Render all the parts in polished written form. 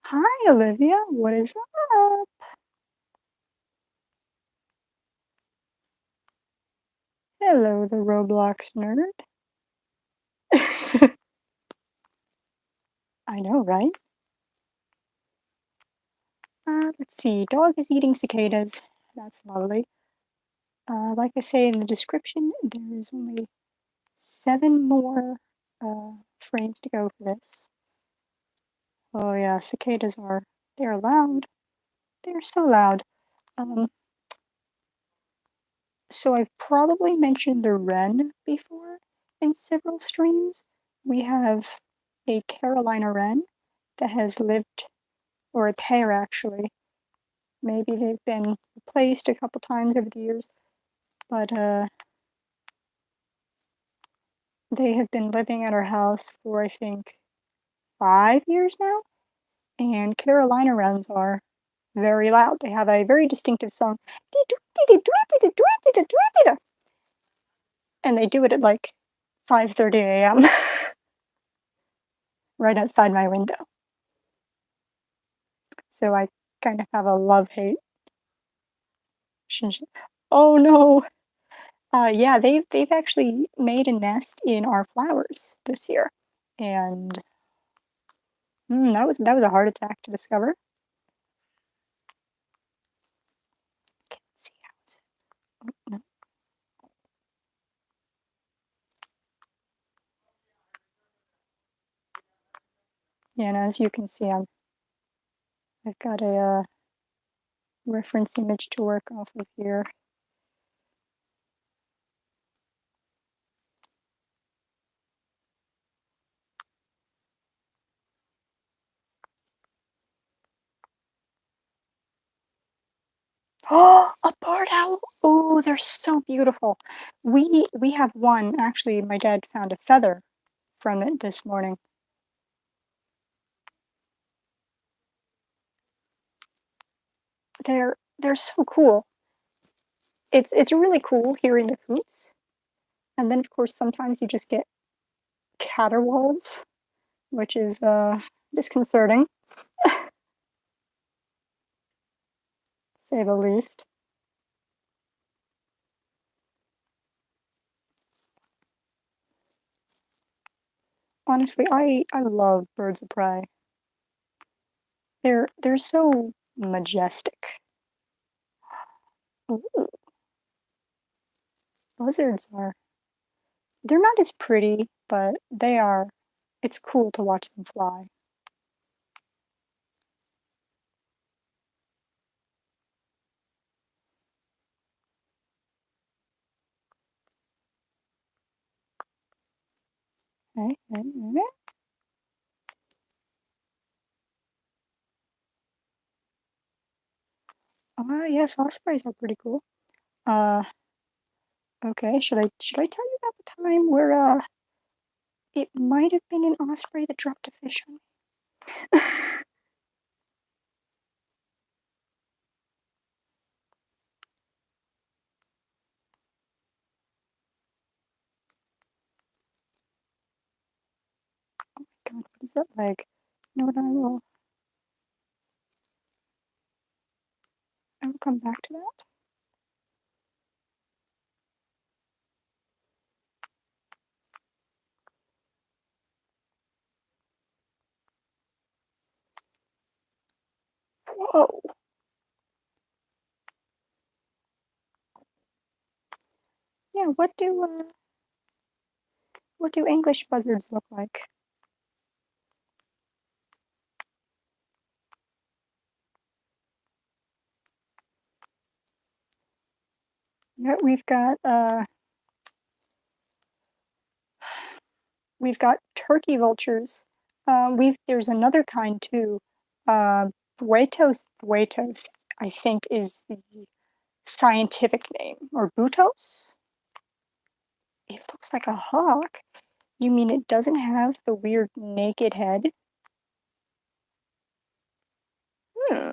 Hi, Olivia. What is up? Hello, the Roblox nerd. I know, right? Let's see. Dog is eating cicadas. That's lovely. Like I say in the description, there is only 7 more frames to go for this. Oh yeah, cicadas they're loud. They're so loud. Um, so I've probably mentioned the wren before in several streams. We have a Carolina wren that has lived, or a pair actually. Maybe they've been replaced a couple times over the years, but they have been living at our house for, I think, 5 years now. And Carolina wrens are very loud. They have a very distinctive song, and they do it at like 5:30 a.m. right outside my window. So I kind of have a love-hate relationship. Oh no. Yeah, they've actually made a nest in our flowers this year, and that was a heart attack to discover. Okay, let's see how is it. Oh, no. Yeah, and as you can see, I've got a reference image to work off of here. Oh, a barred owl! Oh, they're so beautiful. We have one. Actually, my dad found a feather from it this morning. They're so cool. It's really cool hearing the hoots, and then of course sometimes you just get caterwauls, which is disconcerting, to say the least. Honestly, I love birds of prey. They're so majestic. Ooh, buzzards are. They're not as pretty, but they are. It's cool to watch them fly. Okay, okay. Yes, ospreys are pretty cool. Uh, okay. Should I tell you about the time where it might have been an osprey that dropped a fish on me? God, what is that leg? You know what? I will come back to that. Whoa. Yeah. What do English buzzards look like? Yeah, we've got turkey vultures. There's another kind too. Buetos, I think is the scientific name, or butos. It looks like a hawk. You mean it doesn't have the weird naked head? Hmm.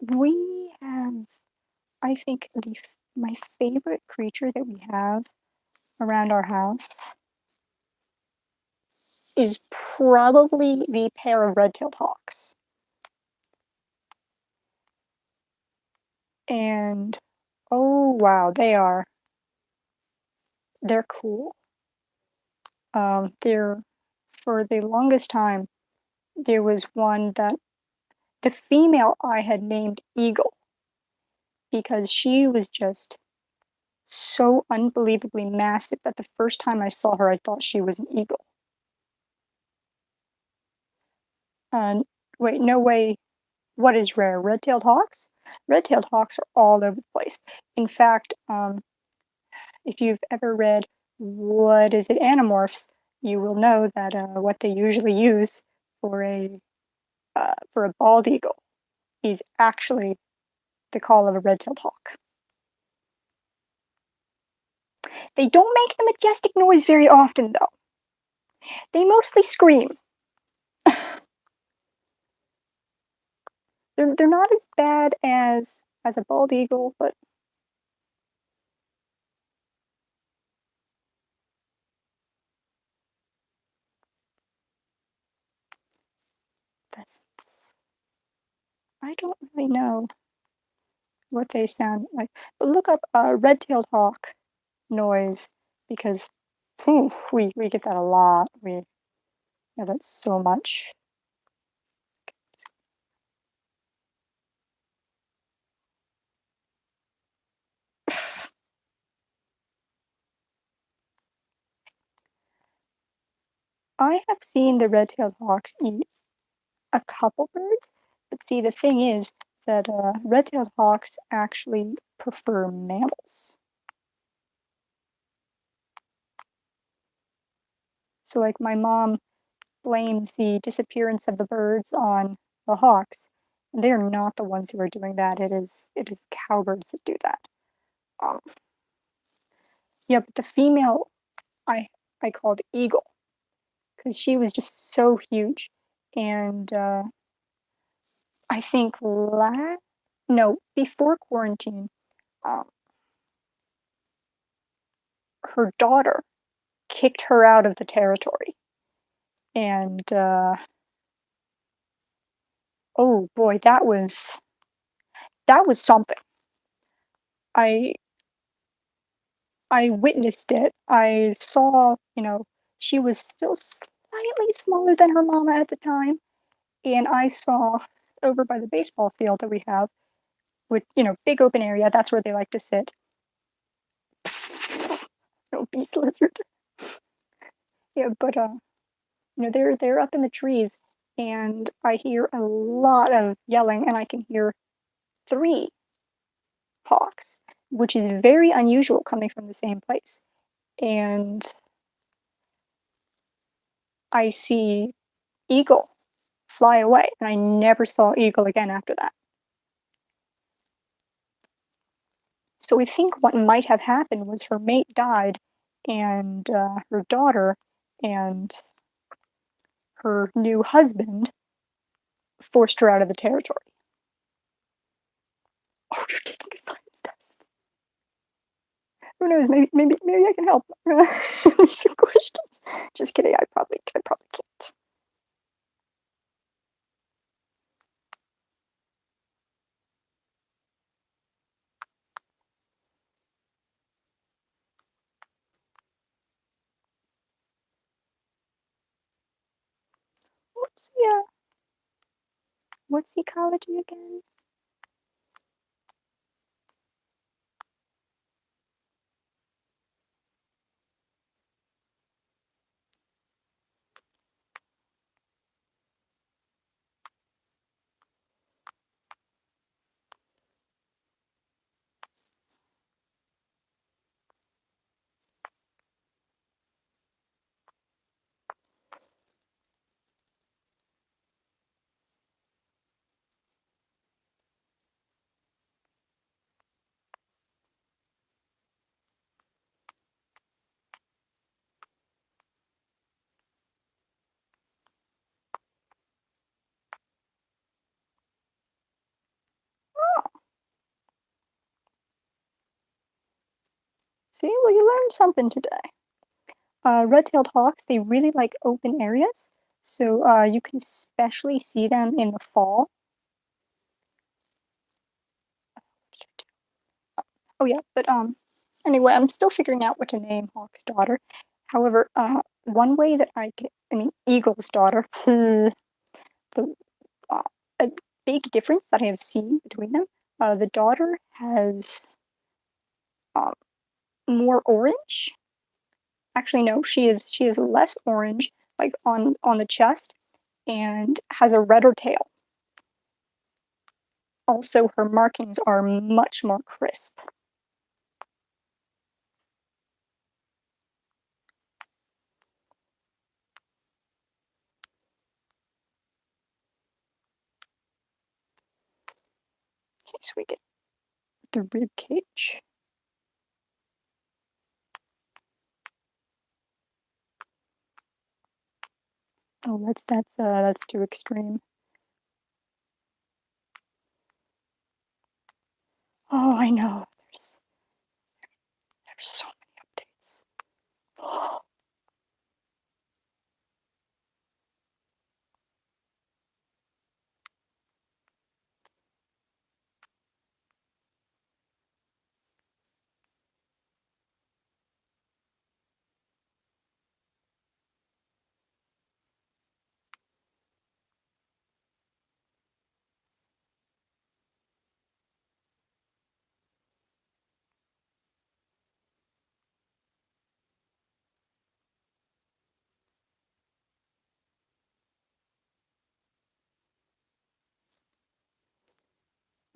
We have, I think, my favorite creature that we have around our house is probably the pair of red-tailed hawks. And oh wow, they're cool. They're for the longest time there was one that the female I had named Eagle because she was just so unbelievably massive that the first time I saw her I thought she was an eagle. And wait, no way. What is rare? Red-tailed hawks? Red-tailed hawks are all over the place. In fact, if you've ever read what is it, Animorphs, you will know that what they usually use for a bald eagle is actually the call of a red-tailed hawk. They don't make the majestic noise very often, though. They mostly scream. They're not as bad as a bald eagle, but pheasants. I don't really know what they sound like. But look up red-tailed hawk noise because we get that a lot. We get that so much. I have seen the red-tailed hawks eat a couple birds, but see, the thing is that red-tailed hawks actually prefer mammals. So, like, my mom blames the disappearance of the birds on the hawks. And they are not the ones who are doing that. It is the cowbirds that do that. Um, yeah, but the female I I called Eagle because she was just so huge, and I think no, before quarantine, um, her daughter kicked her out of the territory, and oh boy, that was something. I I witnessed it. I saw, she was still slightly smaller than her mama at the time, and I saw over by the baseball field that we have, with big open area. That's where they like to sit. No beast lizard. Yeah, but they're up in the trees, and I hear a lot of yelling, and I can hear three hawks, which is very unusual coming from the same place. And I see Eagle fly away, and I never saw Eagle again after that. So we think what might have happened was her mate died, and her daughter and her new husband forced her out of the territory. Oh, you're taking a science test. Who knows? Maybe I can help. Some questions. Just kidding. I probably can't. What's the ecology again? See, well, you learned something today. Red-tailed hawks, they really like open areas, so you can especially see them in the fall. Oh yeah, but anyway, I'm still figuring out what to name Hawk's daughter. However, one way that I mean, Eagle's daughter, the a big difference that I have seen between them, the daughter has um, more orange. Actually, no, she is less orange, like on the chest, and has a redder tail. Also, her markings are much more crisp. Okay, so we get the rib cage. Oh, that's too extreme. Oh, I know. There's so many updates.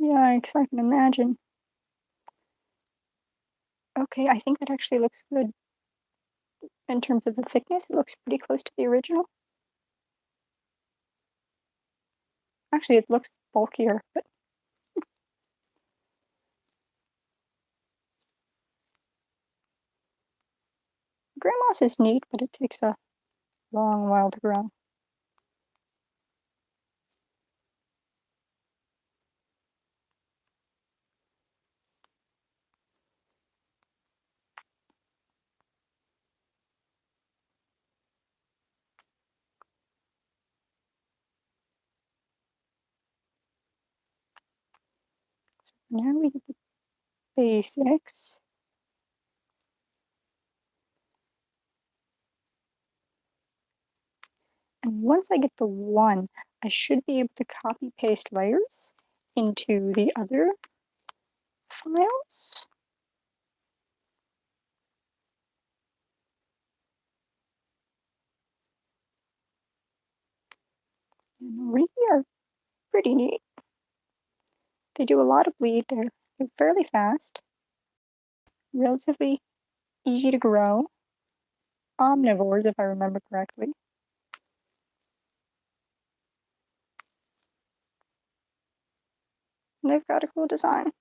Yikes, I can imagine. Okay, I think that actually looks good in terms of the thickness. It looks pretty close to the original. Actually, it looks bulkier, but Grandma's is neat, but it takes a long while to grow. Now we get the basics. And once I get the one, I should be able to copy paste layers into the other files. And really are pretty neat. They do a lot of bleed. They're fairly fast, relatively easy to grow, omnivores if I remember correctly. And they've got a cool design.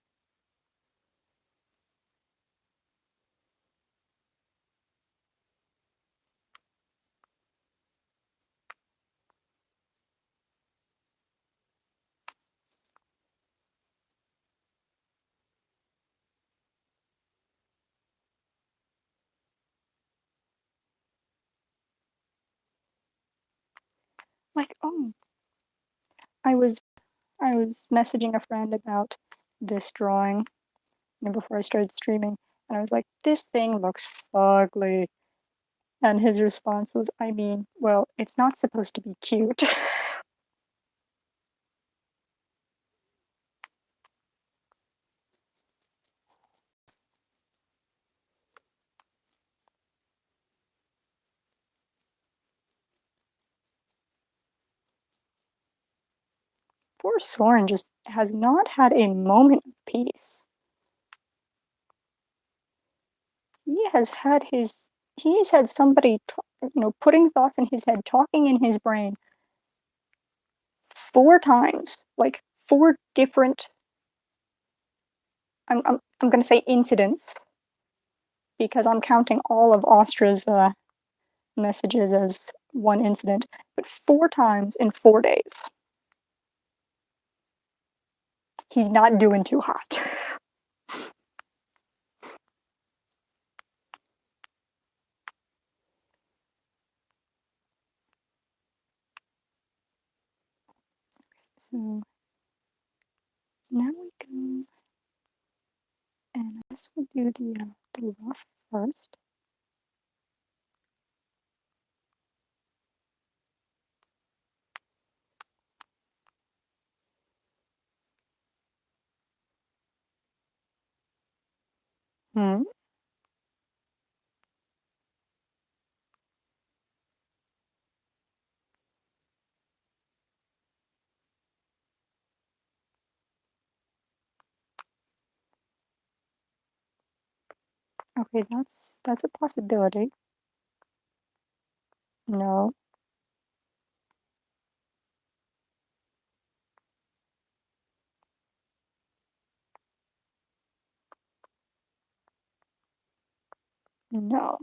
Like, oh, I was messaging a friend about this drawing before I started streaming, and I was like, "This thing looks fugly," and his response was, "I mean, well, it's not supposed to be cute." Poor Soren just has not had a moment of peace. He has had somebody, putting thoughts in his head, talking in his brain 4 times, like 4 different. I'm going to say incidents because I'm counting all of Austra's messages as one incident, but 4 times in 4 days. He's not doing too hot. guess we'll do the rough first. Hmm. Okay, that's a possibility. No. No.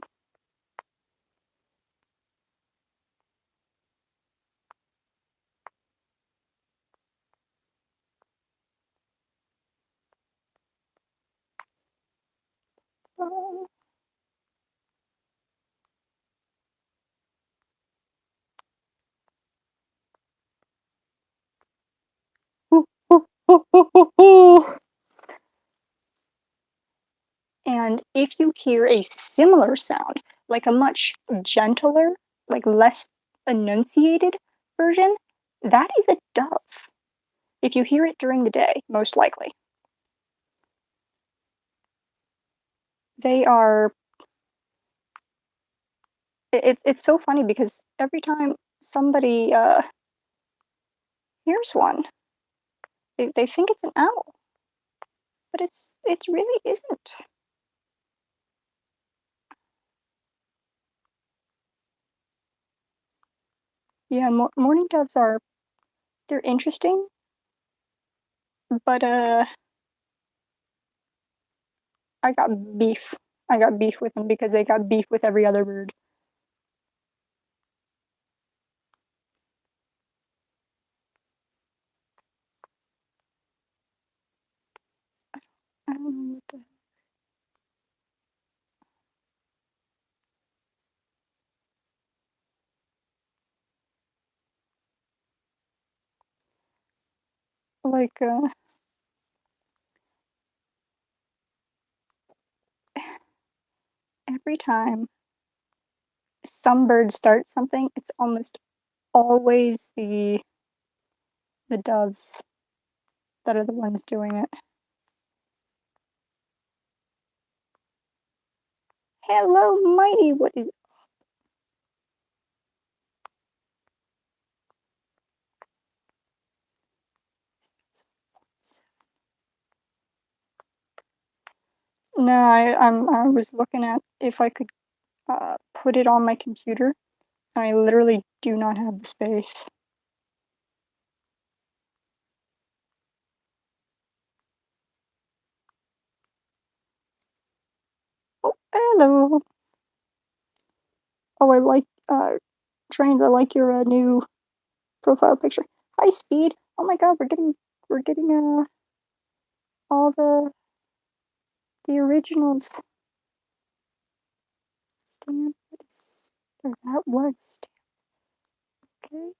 Uh, ooh, ooh, ooh, ooh, ooh, ooh. And if you hear a similar sound, like a much gentler, like less enunciated version, that is a dove. If you hear it during the day, most likely. They are. It's so funny because every time somebody hears one, they think it's an owl, but it really isn't. Yeah, morning doves are they're interesting, but I got beef. I got beef with them because they got beef with every other bird. I don't know what the like every time some bird starts something, it's almost always the doves that are the ones doing it. Hello, Mighty. What is? No, I was looking at if I could put it on my computer. I literally do not have the space. Oh, hello. Oh, I like trains. I like your new profile picture. High speed. Oh my God, we're getting all the originals. Stamp. Or that was stamp. Okay.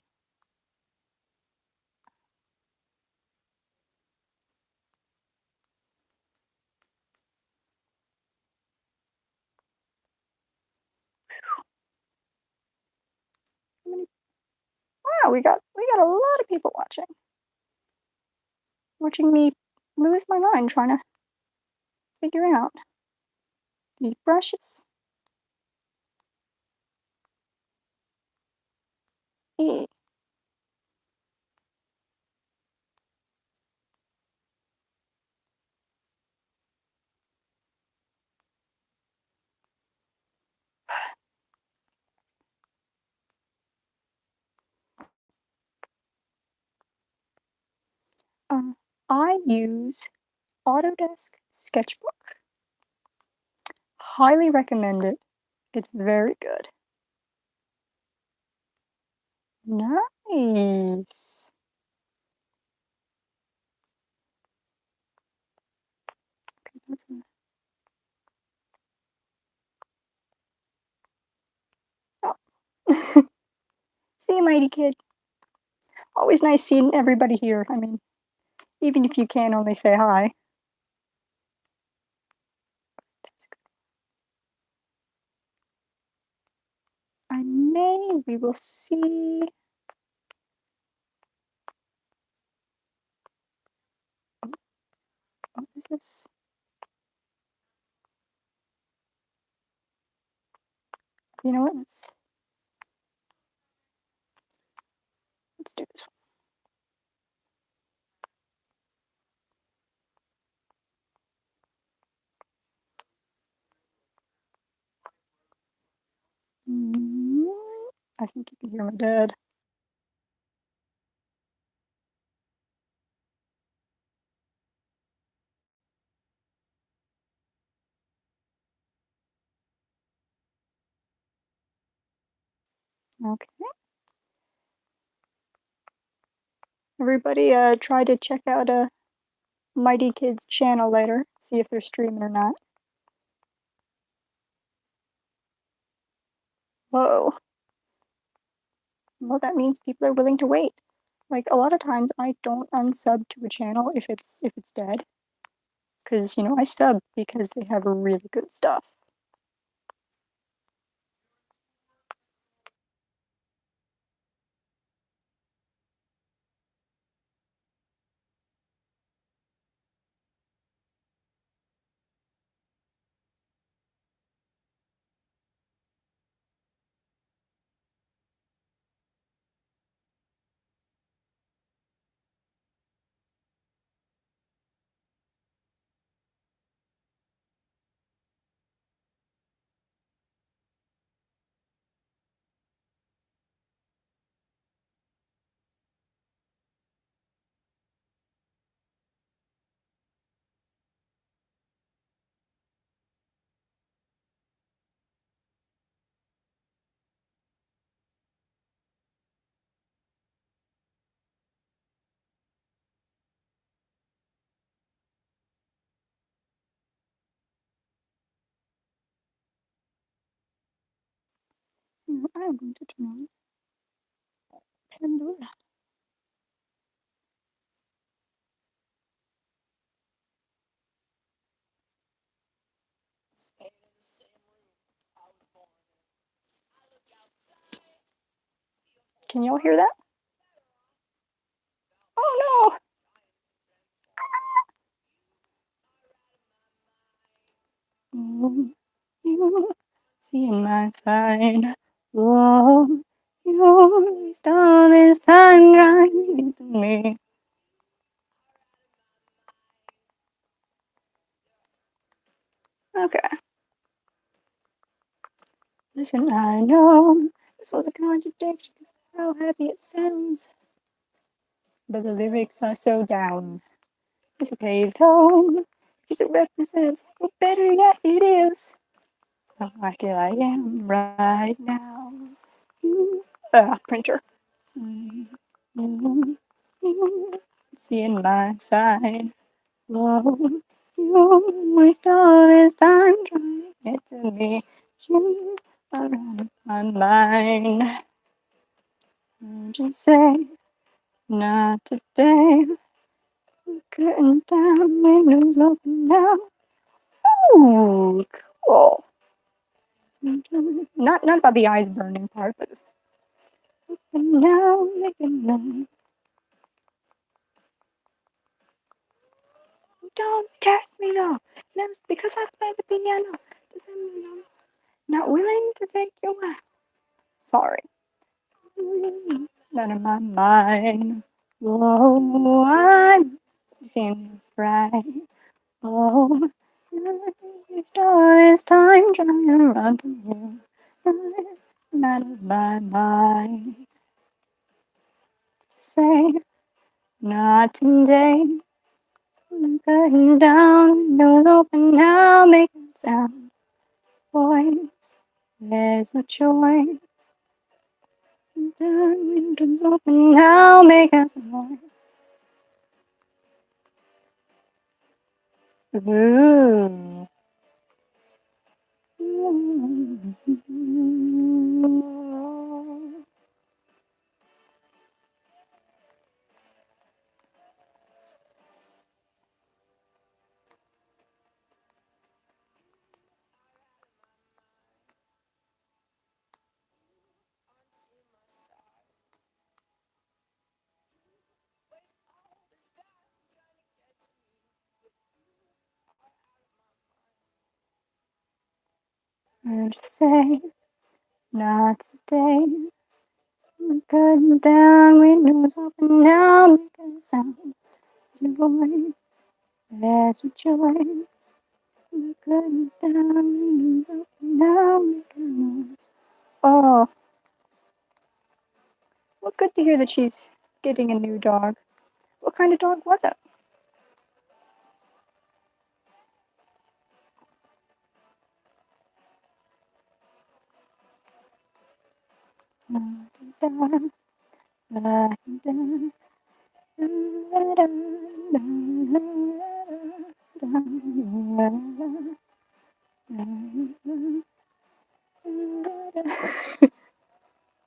Wow, we got a lot of people watching me lose my mind trying to figure out these brushes. Eh. Uh, I use Autodesk Sketchbook. Highly recommend it. It's very good. Nice. Okay, that's a, oh. See you, mighty kid. Always nice seeing everybody here. I mean, even if you can only say hi. May, we will see. What is this? You know what? Let's do this one. I think you can hear my dad. Okay. Everybody, try to check out Mighty Kids channel later. See if they're streaming or not. Whoa. Well, that means people are willing to wait. Like a lot of times, I don't unsub to a channel if it's dead, because I sub because they have really good stuff. I'm going to turn on Pandora. Can y'all hear that? Oh no! See my side. Whoa, you stop this time grinding to me. Okay. Listen, I know this was a contradiction because of how happy it sounds, but the lyrics are so down. It's a paved home because it represents, or better yet, it is. I'm like here I am right now. Printer. Seeing my side. Whoa, you waste all this time trying to get to me. You are out of my mind. Just say, not today. Cutting down, windows open now. Ooh, cool. Not about the eyes burning part, but now making them. Don't test me though. That's because I play the piano. Doesn't mean I'm not willing to take your way. Sorry. Out of my mind. Whoa, I'm seeing bright. Oh, it's all this time trying to run from you. I'm out of my mind. Say, not today. Cutting down, doors open now, making sound. Voice, there's a choice. Windows open now, making some noise. Ooh. And just say, not today. Curtains down, windows open now, making a sound. Your voice, that's what joy. Curtains down, windows open now, making a noise. Oh, well, it's good to hear that she's getting a new dog. What kind of dog was it?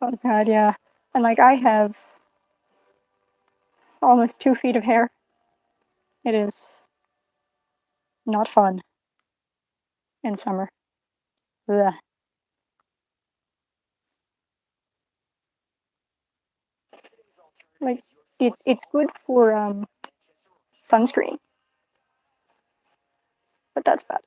Oh god, yeah. And like I have almost 2 feet of hair. It is not fun in summer. Ugh. Like it's good for sunscreen, but that's bad.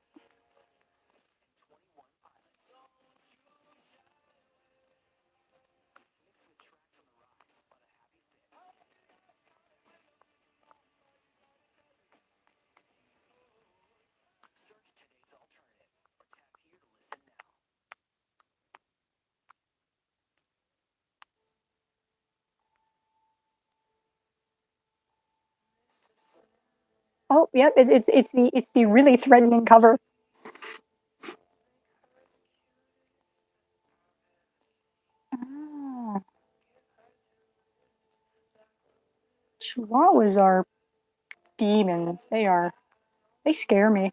Oh, yep, it's the really threatening cover. Ah, Chihuahuas are demons. They scare me.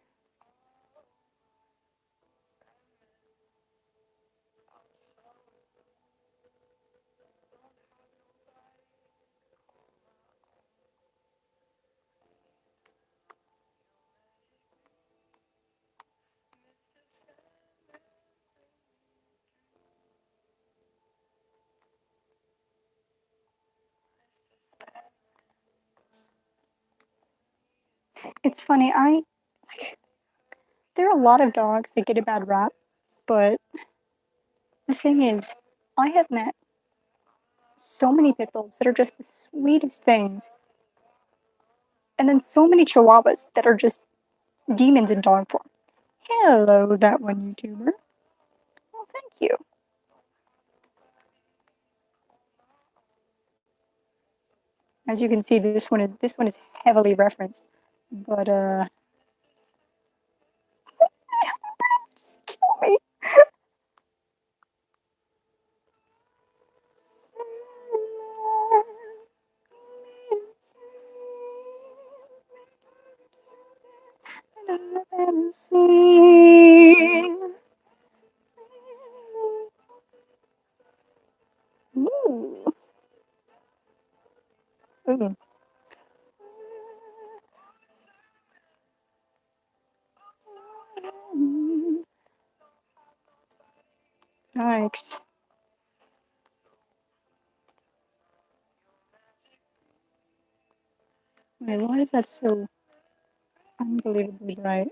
It's funny. There are a lot of dogs that get a bad rap, but the thing is, I have met so many pit bulls that are just the sweetest things, and then so many chihuahuas that are just demons in dog form. Hello, that one YouTuber. Well, thank you. As you can see, this one is heavily referenced, but just kill me. Ooh. Ooh. Yikes. Wait, why is that so unbelievably bright?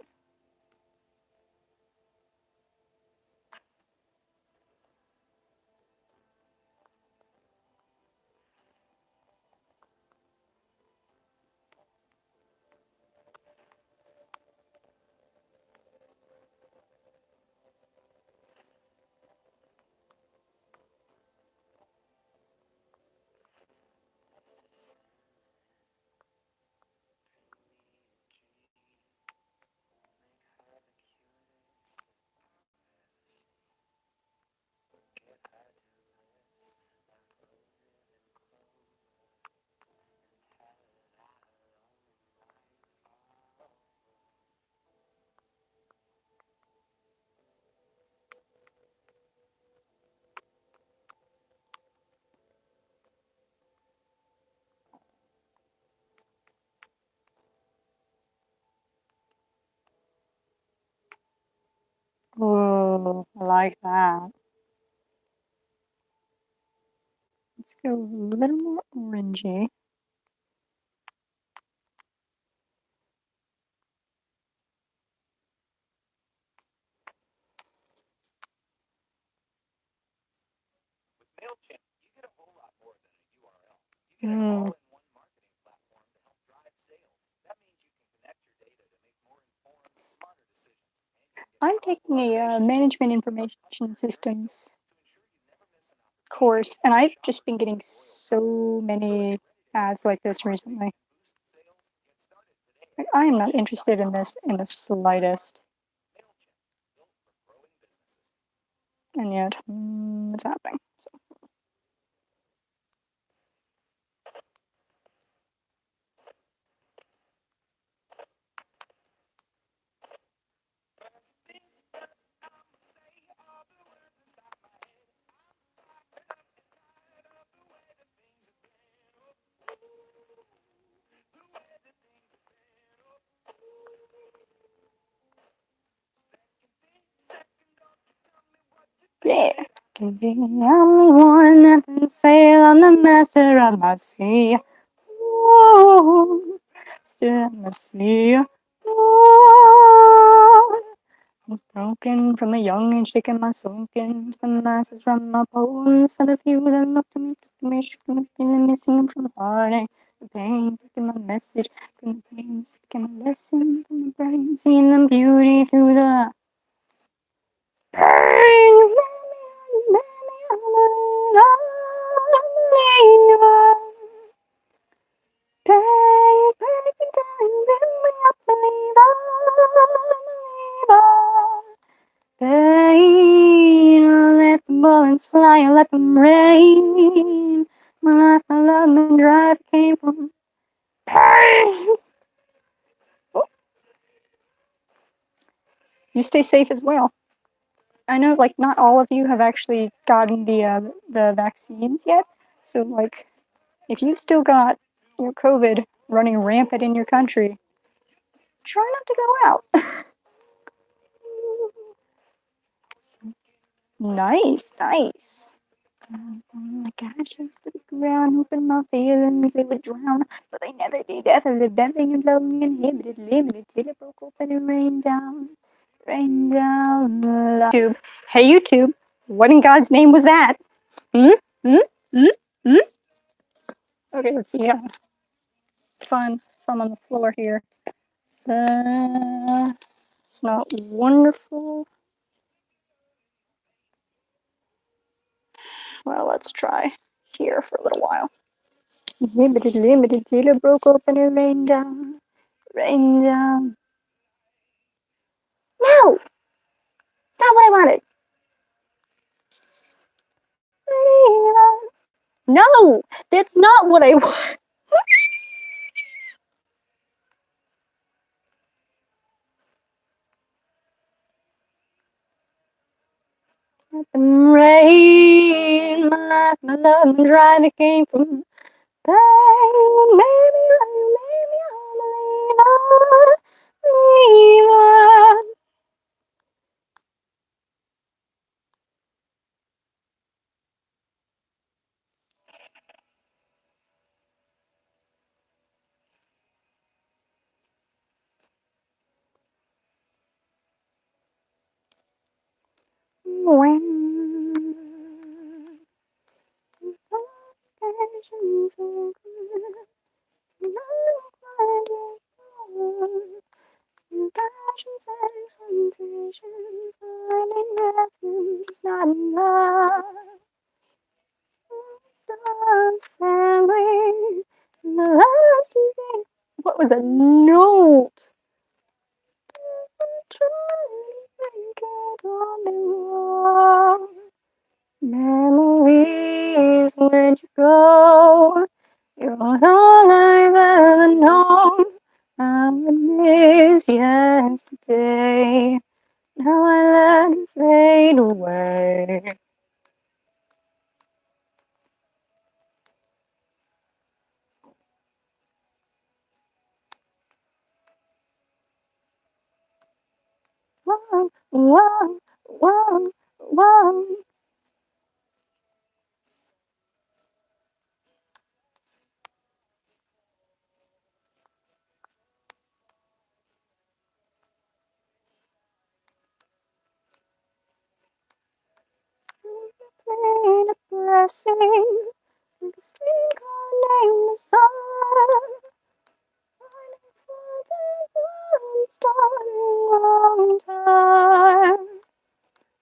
Oh, I like that. Let's go a little more orangey. Hmm. I'm taking a management information systems course, and I've just been getting so many ads like this recently. Like, I am not interested in this in the slightest. And yet, it's happening. So. Yeah. Can be the only one that can sail on the master of my sea. Ooh, still on the sea. Ooh. I'm broken from a young and shaken my sunken to the masses from my bones. For the few that look to me, shaking the feeling missing from the heartache. The pain, taking my message from the pain, taking my lesson from the brain, seeing the beauty through the pain. Let the bullets fly and let them rain. My life, my love, my drive came from pain. You stay safe as well. I know, like, not all of you have actually gotten the vaccines yet. So, like, if you've still got your COVID running rampant in your country, try not to go out. Nice, nice. I got you to the ground, hoping my feelings they would drown, but they never did. After the dancing and blowing inhibited, limited, till it broke open and rained down, rained down. YouTube, hey YouTube, what in God's name was that? Hmm, hmm, hmm, hmm. Okay, let's see. Fun, some on the floor here. It's not wonderful. Well, let's try here for a little while. Limited, limited, till it broke open and rained down, rained down. No! It's not what I wanted. No! That's not what I want. Let them rain, my love, and drive it came from pain. Maybe I'll believe on. Passions, expectations, finding refuge is not enough. Family, the last thing. What was a note? Memories when you go. You're all I've ever known. I miss yesterday. Now I let it fade away. Whoa, whoa, whoa, whoa. passing, like a streetcar named the sun, waiting for the starting wrong time.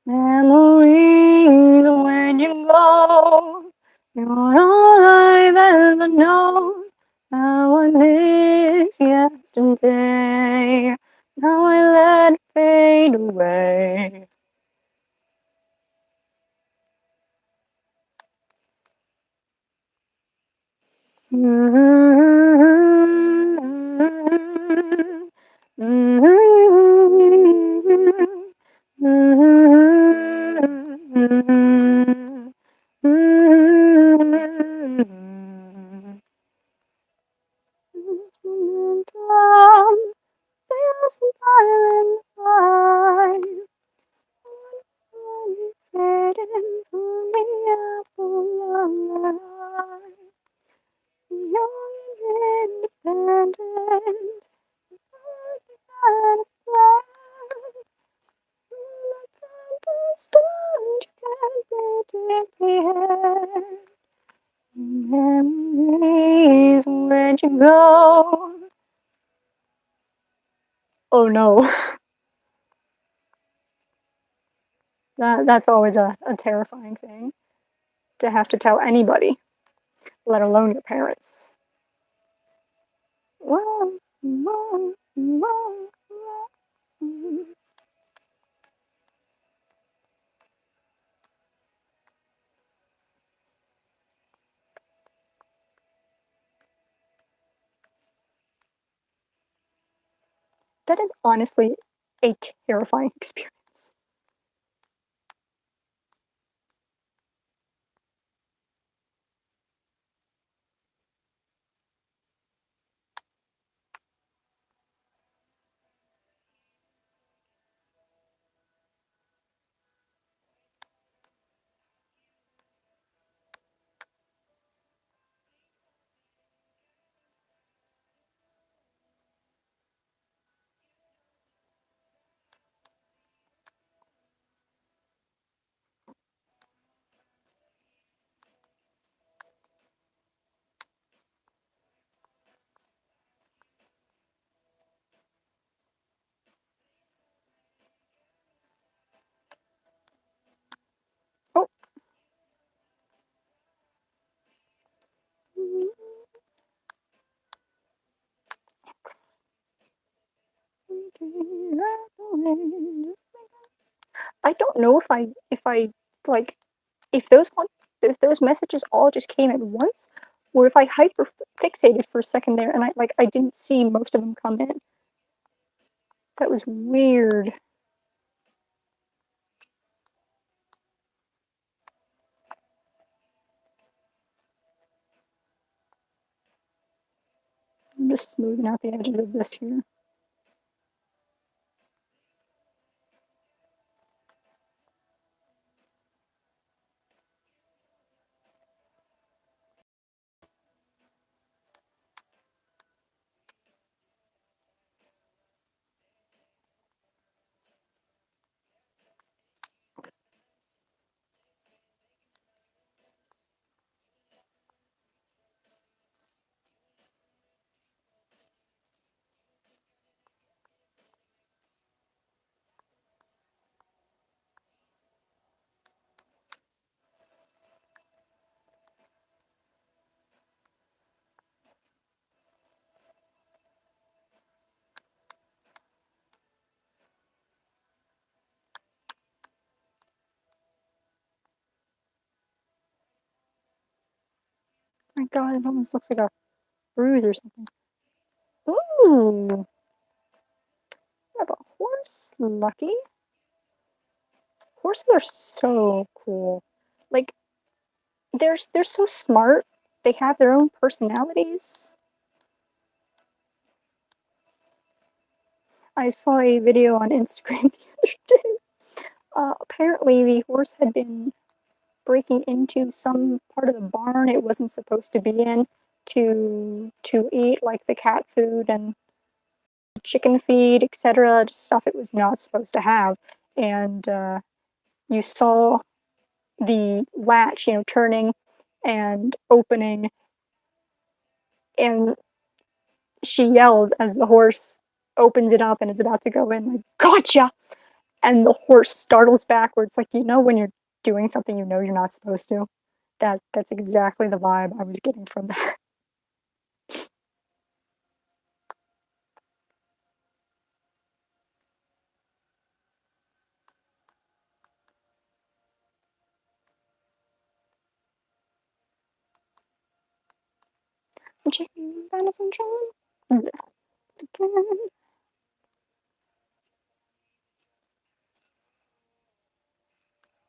Memories of when you go, you're all I've ever known. Now I miss yesterday, now I let it fade away. Memories when you go. Oh no. That's always a terrifying thing to have to tell anybody, let alone your parents. That is honestly a terrifying experience. Oh. I don't know if I like if those messages all just came at once, or if I hyper fixated for a second there and I didn't see most of them come in. That was weird. I'm just smoothing out the edges of this here. My God, it almost looks like a bruise or something. Ooh, I have a horse. Lucky. Horses are so cool. Like they're so smart. They have their own personalities. I saw a video on Instagram the other day. Apparently, the horse had been breaking into some part of the barn it wasn't supposed to be in to eat like the cat food and chicken feed, etc. Stuff it was not supposed to have. And you saw the latch, turning and opening, and she yells as the horse opens it up and is about to go in, like, gotcha! And the horse startles backwards, like, when you're doing something you're not supposed to. That's exactly the vibe I was getting from that.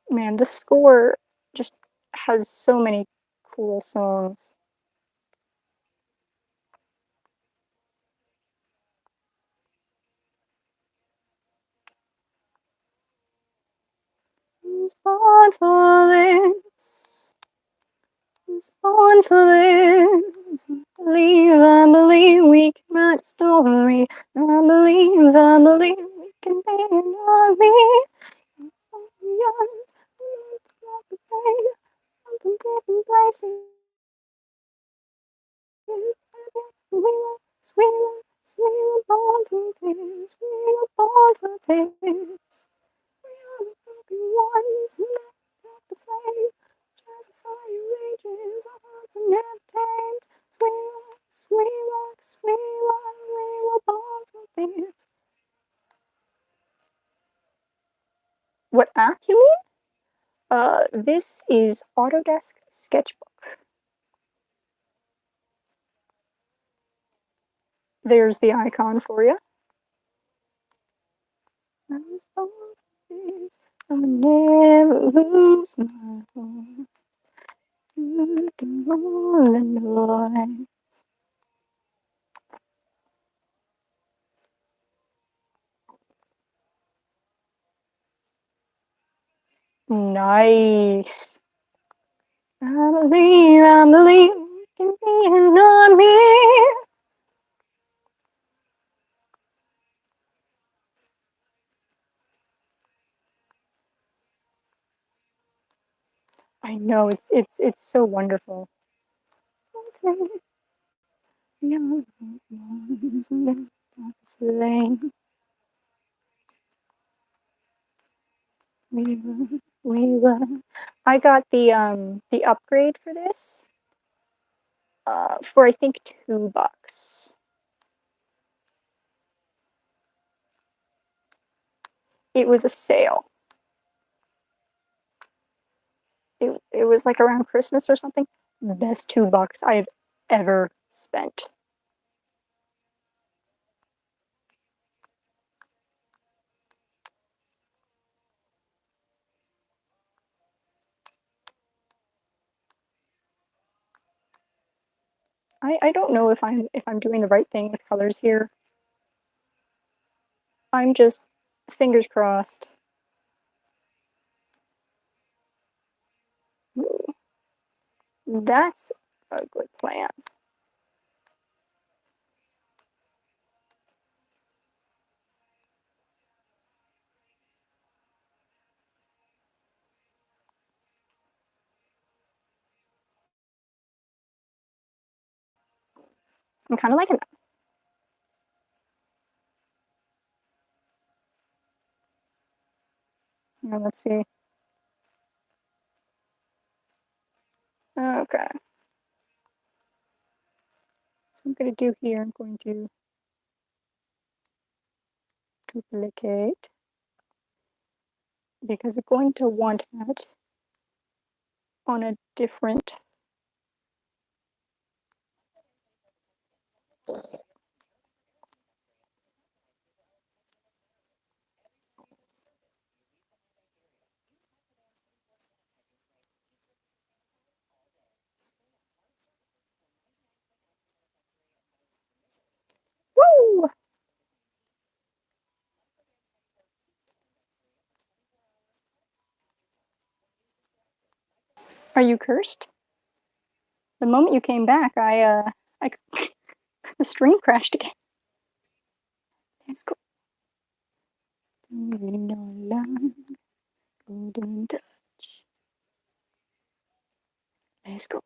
Man, the score just has so many cool songs. He's born for this. He's born for this. I believe we can write a story. I believe we can be an army. From different places. We were born for this. We were born for this. We are the broken ones who let out the flame. As the fire rages, our hearts are never tamed. Sweet rock, we were born for this. What act you mean? This is Autodesk Sketchbook. There's the icon for you. I was born for this. I'll never lose my home. Nice. I believe we can be an army. I know, it's so wonderful. We were. I got the upgrade for this for I think $2. It was a sale. It was like around Christmas or something. The best $2 I have ever spent. I don't know if I'm doing the right thing with colors here. I'm just fingers crossed. Ooh, that's a good plan. I'm kind of liking that. Now let's see. Okay. So I'm going to do here, I'm going to duplicate because I'm going to want that on a different. Woo! Are you cursed? The moment you came back, I the stream crashed again. Let's go. Golden touch. Let's go.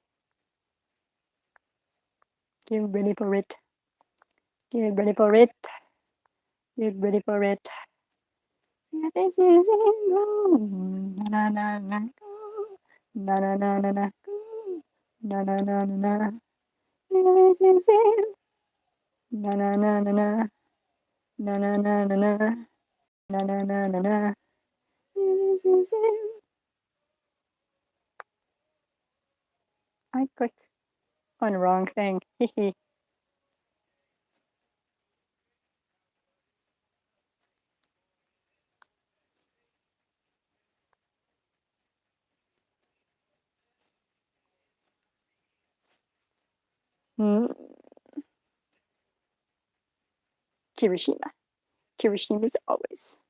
Get ready for it. Get ready for it. Get ready for it. Yeah, this is it. Na na na go. Na na na na na go. Na na na na na. This is it. Na na na na na. Na na na na na. Na na na na na. This is it. I clicked on the wrong thing. Hehe. Kirishima. Kirishima is always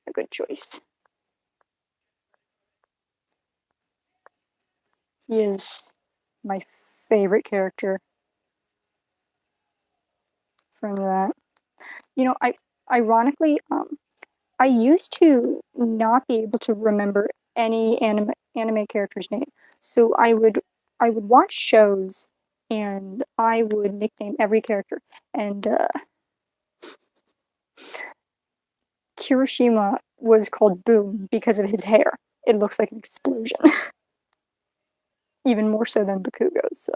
a good choice. He is my favorite character from that. You know, ironically, I used to not be able to remember any anime character's name, so I would watch shows and I would nickname every character. And Kirishima was called Boom because of his hair. It looks like an explosion, even more so than Bakugo's. So,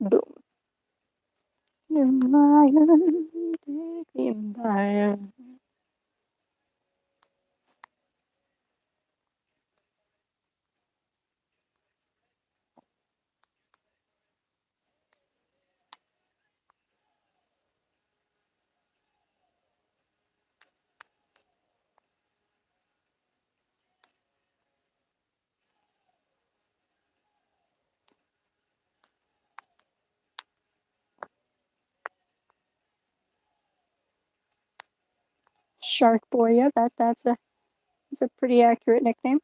Boom. Shark Boy, yeah, that's a pretty accurate nickname.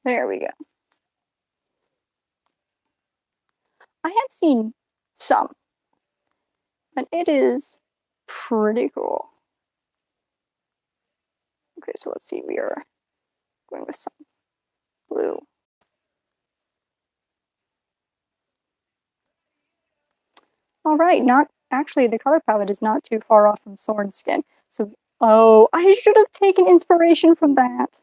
There we go. I have seen some, and it is pretty cool. Okay, so let's see, we are going with some blue. All right, not actually, the color palette is not too far off from Soren Skin. So, oh, I should have taken inspiration from that.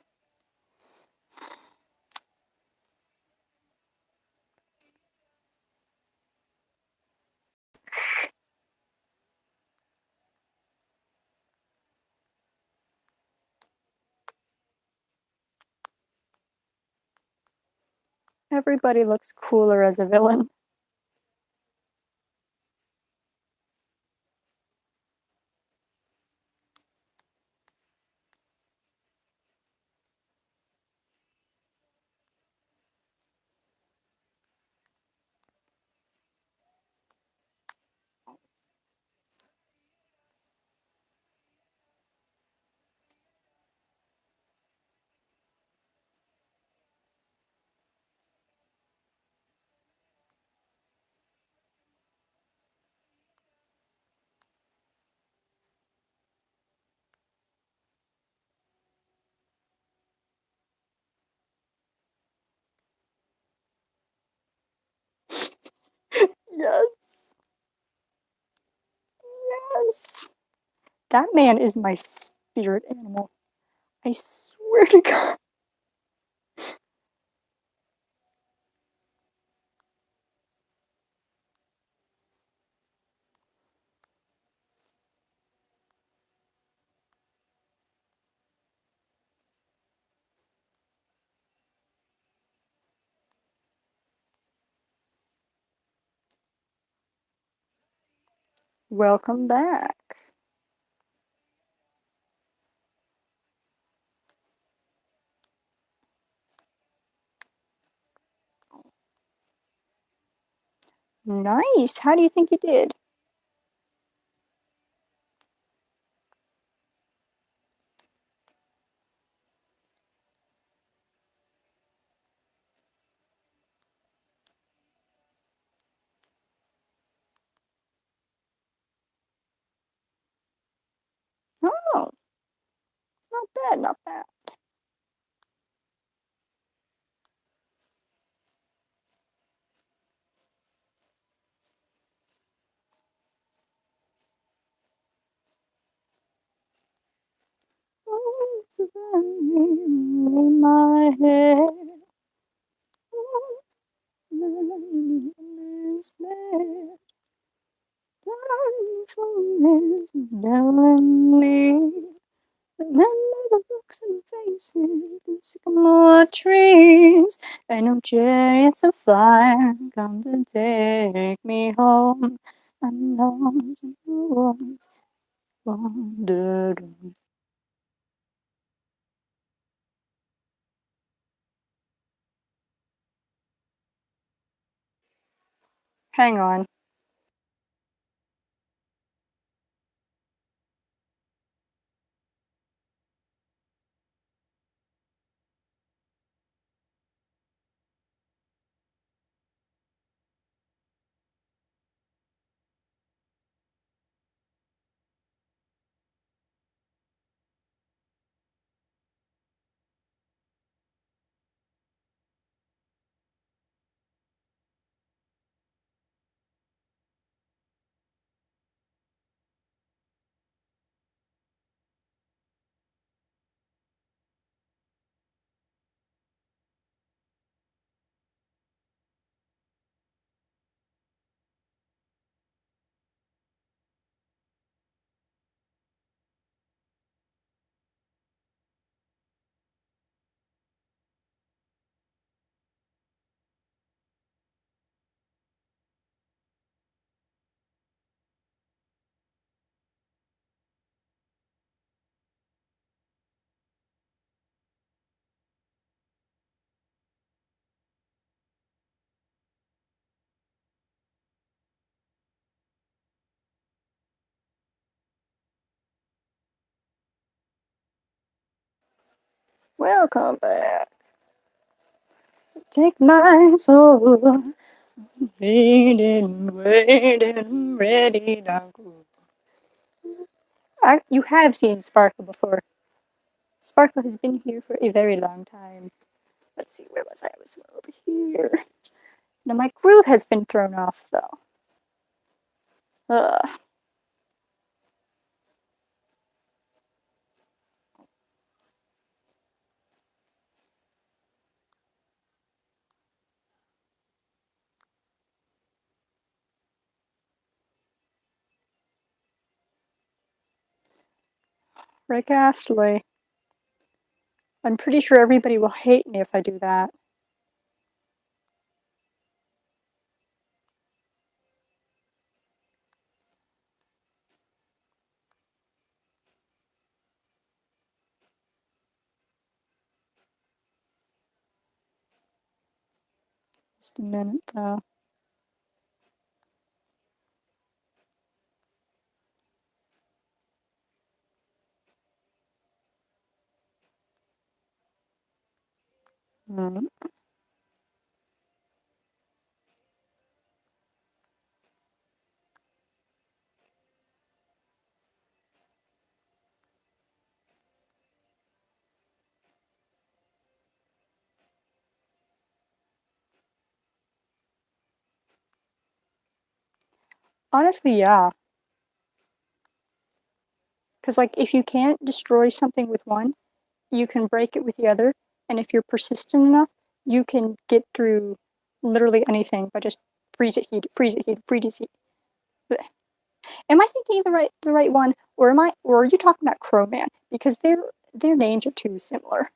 Everybody looks cooler as a villain. Yes. Yes. That man is my spirit animal. I swear to God. Welcome back. Nice. How do you think you did? Oh, not bad, not bad. In my head. Down me. Remember the looks and faces, the sycamore trees, and no chariots of fire come to take me home. I'm lost in the woods, wandering. Hang on. Welcome back. Take my soul, waiting, waiting, ready now. You have seen Sparkle before. Sparkle has been here for a very long time. Let's see, where was I? I was over here. Now my groove has been thrown off, though. Ugh. Rick Astley. I'm pretty sure everybody will hate me if I do that. Just a minute, though. Mm. Honestly, yeah. Because, like, if you can't destroy something with one, you can break it with the other. And if you're persistent enough, you can get through literally anything by just freeze it, heat, freeze it, heat, freeze it, heat. Am I thinking of the right one, or are you talking about Crowman? Because their names are too similar.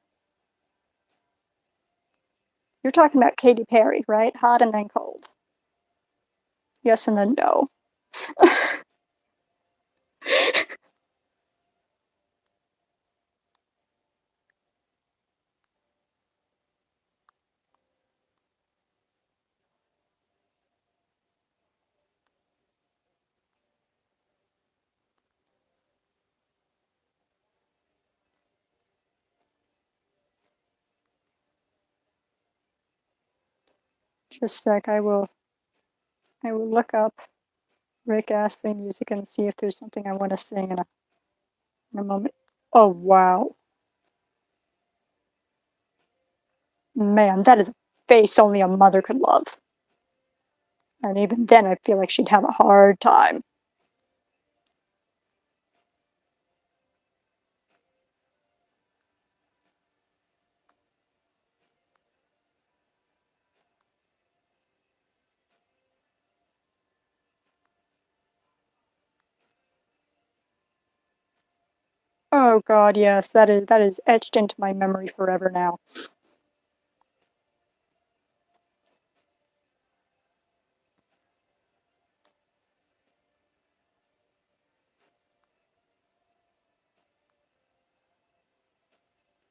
You're talking about Katy Perry, right? Hot and then cold. Yes and then no. Just a sec, I will look up Rick Astley music and see if there's something I want to sing in a moment. Oh wow. Man, that is a face only a mother could love. And even then I feel like she'd have a hard time. Oh god, yes, that is etched into my memory forever now.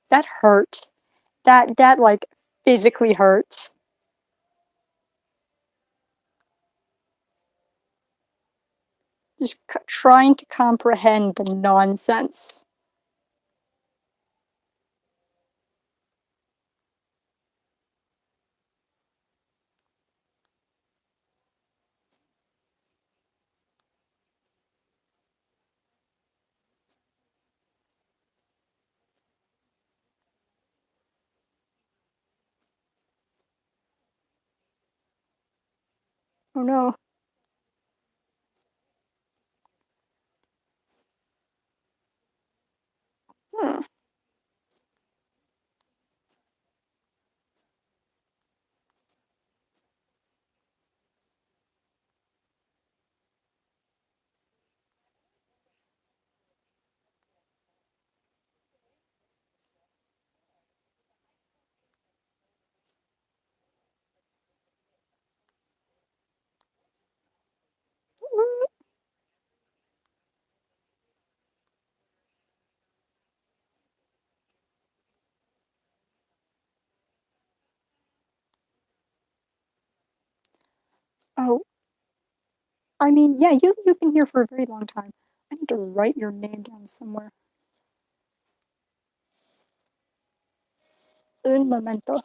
That hurts. That like physically hurts. Just trying to comprehend the nonsense. Oh no. Hmm. Oh, I mean, yeah, you've been here for a very long time. I need to write your name down somewhere. Un momento.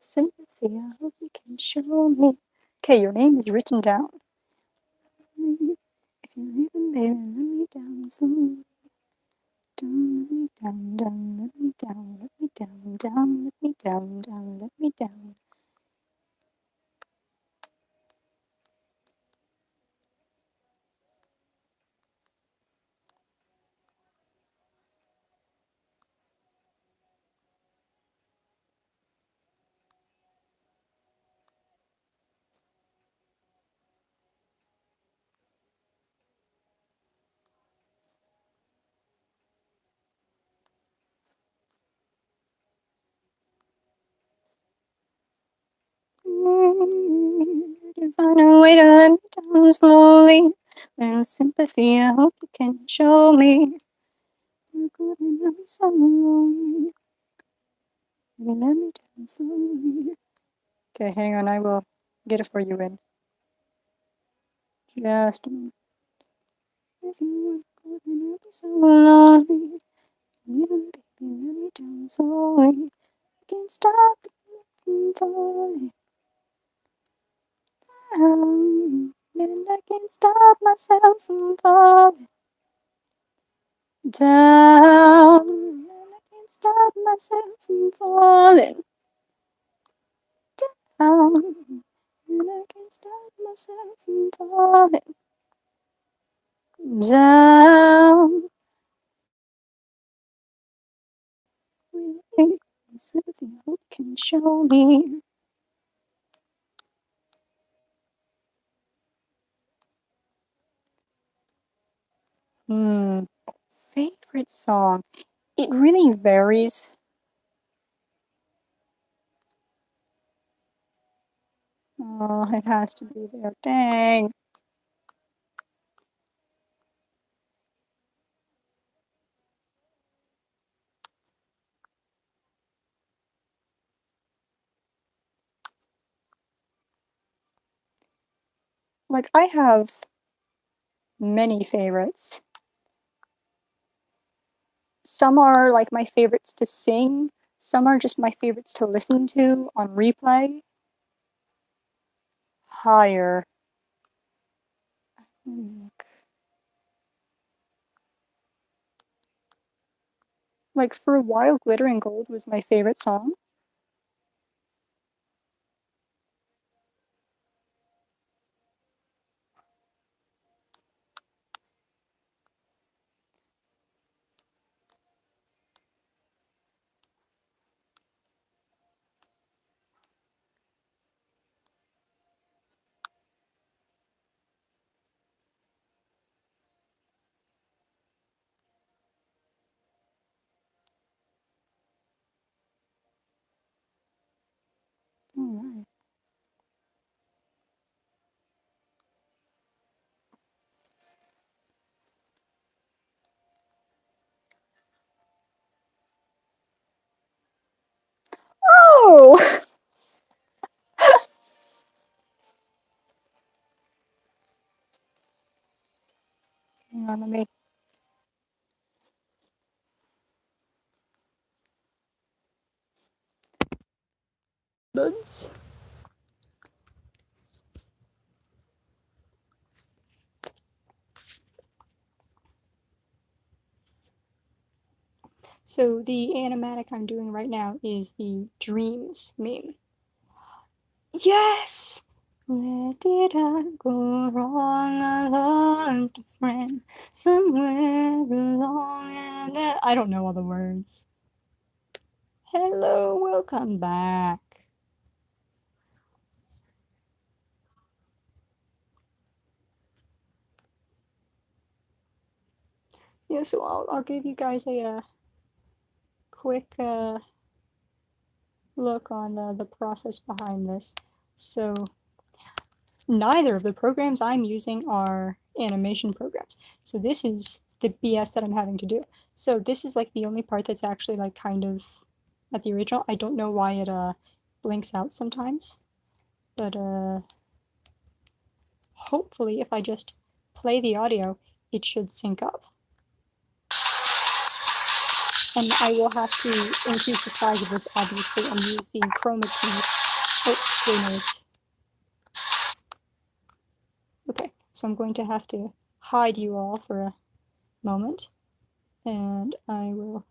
Sympathy, I hope you can show me. Okay, your name is written down. If you're even there, let me down slowly. Down, let me down, down, let me down, let me down, down, let me down, down, let me down. To find a way to let me down slowly. Little sympathy, I hope you can show me. You're good and I'm so lonely. Let me down slowly. Okay, hang on, I will get it for you in just a moment. If you were good and I'd be so lonely. Little baby, let me down slowly. I can't stop from falling down. And I can't stop myself from falling down. And I can't stop myself from falling down. And I can't stop myself from falling down. Something you can show me. Favorite song? It really varies. Oh, it has to be there. Dang. Like, I have many favorites. Some are like my favorites to sing, some are just my favorites to listen to on replay. Higher. Like, for a while, Glitter and Gold was my favorite song. Alright. Oh! Hang on, let me. Buds. So, the animatic I'm doing right now is the Dreams meme. Yes! Where did I go wrong? I lost a friend somewhere along and I don't know all the words. Hello, welcome back. Yeah, so I'll give you guys a quick look on the process behind this. So neither of the programs I'm using are animation programs. So this is the BS that I'm having to do. So this is like the only part that's actually like kind of at the original. I don't know why it blinks out sometimes. But hopefully if I just play the audio, it should sync up. And I will have to increase the size of this obviously and use the chroma key. Oh, wait, no. Okay, so I'm going to have to hide you all for a moment. And I will.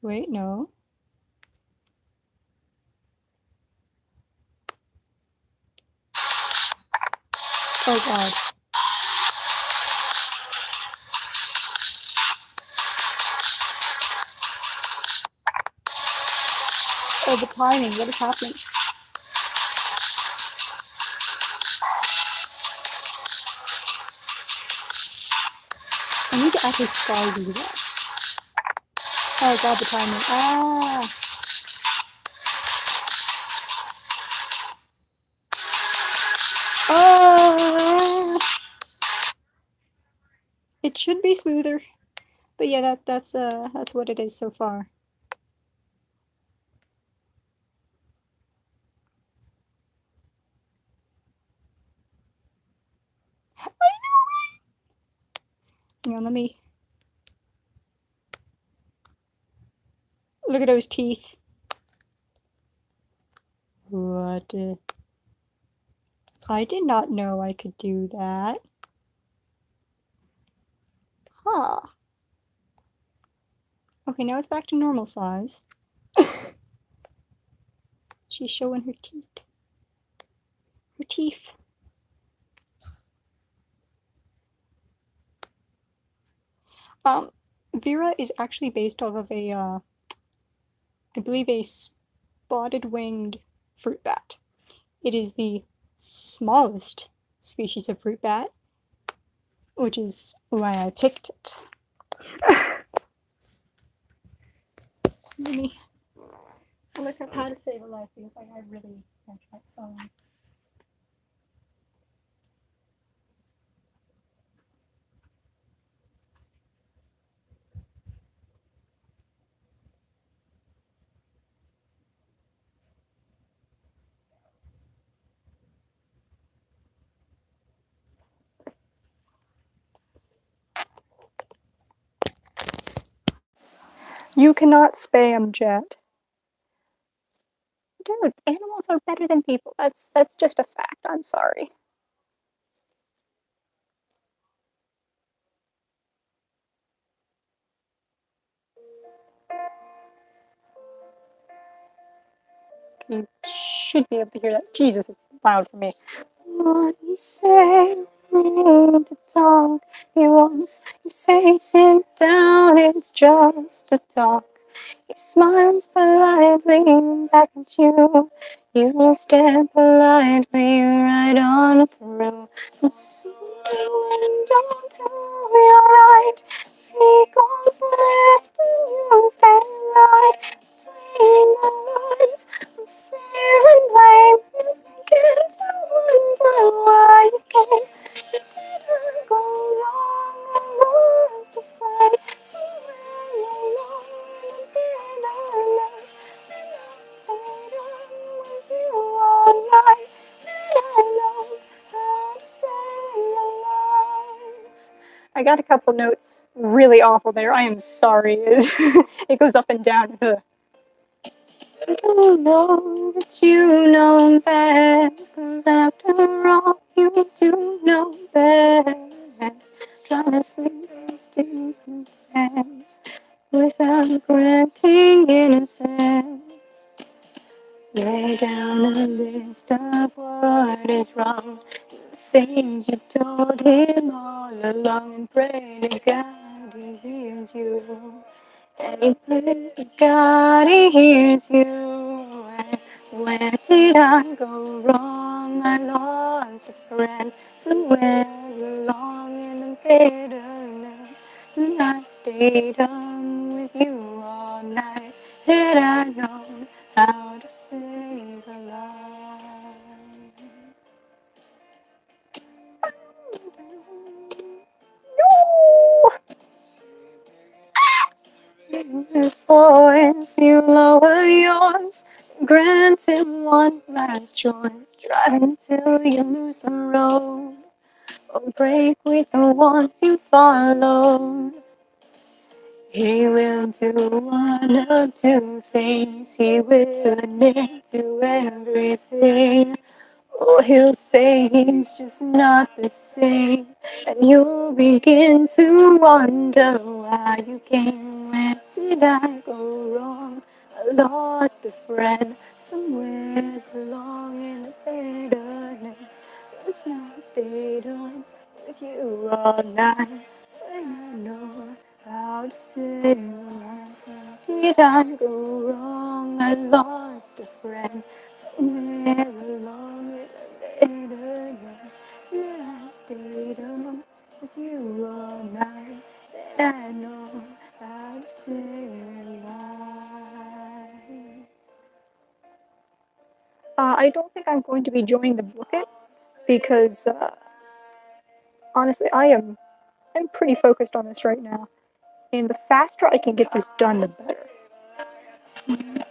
Wait, no. Oh god. Oh, the timing. What is happening? I need to actually start do that. Oh god, the timing. Ah! Oh! It should be smoother. But yeah, that's what it is so far. I know, right? Hang on, let me. Look at those teeth. What? I did not know I could do that. Huh. Okay, now it's back to normal size. She's showing her teeth. Her teeth. Vera is actually based off of I believe, a spotted-winged fruit bat. It is the smallest species of fruit bat, which is why I picked it. Let me look up how to save a life because I really like that song. You cannot spam, Jet. Dude, animals are better than people. That's just a fact. I'm sorry. You should be able to hear that. Jesus, it's loud for me. What you say, need to talk. You say, sit down, it's just a talk. He smiles politely back at you. You stare politely right on through. So someone don't tell me alright. Seagulls left and you stay right between the lines of fair and blame. You begin to wonder why you came. Did I go wrong? I lost a fight somewhere along the line. Stayed on with you all night. Did I know how to say alive? I got a couple notes really awful there. I am sorry. It goes up and down. I don't know that you know best, 'cause after all, you do know best. Trying to sleep these distant hands without granting innocence. Lay down a list of what is wrong, the things you told him all along, and pray to God he hears you. And he prays to God he hears you. And where did I go wrong? I lost a friend somewhere along in the bitterness. And I stayed on with you all night. Did I know how to save a life? No! Voice, you lower yours, grant him one last choice. Try until you lose the road, or break with the ones you follow. He will do one of two things. He will admit to everything, or he'll say he's just not the same. And you'll begin to wonder why you came. Where did I go wrong? I lost a friend somewhere along in the bitterness. Just now stayed on with you all night. I know how to say life. Did I go wrong? I lost a friend somewhere along in the bitterness. Did I stayed on with you all night? Did I know how to say life? I don't think I'm going to be joining the bucket because honestly, I'm pretty focused on this right now. And the faster I can get this done, the better.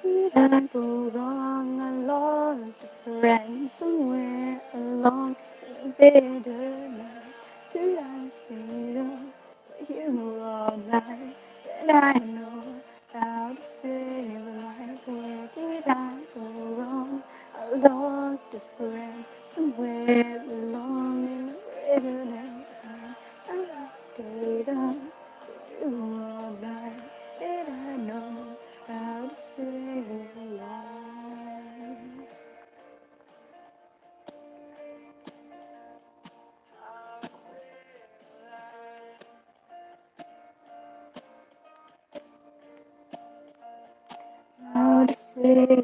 Did I go wrong? I lost a friend somewhere along the bitterness. Did I stay up with you all night? Did I know how to save a life? Where did I go wrong? I lost a friend somewhere along in the bitterness. I stayed up with you all night. Did I know how to save a life? want to say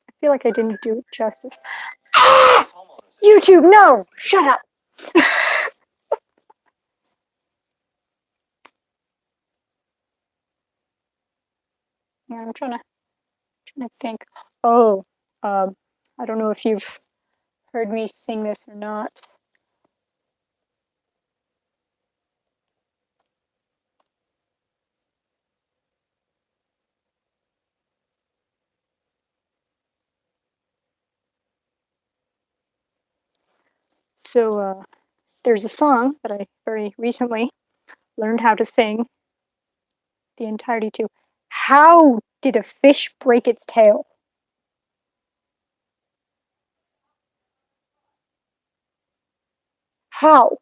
I feel like I didn't do it justice. YouTube, no! Shut up! Yeah, I'm trying to think. Oh, I don't know if you've heard me sing this or not. So, there's a song that I very recently learned how to sing the entirety to. How did a fish break its tail? How?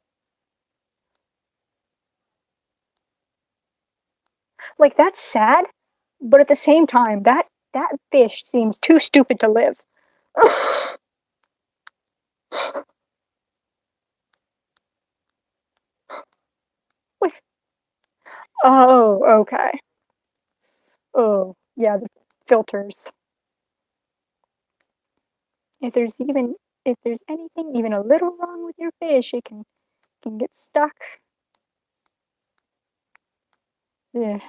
Like, that's sad, but at the same time, that fish seems too stupid to live. Oh, okay. Oh, yeah, the filters. If there's even if there's anything even a little wrong with your fish, it can get stuck. Yeah.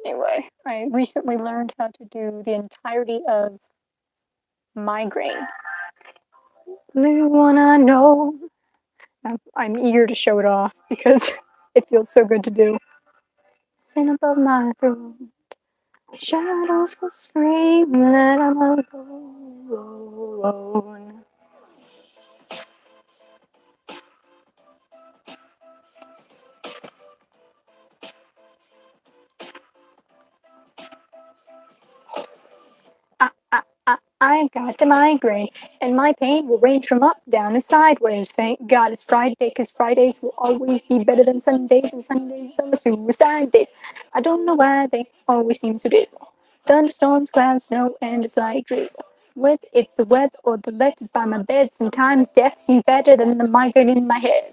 Anyway, I recently learned how to do the entirety of Migraine. You wanna know? I'm eager to show it off because it feels so good to do. Sin above my throat. Shadows will scream that I'm alone. I got a migraine, and my pain will range from up, down, and sideways. Thank God it's Friday, 'cause Fridays will always be better than Sundays, and Sundays are suicide days. I don't know why they always seem so dismal. Thunderstorms, clouds, snow, and it's like drizzle. Whether it's the weather or the letters by my bed, sometimes death seems better than the migraine in my head.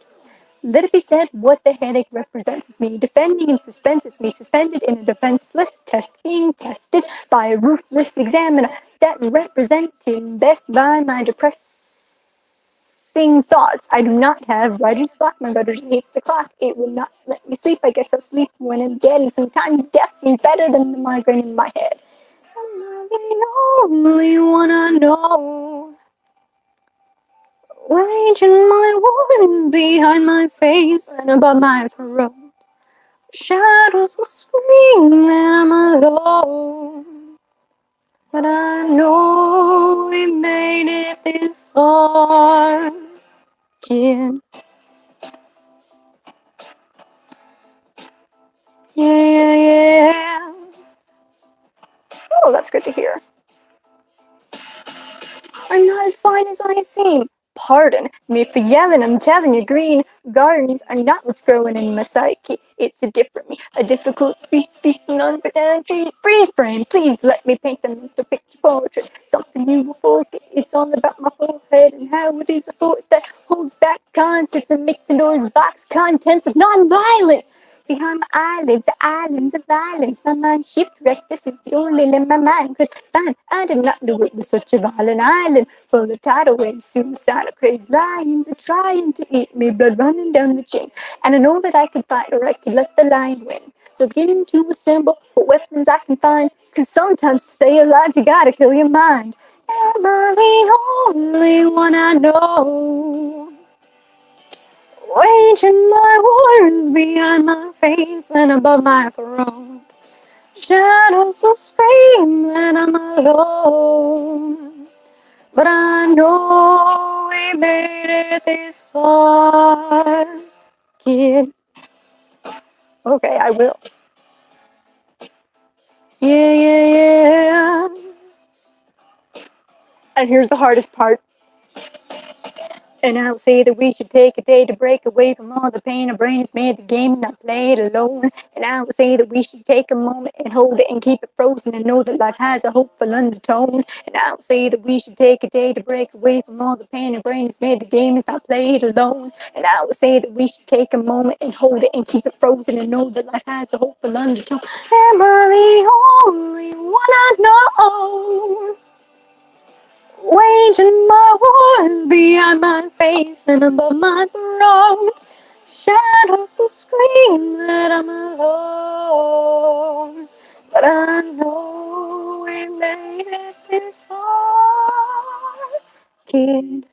Let it be said what the headache represents. It's me defending in suspense. It's me suspended in a defenseless test, being tested by a ruthless examiner that representing best by my depressing thoughts. I do not have writer's block. My brother just hates the clock. It will not let me sleep. I guess I'll sleep when I'm dead. And sometimes death seems better than the migraine in my head. I only wanna know. Raging my words behind my face and above my throat. Shadows will scream that I'm alone. But I know we made it this far. Yeah, yeah, yeah. Oh, that's good to hear. I'm not as fine as I seem. Pardon me for yelling, I'm telling you, green gardens are not what's growing in my psyche. It's a different me, a difficult beast feasting on banana trees. Freeze frame, please let me paint them with a picture portrait. Something you will forget. It's all about my forehead and how it is a fort that holds back concepts and makes the doors box contents of non-violence. Behind my eyelids, islands of violence. My mind shipwrecked. This is the only limb my mind could find. I did not know it was such a violent island, full of tidal waves, suicidal, crazy lions are trying to eat me, blood running down the chain. And I know that I could fight or I could let the lion win. So beginning to assemble what weapons I can find, 'cause sometimes to stay alive you gotta kill your mind. Am I the only one I know? Waging my wars behind my face and above my throne. Shadows will scream that I'm alone. But I know we made it this far. Kid. Okay, I will. Yeah, yeah, yeah. And here's the hardest part. And I'll say that we should take a day to break away from all the pain our brain has made the game, not play it alone. And I will say that we should take a moment and hold it and keep it frozen and know that life has a hopeful undertone. And I will say that we should take a day to break away from all the pain our brain has made the game, is not play it alone. And I will say that we should take a moment and hold it and keep it frozen and know that life has a hopeful undertone. Am I the only one I know? Waging my wars behind my face and above my throat. Shadows will scream that I'm alone. But I know we made it this far, kid.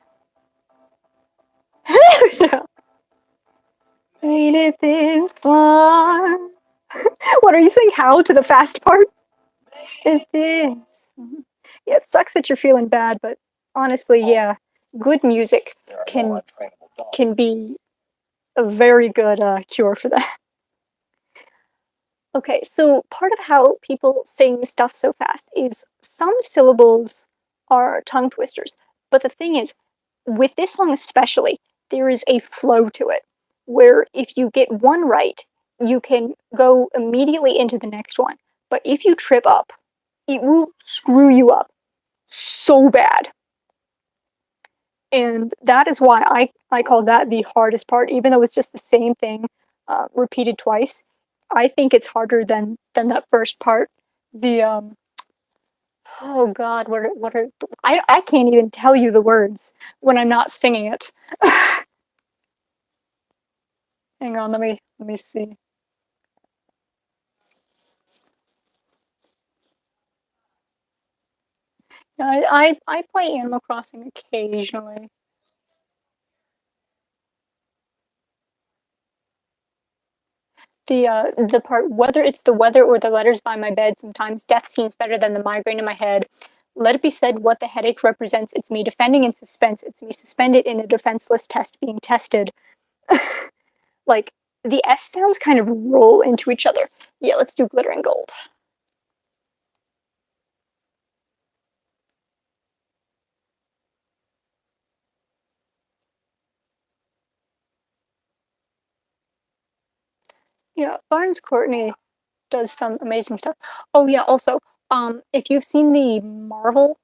Made it this far. What are you saying? How to the fast part? It is. Yeah, it sucks that you're feeling bad, but honestly, yeah, good music can be a very good cure for that. Okay, so part of how people sing stuff so fast is some syllables are tongue twisters. But the thing is, with this song especially, there is a flow to it where if you get one right, you can go immediately into the next one. But if you trip up, it will screw you up so bad. And that is why I call that the hardest part, even though it's just the same thing repeated twice. I think it's harder than that first part. The oh god, what are I can't even tell you the words when I'm not singing it. Hang on, let me see. I play Animal Crossing occasionally. The part, whether it's the weather or the letters by my bed, sometimes death seems better than the migraine in my head. Let it be said what the headache represents. It's me defending in suspense. It's me suspended in a defenseless test being tested. Like the S sounds kind of roll into each other. Yeah, let's do glitter and gold. Yeah, Barnes Courtney does some amazing stuff. Oh yeah, also, if you've seen the Marvel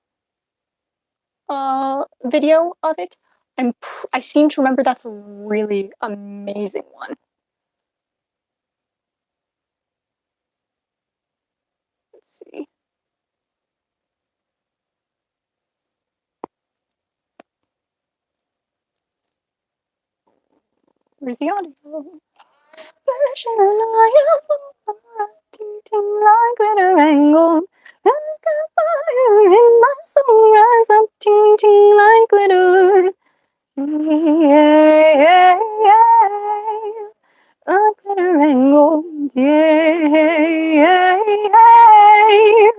video of it, I seem to remember that's a really amazing one. Let's see. Where's the audio? Like glitter and gold. Like a fire in my soul, rise up, ting ting like glitter. Yeah, yeah, yeah. Like glitter and gold. Yeah, yeah, yeah.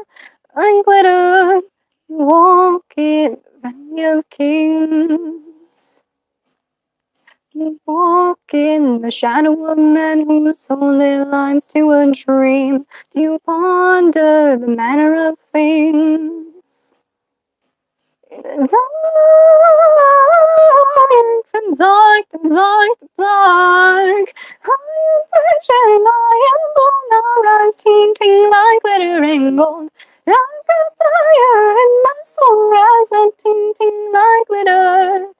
Like glitter, walk in the valley of kings. You walk in the shadow of men who sold their lives to a dream. Do you ponder the manner of things? In the dark, the dark, the dark. I am vision, I am born, our eyes tinting like glitter and gold. Like a fire in my soul, rise up, tinting like glitter.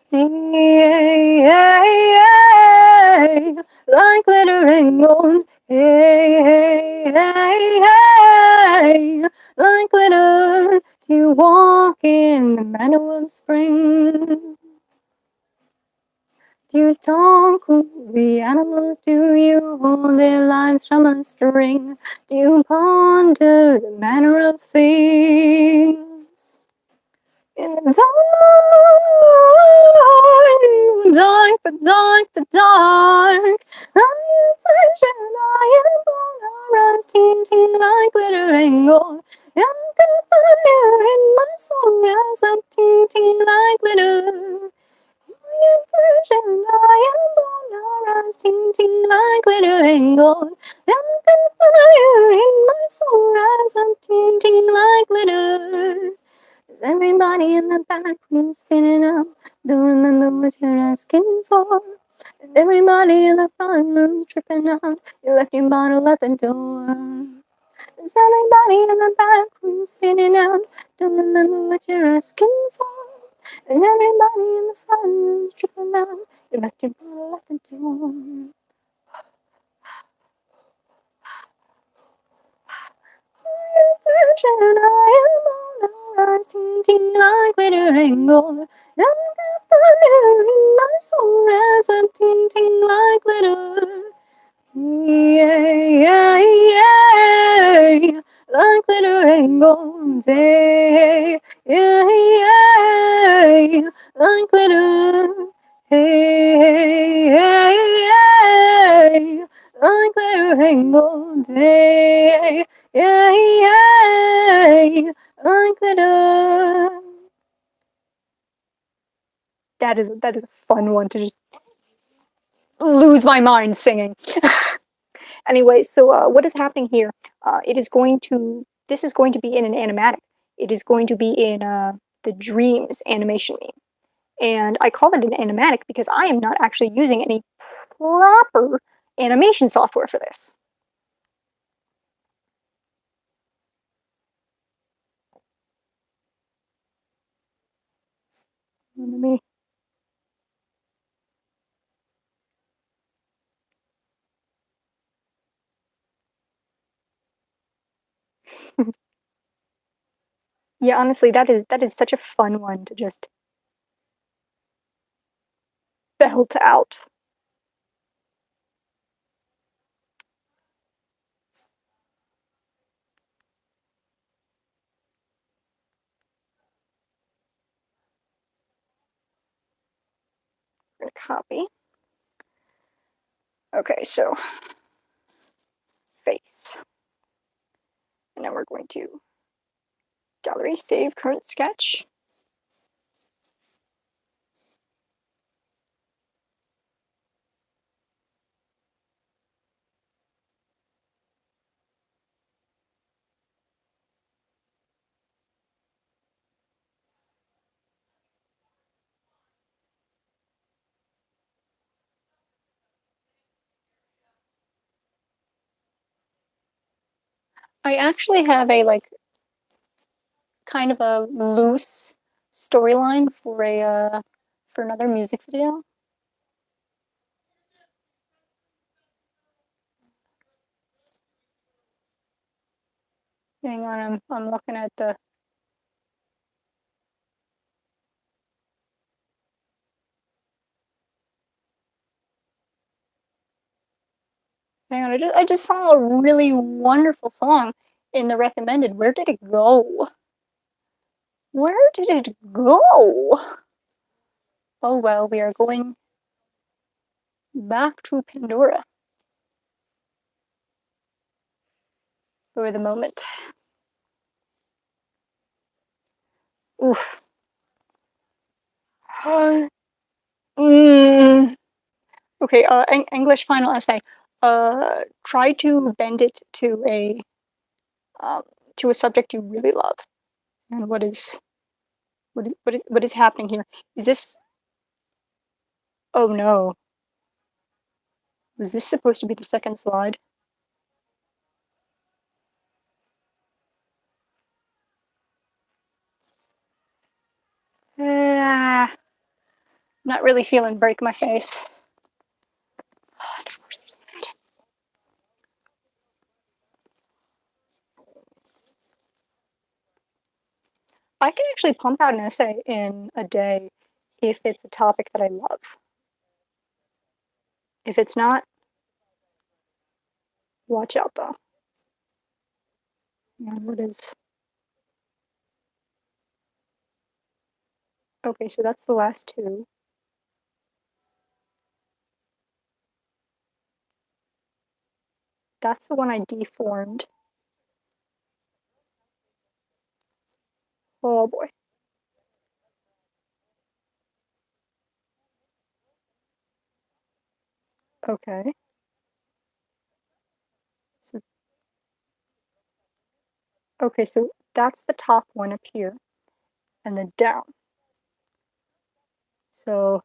Hey, hey, hey, like glitter and gold. Hey, hey, hey, hey, like glitter. Do you walk in the meadow of spring? Do you talk with the animals? Do you hold their lives from a string? Do you ponder the manner of things? In the dark, the dark, the dark. I am vision, I am born, our eyes tinting like glitter and gold. Like a fire in my soul, rise up tinting like glitter. I am vision, I am born, our eyes tinting like glitter and gold. Like a fire in my soul, rise up tinting like glitter. Is everybody in the back room spinning up? Don't remember remember what you're asking for. And everybody in the front room tripping out. You left your bottle at the door. There's everybody in the back room spinning out. Don't remember what you're asking for. And everybody in the front room tripping out. You left your bottle at the door. And I am all ours, tinting like glitter and gold. Now I got thunder in my soul as I'm tinting like glitter. Yeah, yeah, yeah, like glitter and gold. Yeah, yeah, yeah, like glitter. Hey, hey, hey, like glitter and gold. Hey, yeah, yeah, like glitter. That is a fun one to just lose my mind singing. Anyway, so what is happening here? This is going to be in an animatic. It is going to be in the Dreams animation meme. And I call it an animatic because I am not actually using any proper animation software for this. Let me Yeah, honestly, that is such a fun one to just belt out. I'm gonna copy. Okay, so face. And now we're going to gallery, save current sketch. I actually have a kind of a loose storyline for another music video. Hang on, I'm looking at the. Hang on, I just saw a really wonderful song in the recommended. Where did it go? Where did it go? Oh well, we are going back to Pandora for the moment. Oof. Okay, English final essay. Try to bend it um, to a subject you really love. And what is happening here? Is this? Oh no! Was this supposed to be the second slide? Not really feeling break my face. I can actually pump out an essay in a day if it's a topic that I love. If it's not, watch out though. And what is? Okay, so that's the last two. That's the one I deformed. Oh boy. Okay. So okay, so that's the top one up here, and then down. So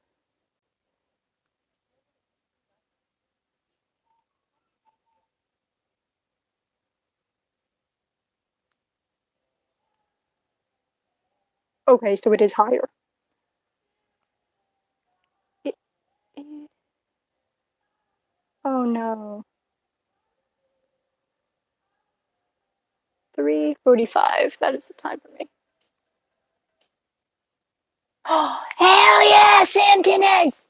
Okay, so it is higher. It, oh no. 3:45. That is the time for me. Oh, hell yeah, Santinez!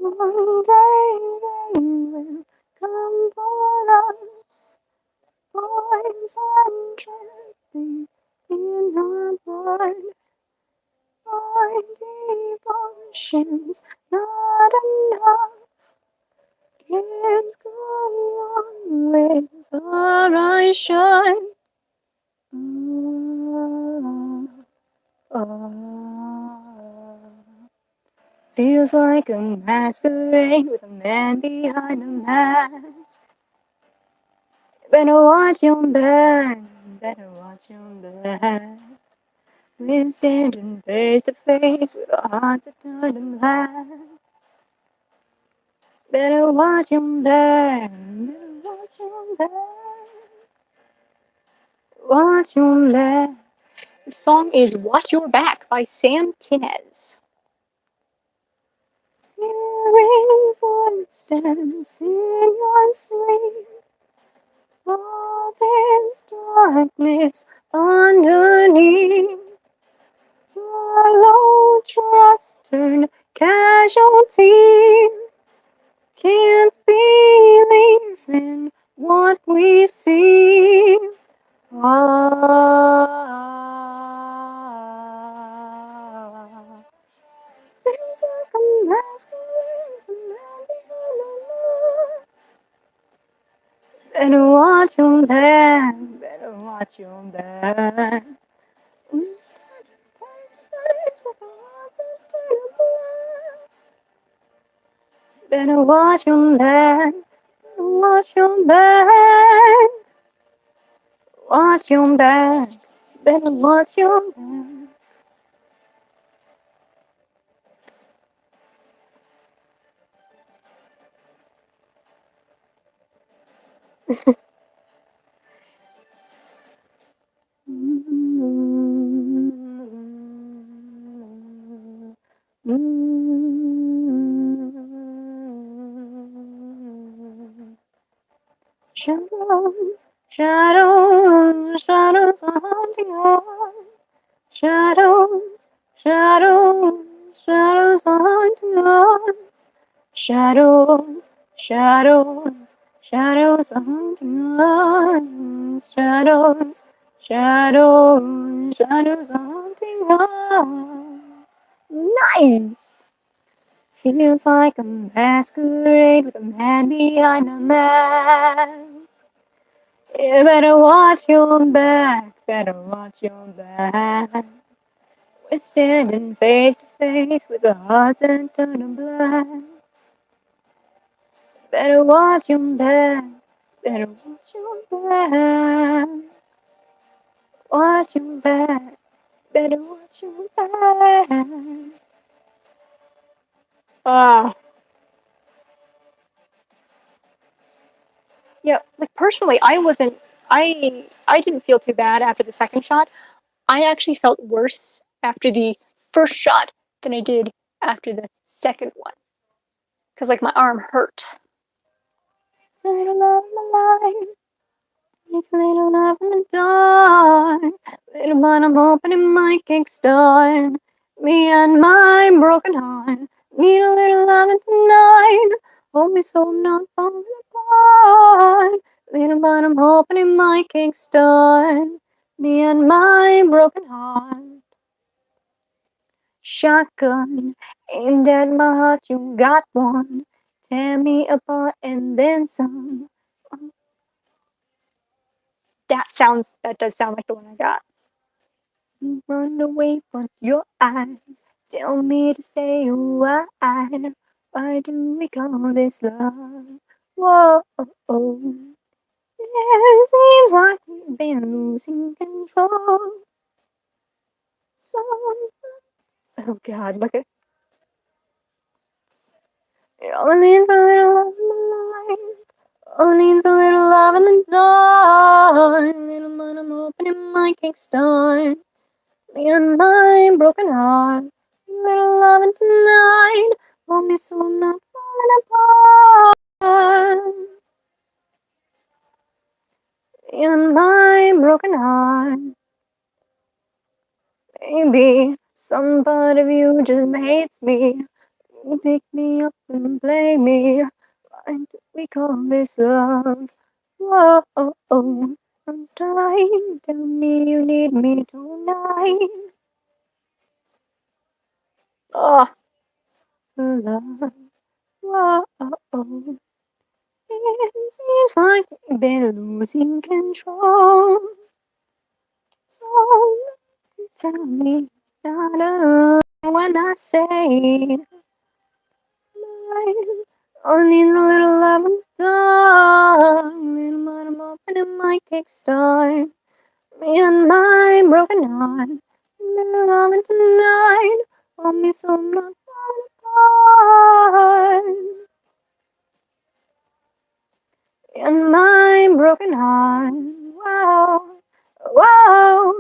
One day they will come for us, boys and dripping in our blood. Our devotion's not enough. Can't go on with our eyes shut. Feels like a masquerade with a man behind a mask. Better watch your back, better watch your back. We're standing face to face with our hearts that turn to black. Better watch your back, better watch your back. Watch your back. The song is Watch Your Back by Sam Tinez. Hearing footsteps in your sleep. All this darkness underneath. Follow, trust, turn casualty. Can't believe in what we see. Feels like a masquerade, a man behind the mask. Better watch your back, better watch your back. We stand face to face with our hearts into the black. Better watch your back, better watch your back. Watch your back, better watch your back. Shadows, shadows, shadows are haunting us. Shadows, shadows, shadows are haunting us. Shadows, shadows, shadows are haunting us. Shadows, shadows, shadows are haunting us. Nice! Feels like a masquerade with a man behind a mask. You better watch your back, better watch your back. We're standing face to face with our hearts that turn black. Better watch your back, better watch your back. Watch your back, better watch your back. Ah. Yeah, like personally, I didn't feel too bad after the second shot. I actually felt worse after the first shot than I did after the second one. Because, like, my arm hurt. Little love in the light, it's a little love in the dark. Little but I'm hoping it might kickstart me and my broken heart. Need a little loving tonight. Hold me so I'm not falling apart. Little but I'm hoping it might kickstart me and my broken heart. Shotgun aimed at my heart, you got one. Tear me apart and then some. That does sound like the one I got. You run away from your eyes. Tell me to stay a while. Why do we call this love? Whoa, it seems like we've been losing control. So, oh God, look at. It only needs a little love in my life. Only needs a little love in the dark. Little man, I'm opening my kickstart. Me and my broken heart. Little loving tonight. Won't be so not falling apart. Me and my broken heart. Maybe some part of you just hates me. You pick me up and play me. Why do we call this love? Whoa, I'm dying. Tell me you need me tonight. Oh, love. Whoa, it seems like we've been losing control. So tell me, not when I say mine. Only a little love and dark. Little man, I'm opening my kickstart. Me and my broken heart. Little loving tonight. Want me so not apart. And my broken heart. Wow, wow,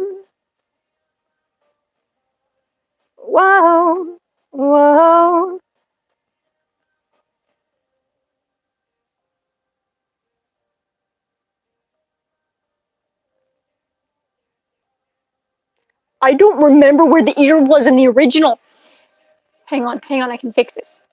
wow, whoa. I don't remember where the ear was in the original. Hang on, I can fix this.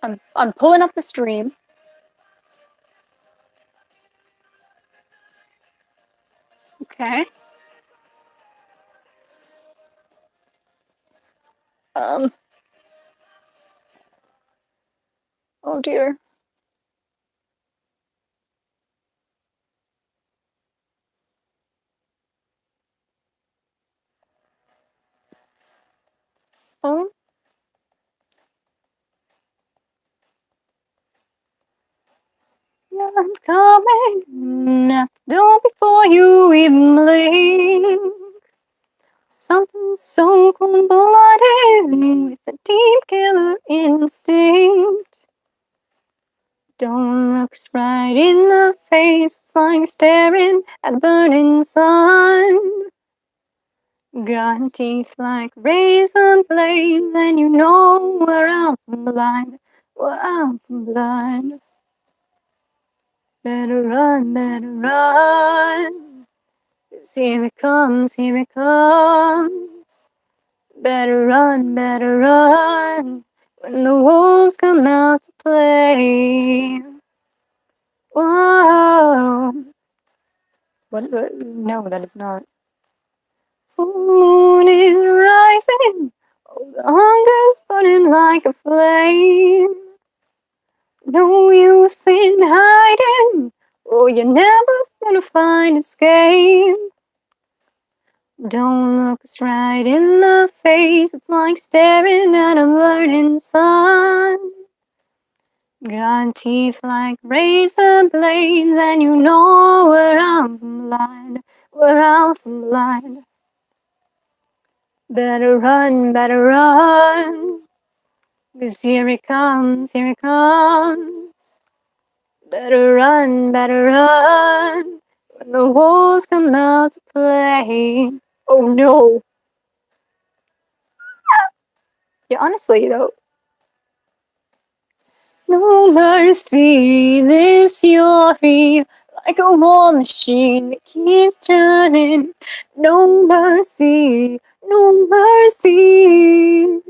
I'm pulling up the stream. Okay. Oh dear. Oh. I'm coming. Now, don't before you even blink. Something so cold-blooded with a deep killer instinct. Don't look right in the face, it's like staring at a burning sun. Got teeth like razor blades, and you know we're out from blind, Better run, 'cause here it comes, Better run, when the wolves come out to play. Whoa. What? No, that is not. Full moon is rising. Oh, the hunger's burning like a flame. No use in hiding. Oh, you're never gonna find escape. Don't look us right in the face. It's like staring at a burning sun. Got teeth like razor blades, and you know we're out from blind. Better run, 'cause here it comes. Better run, when the wolves come out to play. Oh no. Yeah, honestly though. No mercy, this fury, like a war machine that keeps turning. No mercy, no mercy.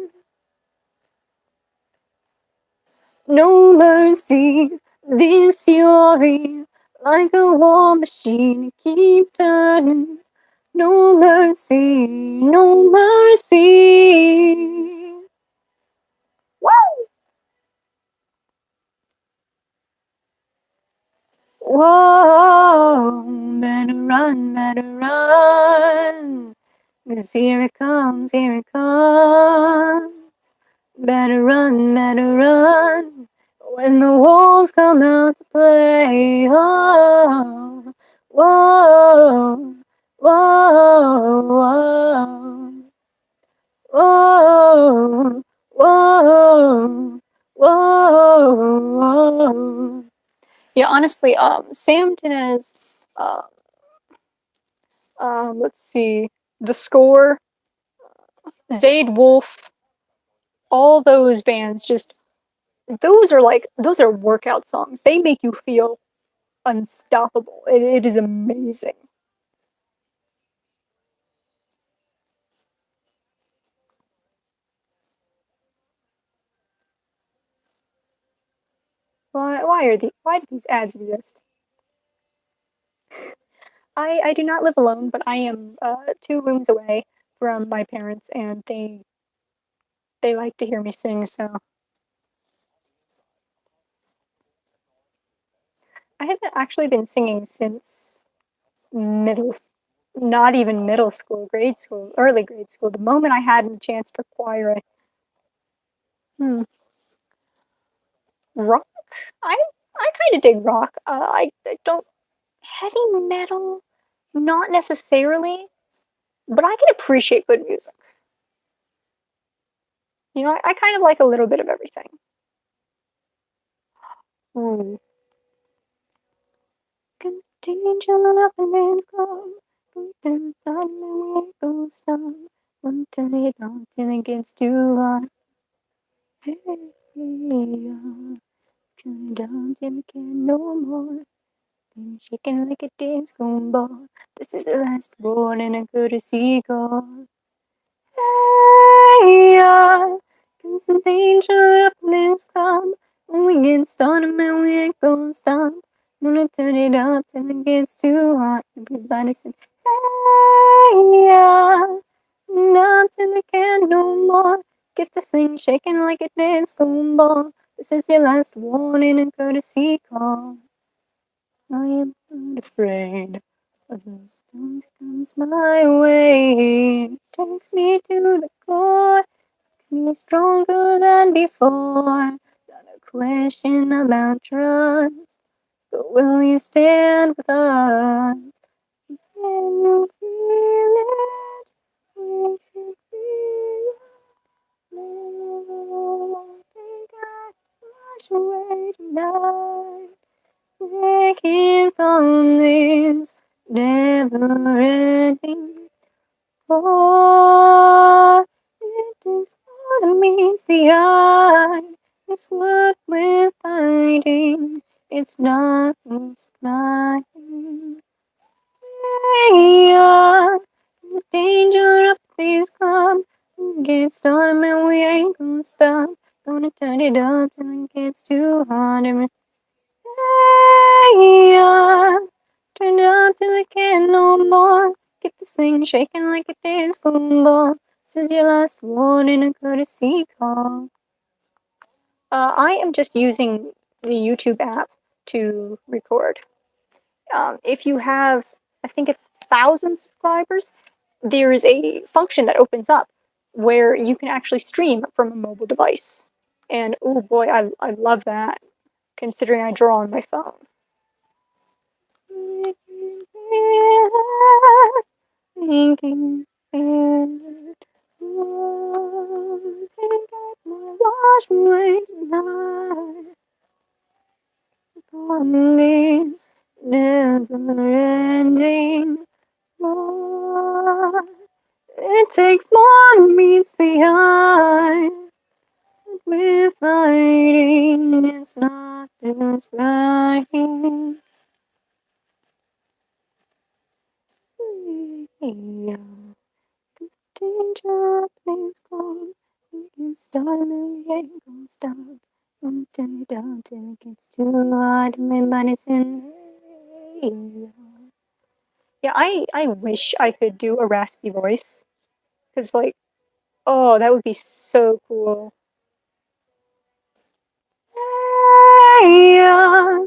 No mercy, this fury, like a war machine, keep turning. No mercy, no mercy. Woo! Whoa, better run, 'cause here it comes, Better run, when the wolves come out to play. Oh, Whoa, whoa, whoa, whoa, whoa, whoa. Yeah, honestly, Sam Dinez, let's see, The Score, Zayd Wolf, all those bands just those are workout songs. They make you feel unstoppable. It is amazing. Why do these ads exist? I do not live alone, but I am 2 rooms away from my parents, and they like to hear me sing. So I haven't actually been singing since middle, not even middle school, grade school, early grade school. The moment I had a chance for choir, hmm, rock. I I kind of dig rock. I don't heavy metal, not necessarily, but I can appreciate good music. You know, I kind of like a little bit of everything. Hmm. Danger up and then come. Don't stop, we don't stop. Don't turn it on till it gets too hot. Hey, turn it down till it can't no more. Then shaking like a dance ball. This is the last one and a courtesy call. Hey, yeah, cause the danger of this come. When we get started, man, we ain't gonna stop. Gonna turn it up till it gets too hot. Everybody sing, hey, yeah, not till I can't no more. Get this thing shaking like a dance ball. This is your last warning and courtesy call. I am not afraid of the storm comes my way. Takes me to the core, makes me stronger than before. Not a question about trust, but will you stand with us? Can you feel it? Makes you feel it. Think I wash away tonight. Breaking from this never-ending war. It is what meets the eye. It's what we're fighting. It's not what's lying. Yeah, the danger of things come. Get started, man, we ain't gonna stop. Gonna turn it up till it gets too hot. Hey, yeah, turn it up till I can't no more. Get this thing shaking like a dance ball. This is your last warning, a courtesy call. I am just using the YouTube app to record. If you have, I think it's 1,000 subscribers, there is a function that opens up where you can actually stream from a mobile device. And oh boy, I love that, considering I draw on my phone. Thinking and wash away tonight on this never ending war. It takes more than meets the eye. We're fighting, it's not just right. Yeah. Danger, please come. We can start and we ain't gonna stop. Gonna turn it down till it gets too hot. My body's in. Yeah, I wish I could do a raspy voice. Cause like, oh, that would be so cool. Yeah,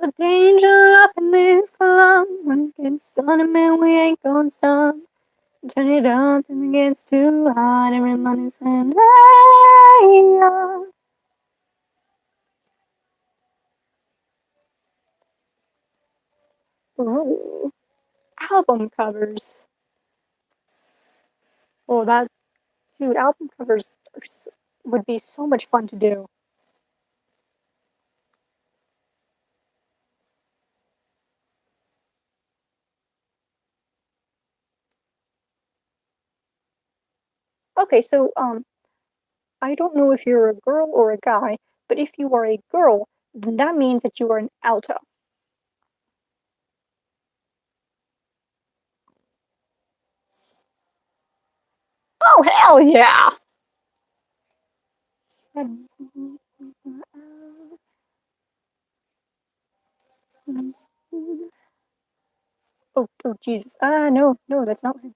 the danger up in this club. When it gets started, man, we ain't gonna stop. Turn it up till it gets too hot. Everybody's saying, hey, yeah. Ooh, album covers. Oh, dude, album covers would be so much fun to do. Okay, so I don't know if you're a girl or a guy, but if you are a girl, then that means that you are an alto. Oh, hell yeah! Oh, Jesus. Ah, no, no, that's not him.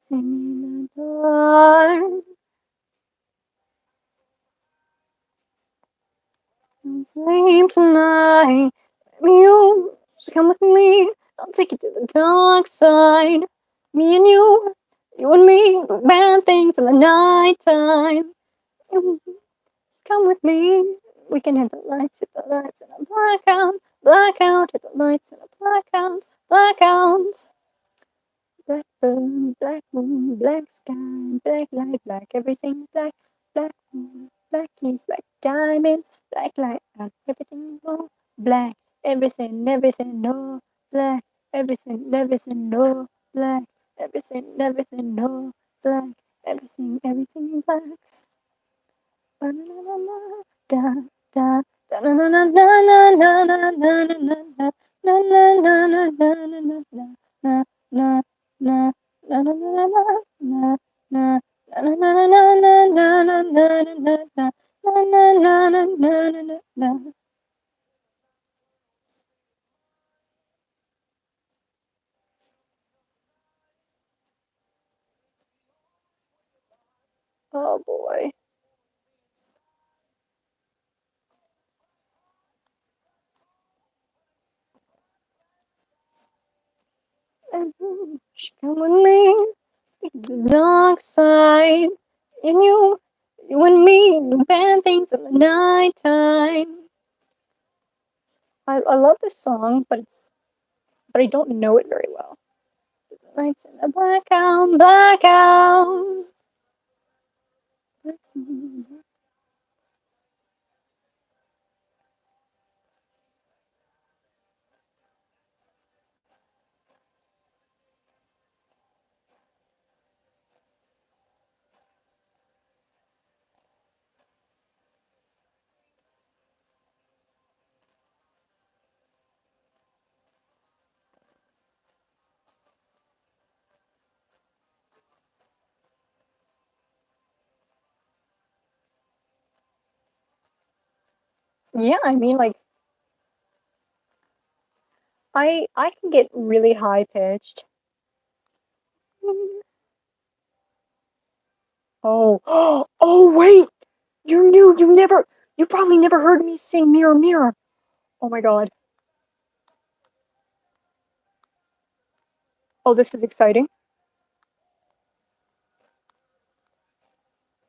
Singing in the dark. Sleep tonight. You just come with me. I'll take you to the dark side. Me and you and me, bad things in the nighttime. Come with me. We can hit the lights, and a blackout, blackout, hit the lights, and a blackout, blackout. Black moon, black moon, black sky, black light, black everything, black, black moon, black keys, black diamonds, black light, and everything, no, black, everything, everything, no, black, everything, everything, no, black, everything, everything, no, black, everything, everything, black. Da da da na na na na na na na na na na na na na na na na na Oh boy. Come with me, the dark side. And you and me, the bad things in the nighttime. I love this song, but I don't know it very well. Lights in the blackout, blackout. Yeah, I mean, like, I can get really high pitched. Oh, oh wait, you probably never heard me sing Mirror Mirror. Oh my god. Oh, this is exciting.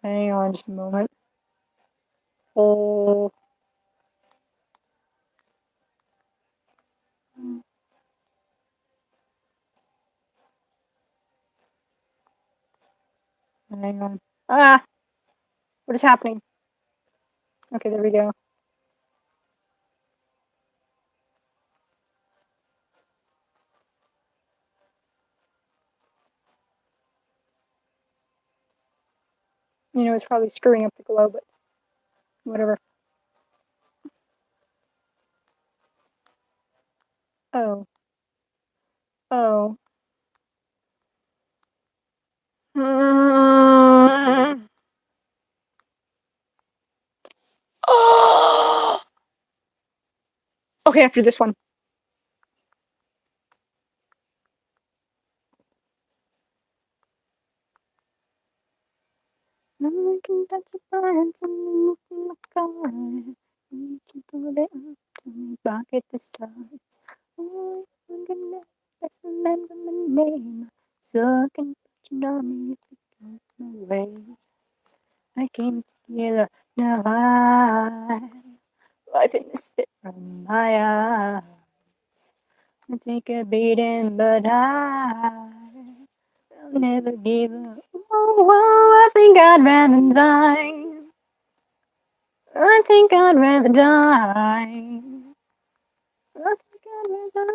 Hang on just a moment. Oh. Hang on. Ah, what is happening? Okay, there we go. It's probably screwing up the glow, but whatever. Oh. Oh. Mm. Oh! Okay, after this one. I can touch a fire from the car. Need to put it up to me back at the stars. Oh, my goodness, let's remember my name. So I can put you on me if you go away. I came together, now I wiping the spit from my eye. I take a beating, but I'll never give up. Oh, I think I'd rather die. I think I'd rather die. I think I'd rather die.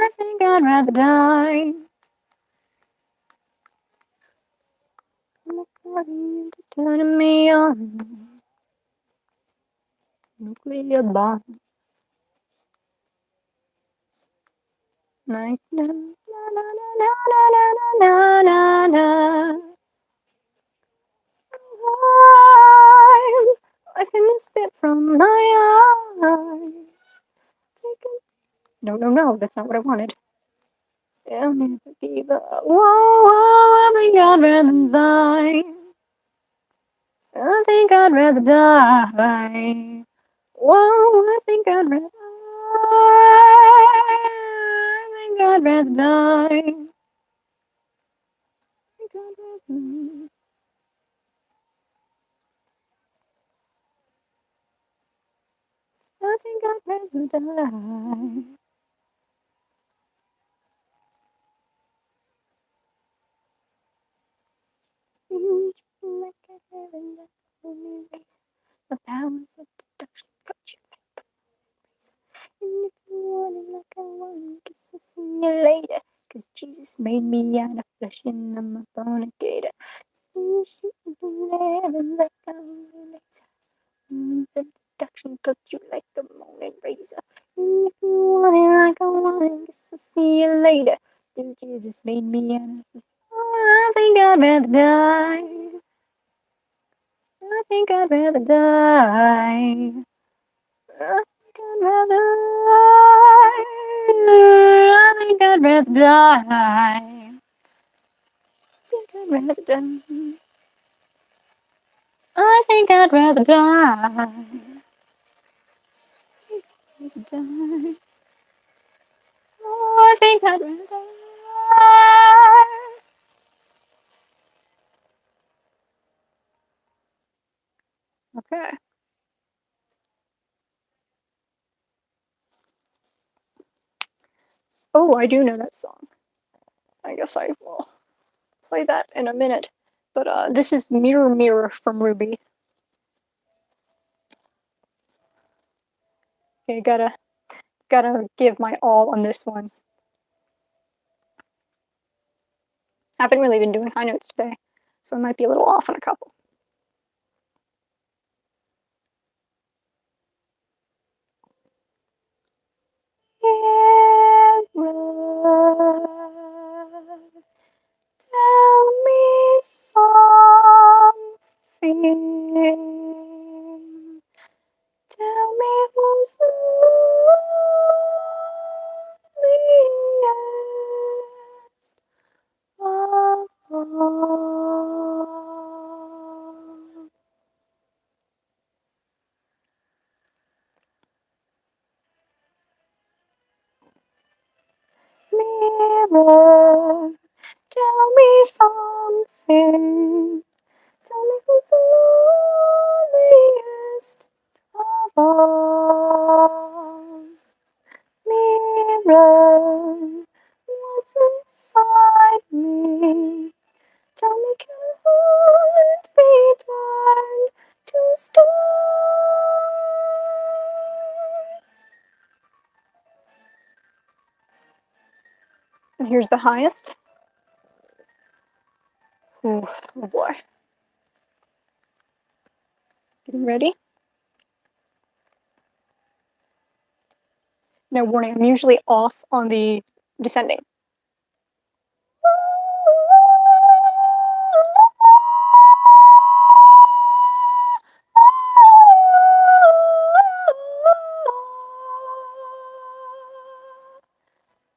I think I'd rather die. You're just turning me on. Nuclear bomb. Like na na na na na na na na na. I can spit from my eyes. No, that's not what I wanted. I'll never give up. Whoa, I think I'd rather die. I think I'd rather die. Whoa, I think I'd rather die. I think I'd rather die. I think I'd rather die. Like a heaven that only race the powers of deduction got you like the and if you want it like I want it, guess I'll see you later. Cause Jesus made me out of flesh and I'm a fornicator. You should heaven like I only race the deduction cut you like a moaning razor. And if you want it like I want it, guess I'll see you later. Cause Jesus made me out of flesh. Oh, I think I'd rather die. I think I'd rather die. I think I'd rather die. I think I'd rather die. I think I'd rather die. I think I'd rather die. Die. Oh, I think I'd rather die. Okay. Oh, I do know that song. I guess I will play that in a minute. But this is Mirror Mirror from Ruby. Okay, gotta give my all on this one. Haven't really been doing high notes today, so I might be a little off on a couple. Tell me something. Tell me who's the loneliest of all. Mirror, tell me something. Tell me who's the loneliest of all. Mirror, what's inside me? Tell me, can a heart be turned to stone? And here's the highest. Ooh, oh boy. Getting ready? No warning, I'm usually off on the descending.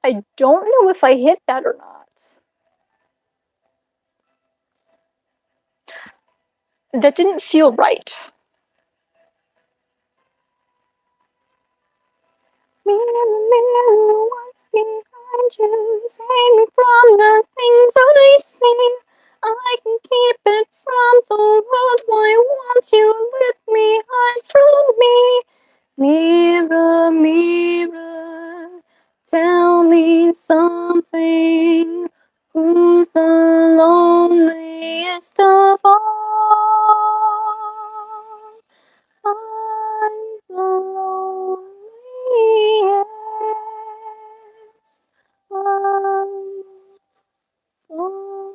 I don't know if I hit that or not. That didn't feel right. Mirror, mirror, what's behind you? Save me from the things I see. I can keep it from the world. Why won't you let me hide from me? Mirror, mirror, tell me something. Who's the loneliest of all? I'm the loneliest of all.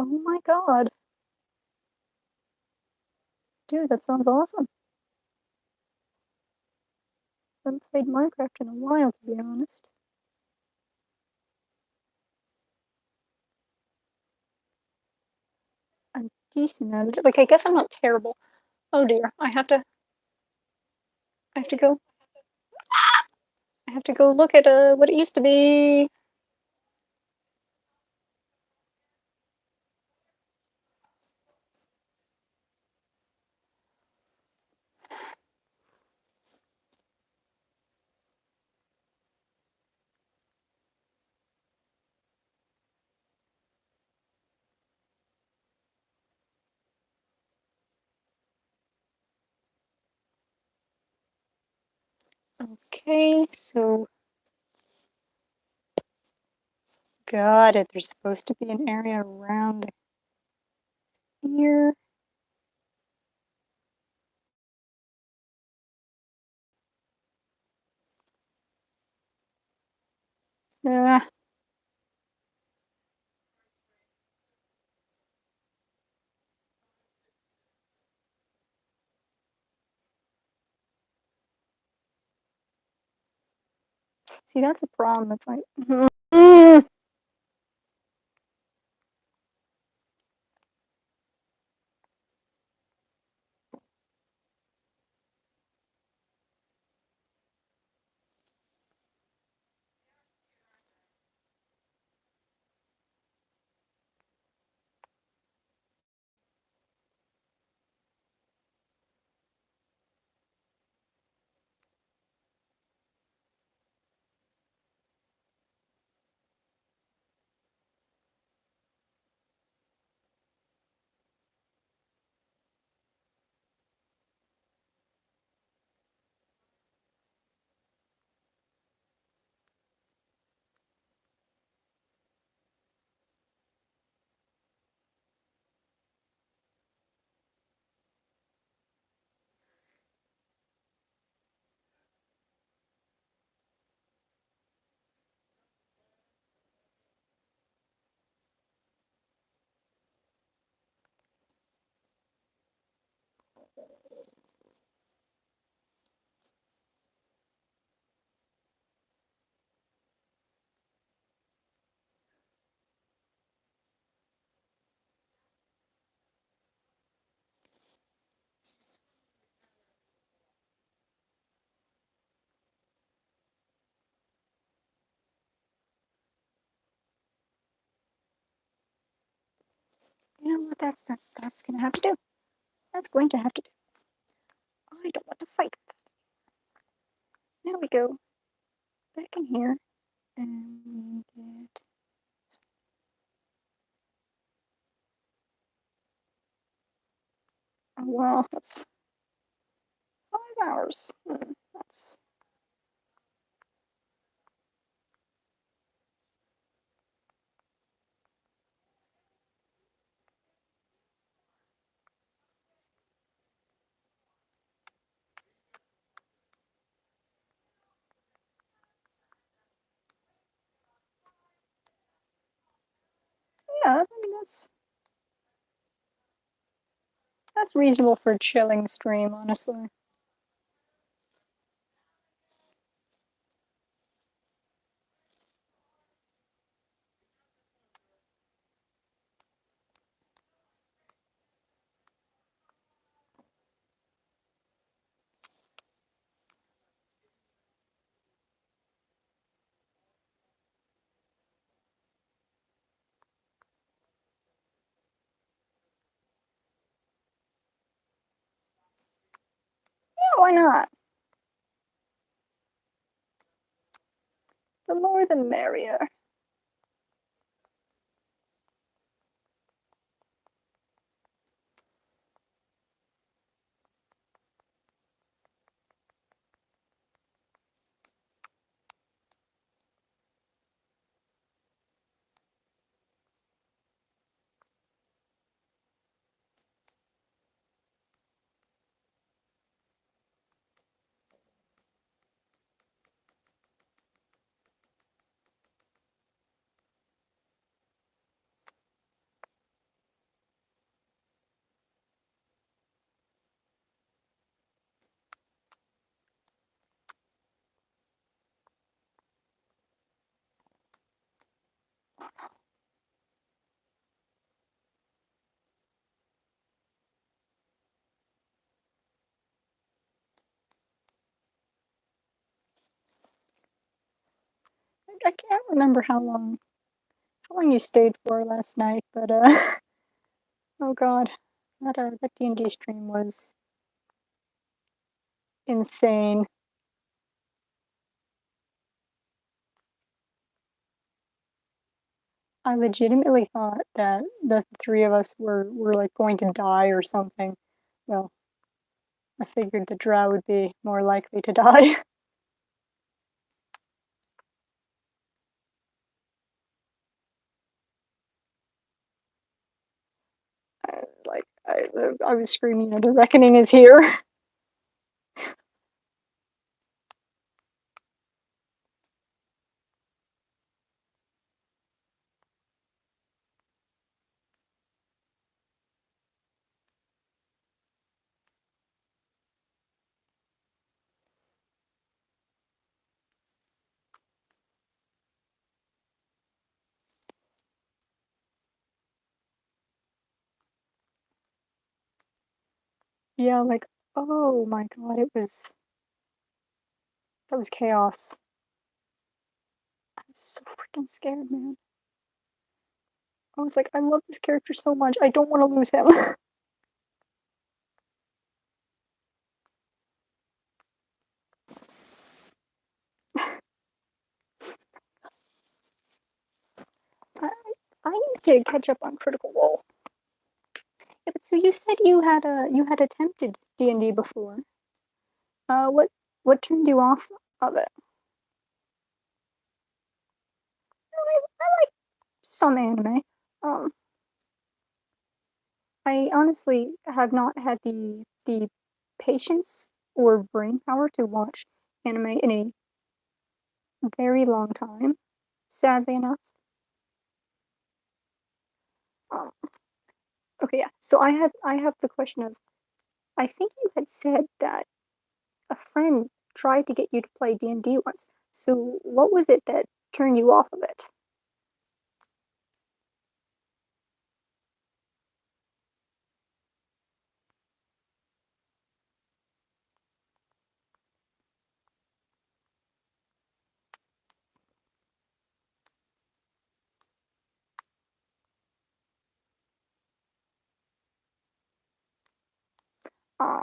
Oh my god. Dude, that sounds awesome. I haven't played Minecraft in a while, to be honest. I'm decent at it. Like, I guess I'm not terrible. Oh dear, I have to go. I have to go look at what it used to be. Okay, so got it. There's supposed to be an area around here. Ah, see, that's a problem if I. You know what? That's gonna have to do. That's going to have to do. I don't want to fight. There we go. Back in here, and get. Oh, well, that's 5 hours. That's I mean, that's reasonable for a chilling stream, honestly. Yeah, why not? The more the merrier. I can't remember how long you stayed for last night, but oh god, that D&D stream was insane. I legitimately thought that the three of us were like going to die or something. Well, I figured the drow would be more likely to die. I was screaming, the reckoning is here. Yeah, like, oh my god, that was chaos. I was so freaking scared, man. I was like, I love this character so much. I don't want to lose him. I, I need to catch up on Critical Role. Yeah, but so you said you had attempted D&D before. What turned you off of it? I like some anime. Um, I honestly have not had the patience or brain power to watch anime in a very long time. Sadly enough. Um, okay, yeah. So I have the question of, I think you had said that a friend tried to get you to play D&D once. So what was it that turned you off of it?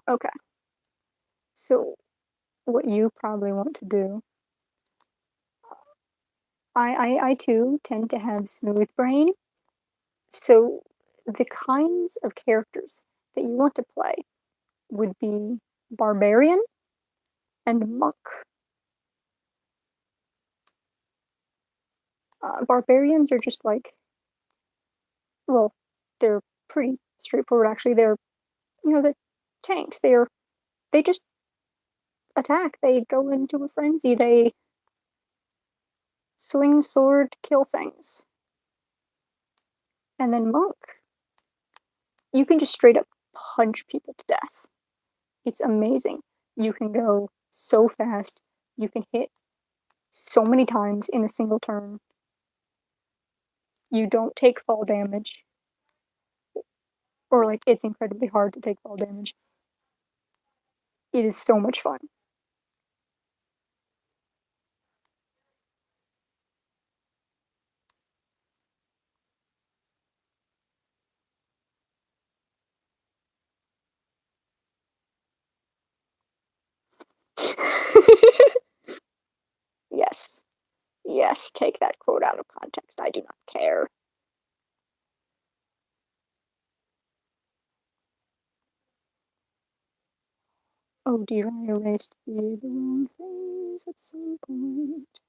Okay. So what you probably want to do, I too tend to have smooth brain. So the kinds of characters that you want to play would be barbarian and monk. Barbarians are just like, well, they're pretty straightforward actually. They're, the tanks. They just attack. They go into a frenzy. They swing sword, kill things. And then Monk, you can just straight up punch people to death. It's amazing. You can go so fast. You can hit so many times in a single turn. You don't take fall damage. Or, like, it's incredibly hard to take fall damage. It is so much fun. Yes. Yes, take that quote out of context. I do not care. Oh dear, I erased the wrong things at some point.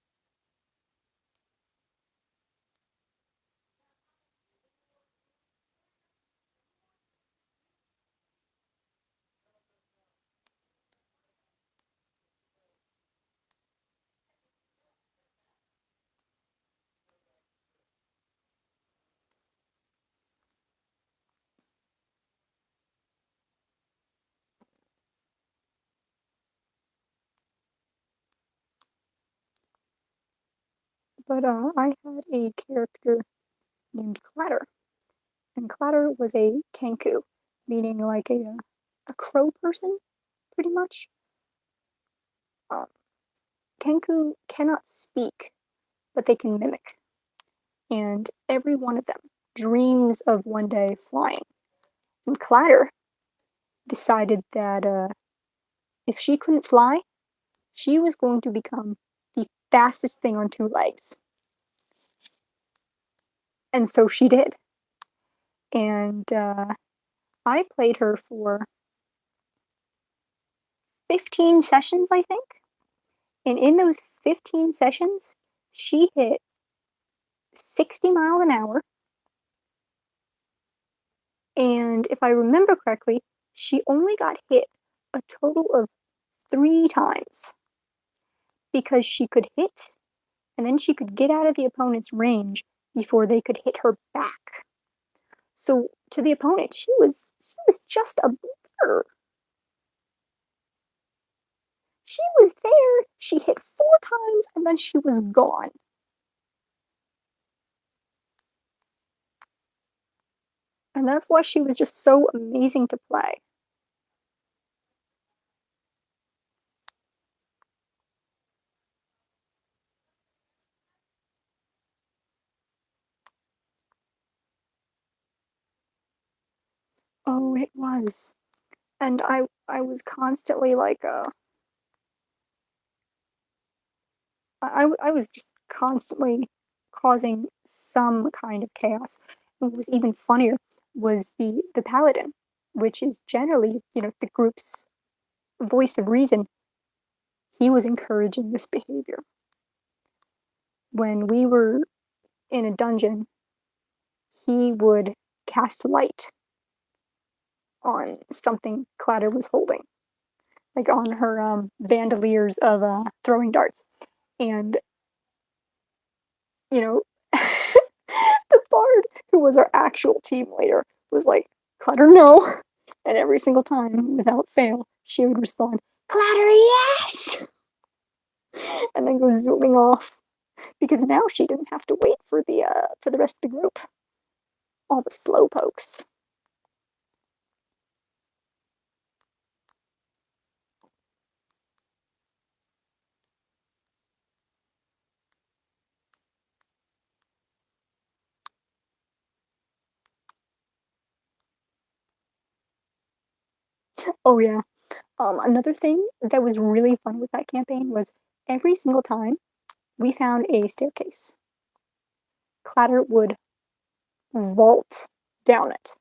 But I had a character named Clatter, and Clatter was a Kenku, meaning like a crow person, pretty much. Kenku cannot speak, but they can mimic, and every one of them dreams of one day flying. And Clatter decided that if she couldn't fly, she was going to become the fastest thing on two legs. And so she did. And I played her for 15 sessions, I think. And in those 15 sessions, she hit 60 miles an hour. And if I remember correctly, she only got hit a total of 3 times because she could hit and then she could get out of the opponent's range before they could hit her back. So to the opponent, she was just a blur. She was there, she hit 4 times, and then she was gone. And that's why she was just so amazing to play. Oh, it was. And I was constantly like, I was just constantly causing some kind of chaos. And what was even funnier was the paladin, which is generally, the group's voice of reason. He was encouraging this behavior. When we were in a dungeon, he would cast light on something Clatter was holding, like on her bandoliers of throwing darts. And, you know, the bard, who was our actual team leader, was like, Clatter, no. And every single time, without fail, she would respond, Clatter, yes! And then go zooming off. Because now she didn't have to wait for the rest of the group. All the slow pokes. Oh yeah. Another thing that was really fun with that campaign was every single time we found a staircase, Clatter would vault down it.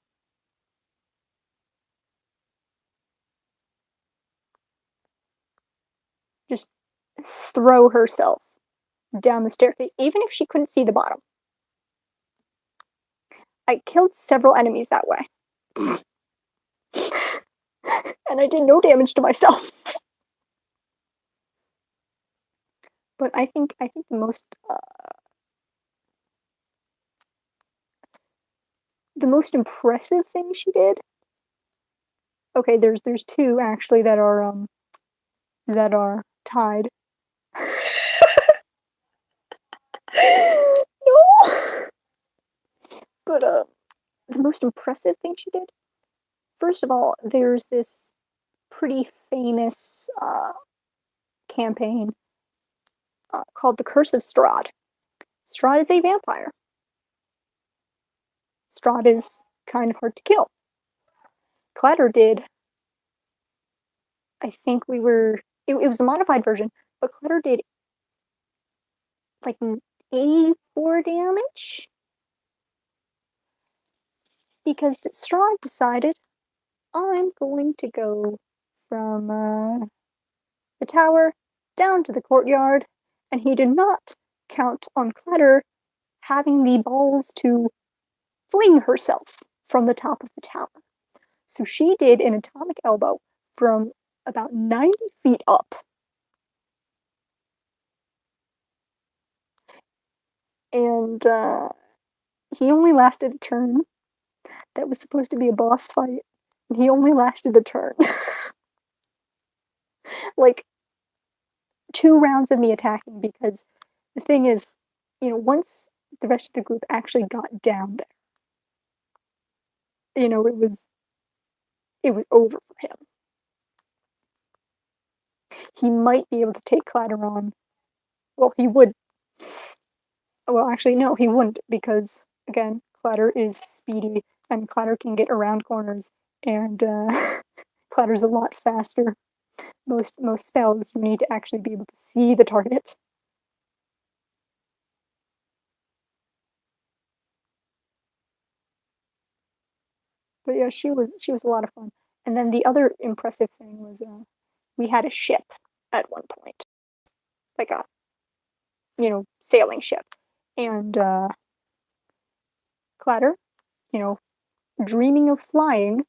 Just throw herself down the staircase, even if she couldn't see the bottom. I killed several enemies that way. And I did no damage to myself. But I think the most The most impressive thing she did. Okay, there's two actually that are tied. No. But the most impressive thing she did. First of all, there's this pretty famous campaign called The Curse of Strahd. Strahd is a vampire. Strahd is kind of hard to kill. Clatter did. I think we were. It was a modified version, but Clatter did like 84 damage because Strahd decided I'm going to go from the tower down to the courtyard, and he did not count on Clatter having the balls to fling herself from the top of the tower. So she did an atomic elbow from about 90 feet up. And he only lasted a turn. That was supposed to be a boss fight. And he only lasted a turn. Like 2 rounds of me attacking, because the thing is, once the rest of the group actually got down there, it was over for him. He might be able to take Clatter on. Well, he would. Well, actually, no, he wouldn't, because, again, Clatter is speedy, and Clatter can get around corners, and Clatter's a lot faster. Most spells, you need to actually be able to see the target. But yeah, she was a lot of fun. And then the other impressive thing was we had a ship at one point, like a sailing ship, and Clatter, dreaming of flying,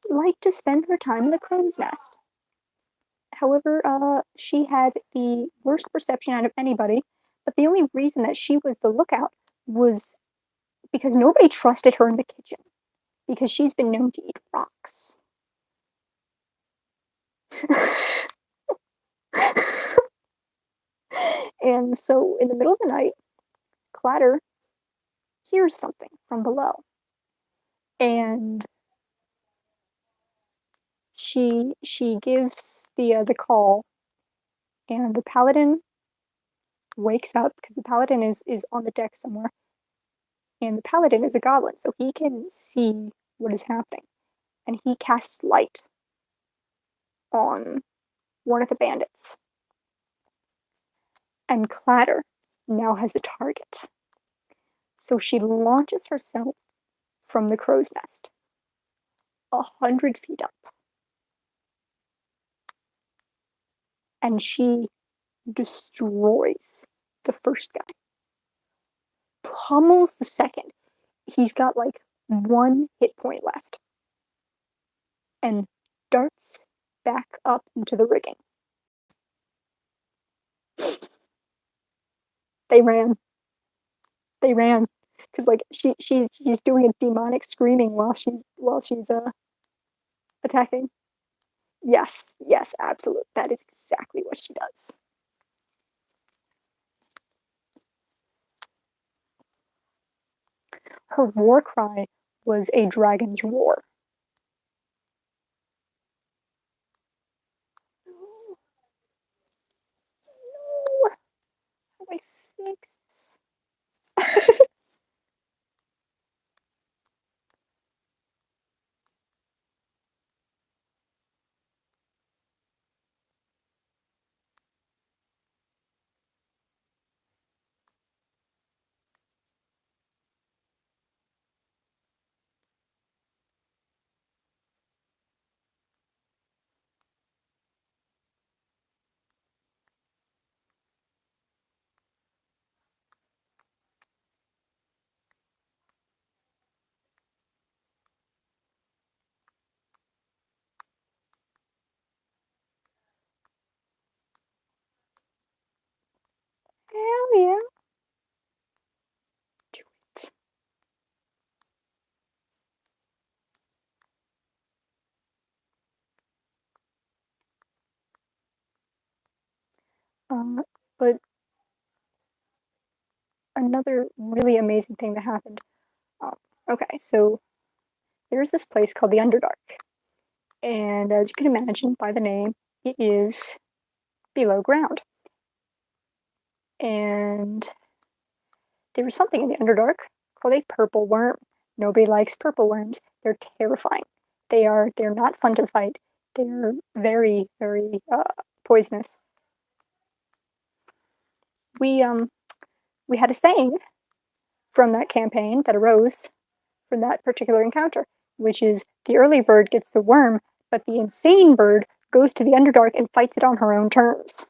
liked to spend her time in the crow's nest. However, she had the worst perception out of anybody, but the only reason that she was the lookout was because nobody trusted her in the kitchen, because she's been known to eat rocks. And so, in the middle of the night, Clatter hears something from below, and she gives the call, and the paladin wakes up, because the paladin is on the deck somewhere, and the paladin is a goblin, so he can see what is happening, and he casts light on one of the bandits, and Clatter now has a target. So she launches herself from the crow's nest 100 feet up, and she destroys the first guy, pummels the second. He's got like 1 hit point left, and darts back up into the rigging. They ran. Because like she's doing a demonic screaming while she's attacking. Yes, absolutely. That is exactly what she does. Her war cry was a dragon's roar. No. How do I fix this? Hell yeah. Do it. But another really amazing thing that happened. Okay, so there's this place called the Underdark, and as you can imagine by the name, it is below ground. And there was something in the Underdark called a purple worm. Nobody likes purple worms. They're terrifying. They're not fun to fight. They're very, very poisonous. We we had a saying from that campaign that arose from that particular encounter, which is the early bird gets the worm, but the insane bird goes to the Underdark and fights it on her own terms.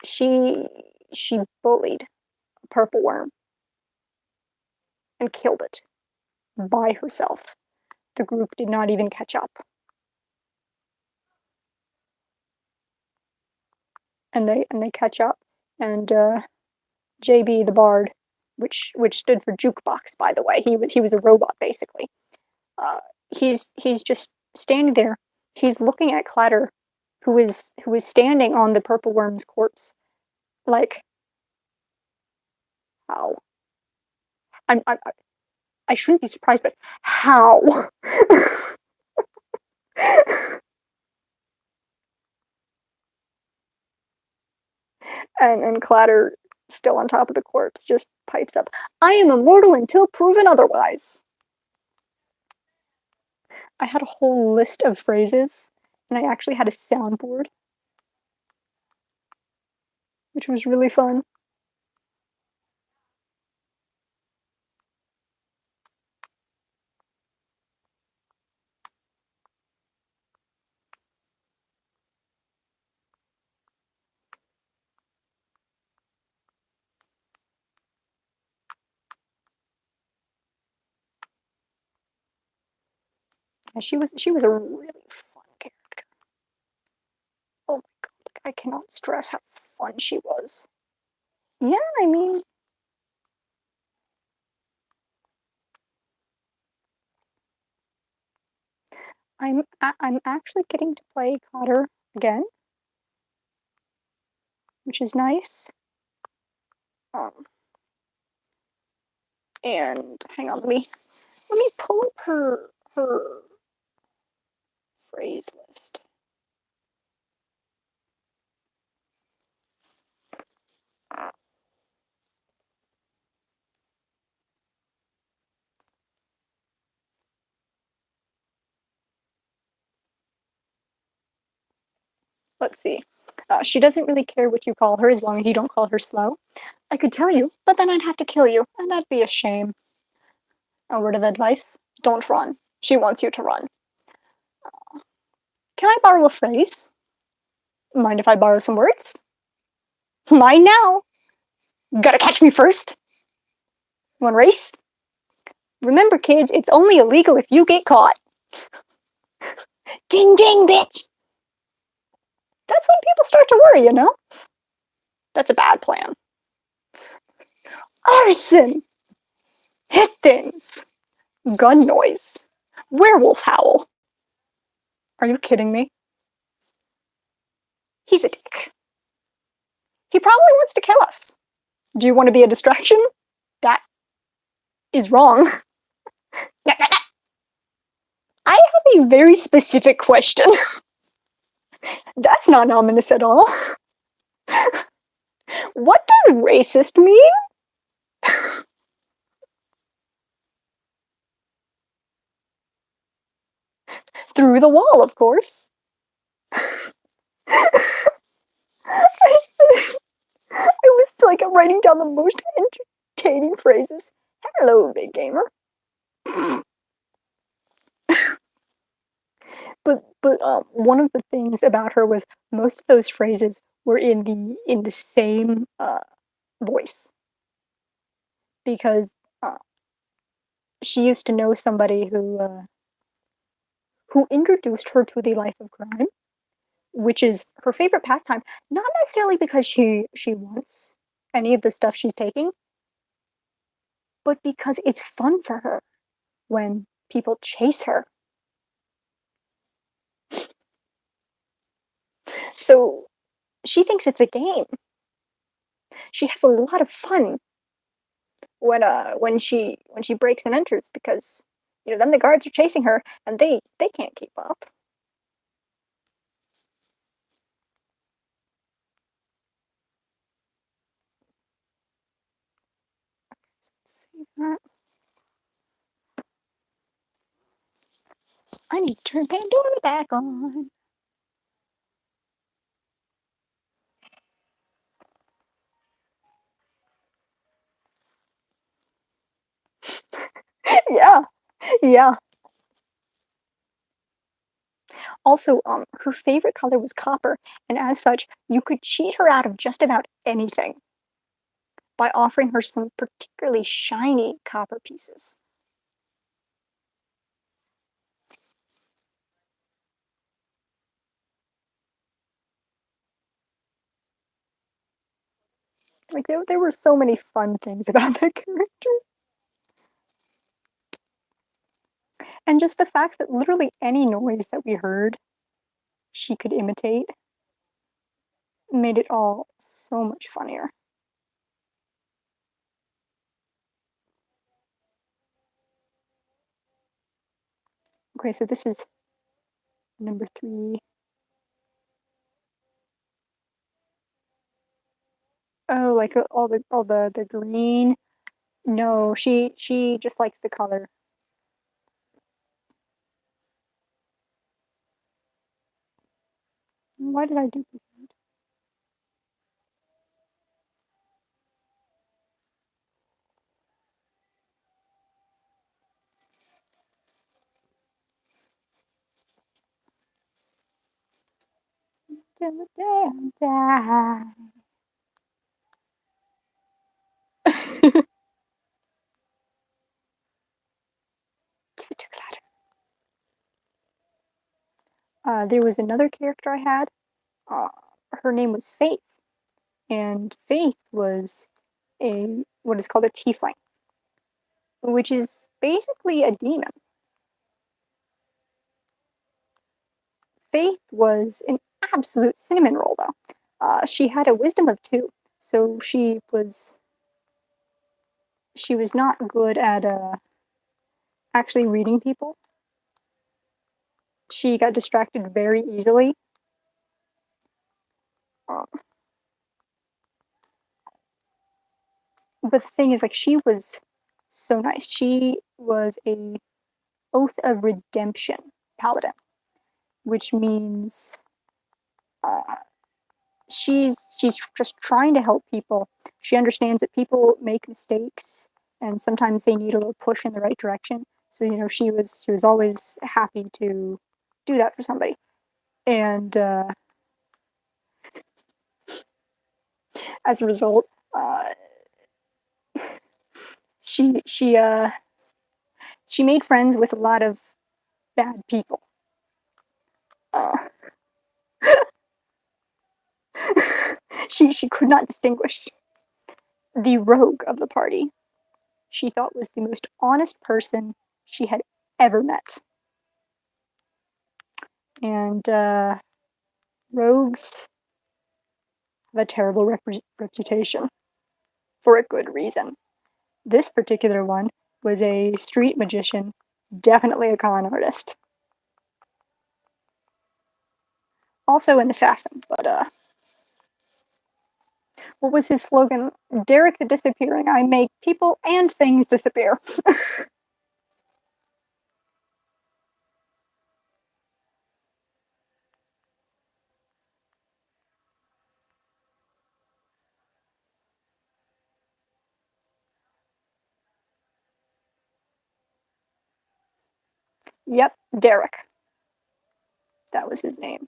She bullied a purple worm and killed it by herself. The group did not even catch up. And they catch up, and JB the Bard, which stood for jukebox, by the way. He was a robot basically. He's just standing there. He's looking at Clatter, who is standing on the purple worm's corpse, like, how? I shouldn't be surprised, but how? and Clatter, still on top of the corpse, just pipes up, "I am immortal until proven otherwise." I had a whole list of phrases, and I actually had a soundboard, which was really fun. And she was a really fun character. Oh my god, I cannot stress how fun she was. Yeah, I mean, I'm actually getting to play Cotter again, which is nice. Um, and hang on, let me pull up her phrase list. Let's see. She doesn't really care what you call her as long as you don't call her slow. I could tell you, but then I'd have to kill you, and that'd be a shame. A word of advice: don't run. She wants you to run. Can I borrow a phrase? Mind if I borrow some words? Mine now. Gotta catch me first. One race? Remember, kids, it's only illegal if you get caught. Ding ding, bitch! That's when people start to worry, you know? That's a bad plan. Arson! Hit things! Gun noise! Werewolf howl! Are you kidding me? He's a dick. He probably wants to kill us. Do you want to be a distraction? That is wrong. I have a very specific question. That's not ominous at all. What does racist mean? Through the wall, of course. I was like writing down the most entertaining phrases. Hello, big gamer. But one of the things about her was most of those phrases were in the same voice, because she used to know somebody who introduced her to the life of crime, which is her favorite pastime. Not necessarily because she wants any of the stuff she's taking, but because it's fun for her when people chase her. So she thinks it's a game. She has a lot of fun when she breaks and enters because then the guards are chasing her and they can't keep up. Let's see that. I need to turn Pandora back on. Yeah, yeah. Also, her favorite color was copper, and as such, you could cheat her out of just about anything by offering her some particularly shiny copper pieces. Like there were so many fun things about that character. And just the fact that literally any noise that we heard, she could imitate, made it all so much funnier. Okay, so this is number 3. Oh, like all the green. No, she just likes the color. Why did I do this? Till the day I die. Give it to Gladys. There was another character I had. Uh, Her name was Faith, and Faith was a what is called a tiefling, which is basically a demon. Faith was an absolute cinnamon roll, though. She had a wisdom of 2, so she was not good at actually reading people. She got distracted very easily. Um, but the thing is, like, she was so nice. She was a Oath of Redemption paladin, which means uh, she's just trying to help people. She understands that people make mistakes and sometimes they need a little push in the right direction. So she was always happy to do that for somebody. And as a result, she she uh, she made friends with a lot of bad people. Uh, she could not distinguish the rogue of the party. She thought was the most honest person she had ever met. And rogues have a terrible reputation for a good reason. This particular one was a street magician, definitely a con artist. Also an assassin, but what was his slogan? Derek the Disappearing. I make people and things disappear. Yep, Derek. That was his name.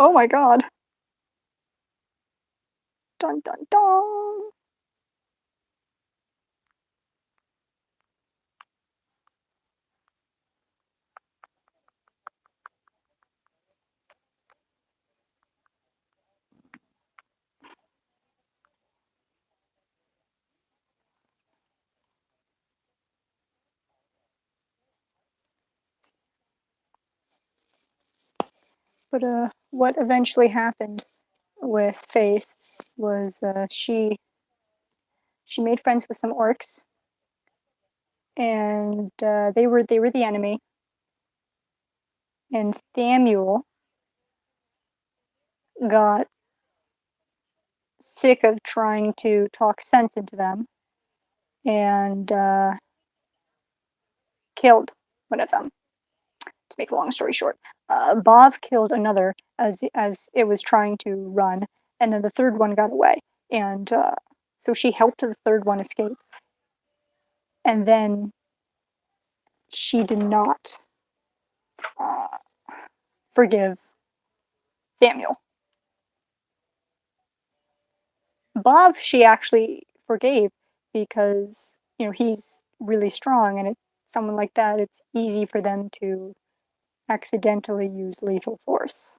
Oh my god. Dun dun dun. But what eventually happened with Faith was she made friends with some orcs, and they were the enemy. And Samuel got sick of trying to talk sense into them and killed one of them. To make a long story short, Bob killed another as it was trying to run, and then the third one got away, and so she helped the third one escape, and then she did not uh, forgive Samuel. Bob, she actually forgave because he's really strong, and someone like that, it's easy for them to accidentally use lethal force.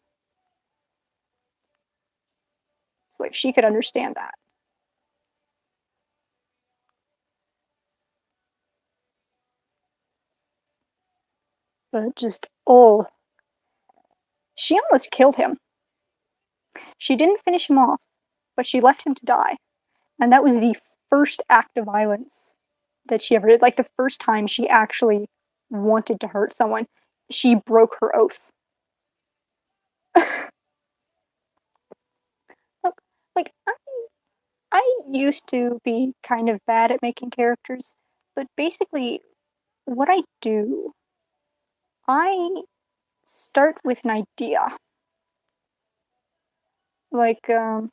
So like she could understand that. But just she almost killed him. She didn't finish him off, but she left him to die. And that was the first act of violence that she ever did. Like the first time she actually wanted to hurt someone, she broke her oath. Look, like I used to be kind of bad at making characters, but basically what I do, I start with an idea. Like hang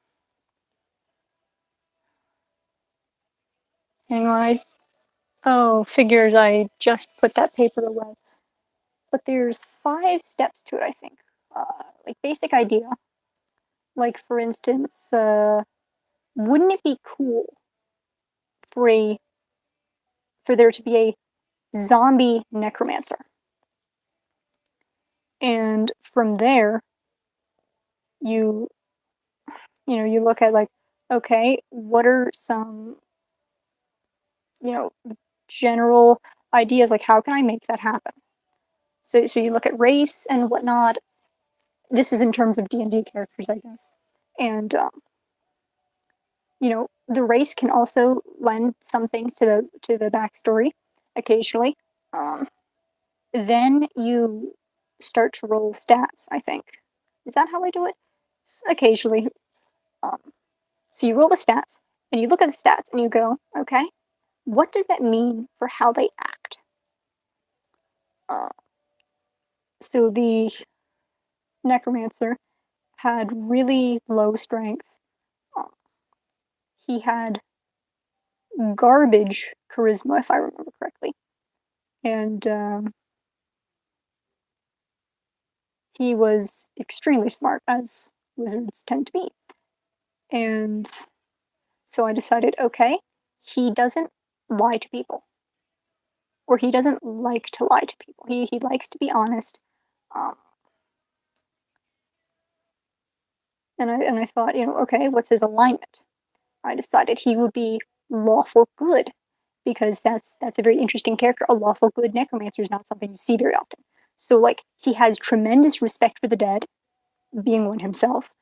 on, figures, I just put that paper away. But there's 5 steps to it, I think. Like basic idea. Like for instance, wouldn't it be cool for there to be a zombie necromancer? And from there, you you look at like, okay, what are some general ideas, like how can I make that happen? So you look at race and whatnot. This is in terms of D&D characters, I guess. And the race can also lend some things to the backstory occasionally. Then you start to roll stats, I think. Is that how I do it? Occasionally. Um, so you roll the stats, and you look at the stats, and you go, okay, what does that mean for how they act? Uh, so the necromancer had really low strength. He had garbage charisma, if I remember correctly. And he was extremely smart, as wizards tend to be. And so I decided, okay, he doesn't lie to people, or he doesn't like to lie to people. He likes to be honest. Um, and I thought, okay, what's his alignment? I decided he would be lawful good, because that's a very interesting character. A lawful good necromancer is not something you see very often. So like he has tremendous respect for the dead, being one himself,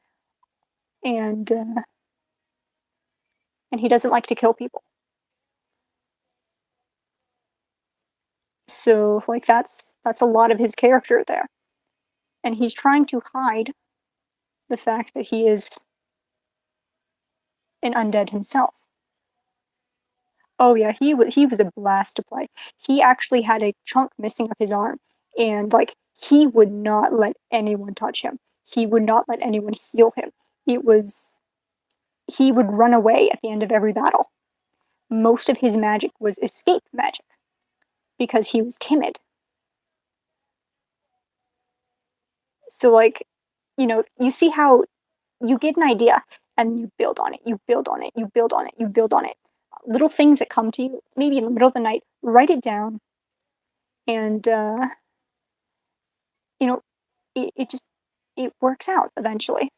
and he doesn't like to kill people. So like that's a lot of his character there, and he's trying to hide the fact that he is an undead himself. Oh yeah, he was a blast to play. He actually had a chunk missing of his arm, and like he would not let anyone touch him. He would not let anyone heal him. He would run away at the end of every battle. Most of his magic was escape magic because he was timid. So like, you see how you get an idea and you build on it, you build on it, you build on it, you build on it. Little things that come to you, maybe in the middle of the night, write it down, and you know, it just it works out eventually.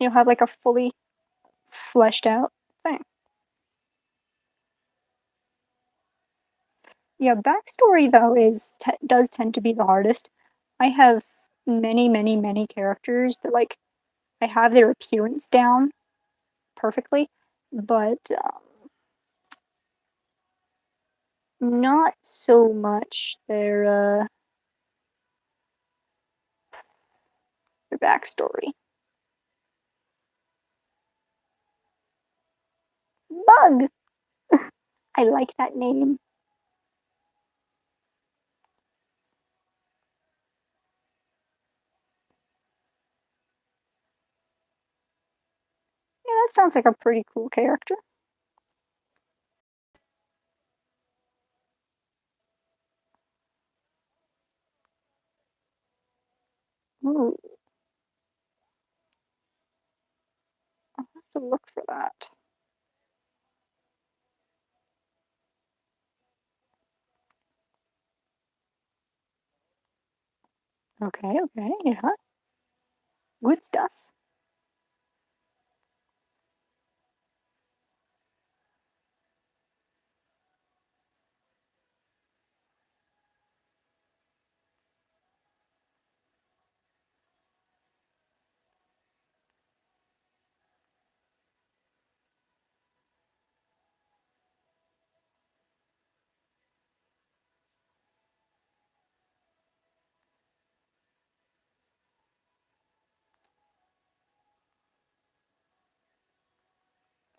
You'll have like a fully fleshed out thing. Yeah, backstory though does tend to be the hardest. I have many, many, many characters that, like, I have their appearance down perfectly, but not so much their backstory. Bug! I like that name. Yeah, that sounds like a pretty cool character. Ooh, I'll have to look for that. Okay, okay, yeah. Good stuff.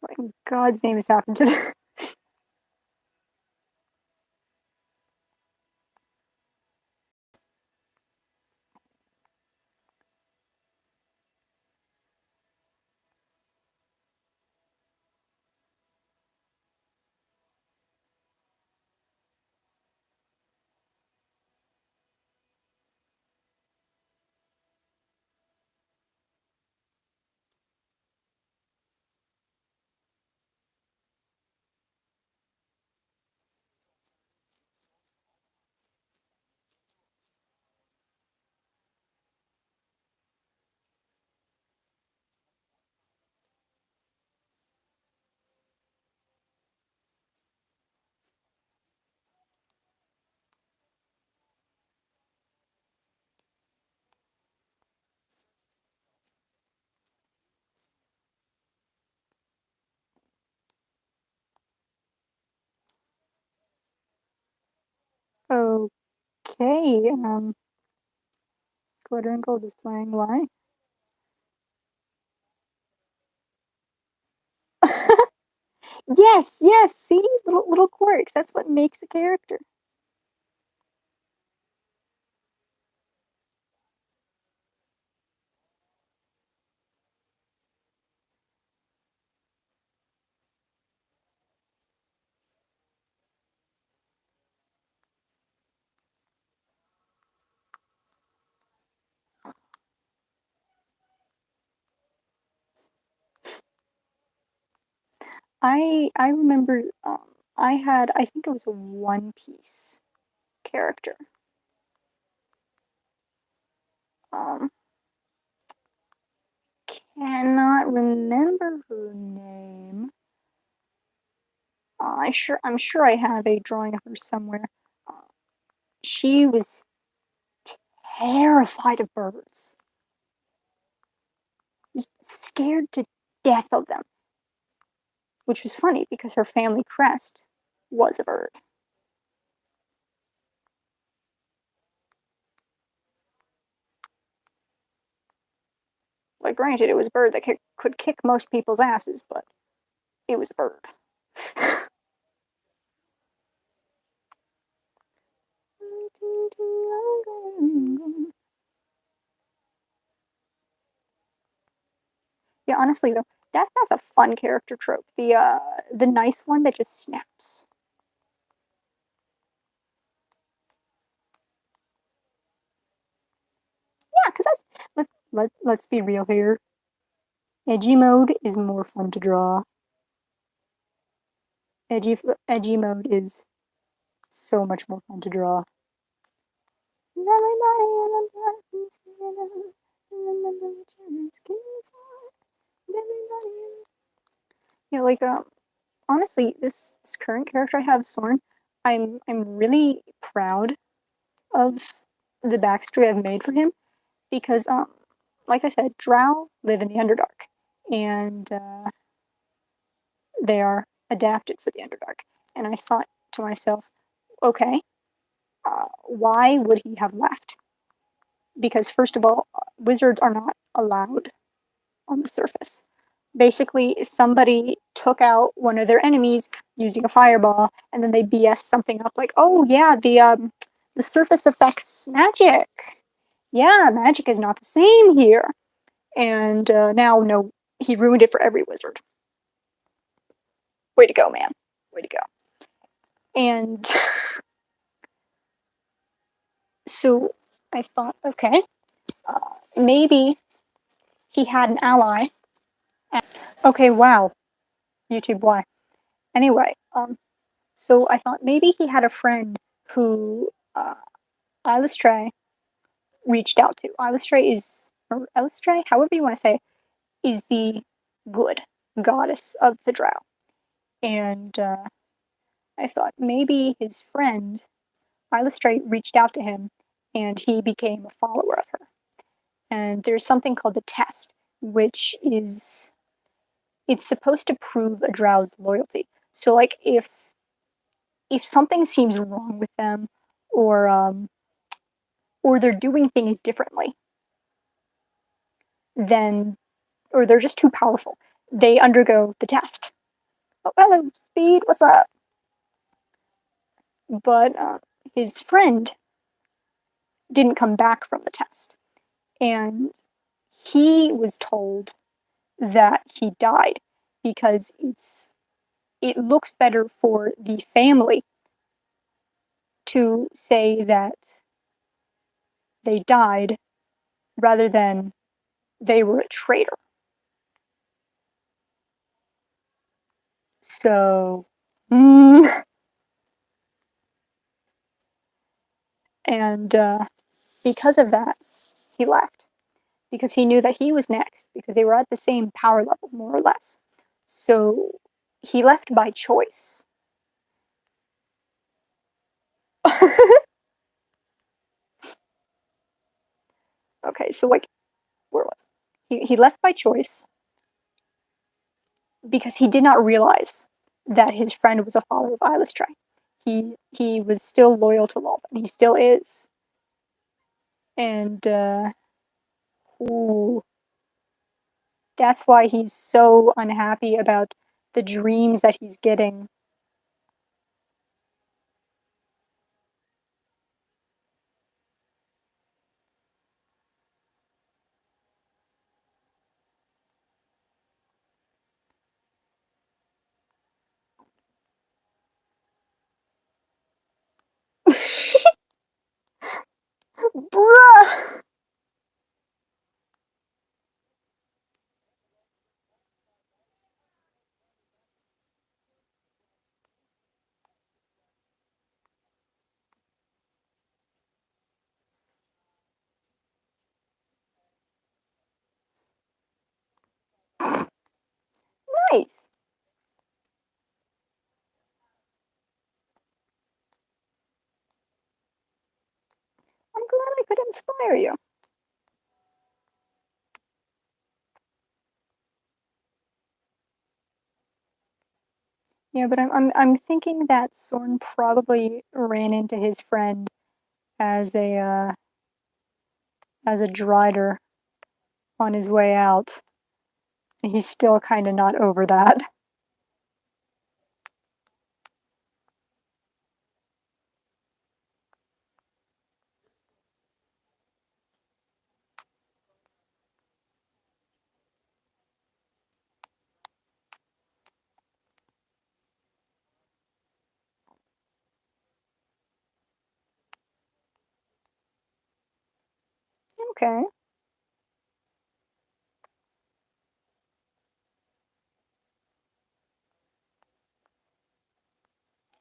What in God's name has happened to them? Okay, Glitter and Gold is playing. Why? Yes, yes. See, little quirks. That's what makes a character. I remember I had, I think it was a One Piece character. Um, cannot remember her name. I'm sure I have a drawing of her somewhere. Uh, she was terrified of birds, just scared to death of them, which was funny because her family crest was a bird. Like, granted, it was a bird that could kick most people's asses, but it was a bird. Yeah, honestly though, that's a fun character trope. The nice one that just snaps. Yeah, because let's be real here. Edgy mode is more fun to draw. Edgy mode is so much more fun to draw. Yeah, like honestly, this current character I have, Soren, I'm really proud of the backstory I've made for him because, like I said, Drow live in the Underdark, and they are adapted for the Underdark. And I thought to myself, okay, why would he have left? Because first of all, wizards are not allowed on the surface. Basically, somebody took out one of their enemies using a fireball, and then they BS something up like, "Oh yeah, the surface affects magic. Yeah, magic is not the same here." And now, no, he ruined it for every wizard. Way to go, man. Way to go. And so I thought, okay, maybe he had an ally. Okay, wow, YouTube, why? Anyway, so I thought maybe he had a friend who Illustrae reached out to. Illustrae, however you want to say, is the good goddess of the Drow. And I thought maybe his friend Illustrae reached out to him, and he became a follower of her. And there's something called the test, which is it's supposed to prove a Drow's loyalty. So, like, if something seems wrong with them, or or they're doing things differently, then or they're just too powerful, they undergo the test. Oh, hello, Speed. What's up? But his friend didn't come back from the test, and he was told that he died because it looks better for the family to say that they died rather than they were a traitor. So, and because of that, he left because he knew that he was next because they were at the same power level, more or less. So he left by choice. Okay, so like, where was he left by choice because he did not realize that his friend was a follower of Illustrae. He was still loyal to Lolth, and he still is. And ooh, that's why he's so unhappy about the dreams that he's getting. Bruh! Nice. I'm glad I could inspire you. Yeah, but I'm thinking that Sorn probably ran into his friend as a drider on his way out. He's still kind of not over that. Okay,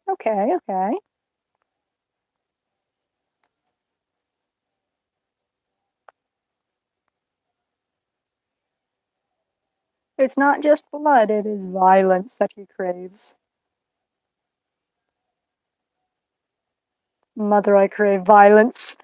okay, okay. It's not just blood, it is violence that he craves. Mother, I crave violence.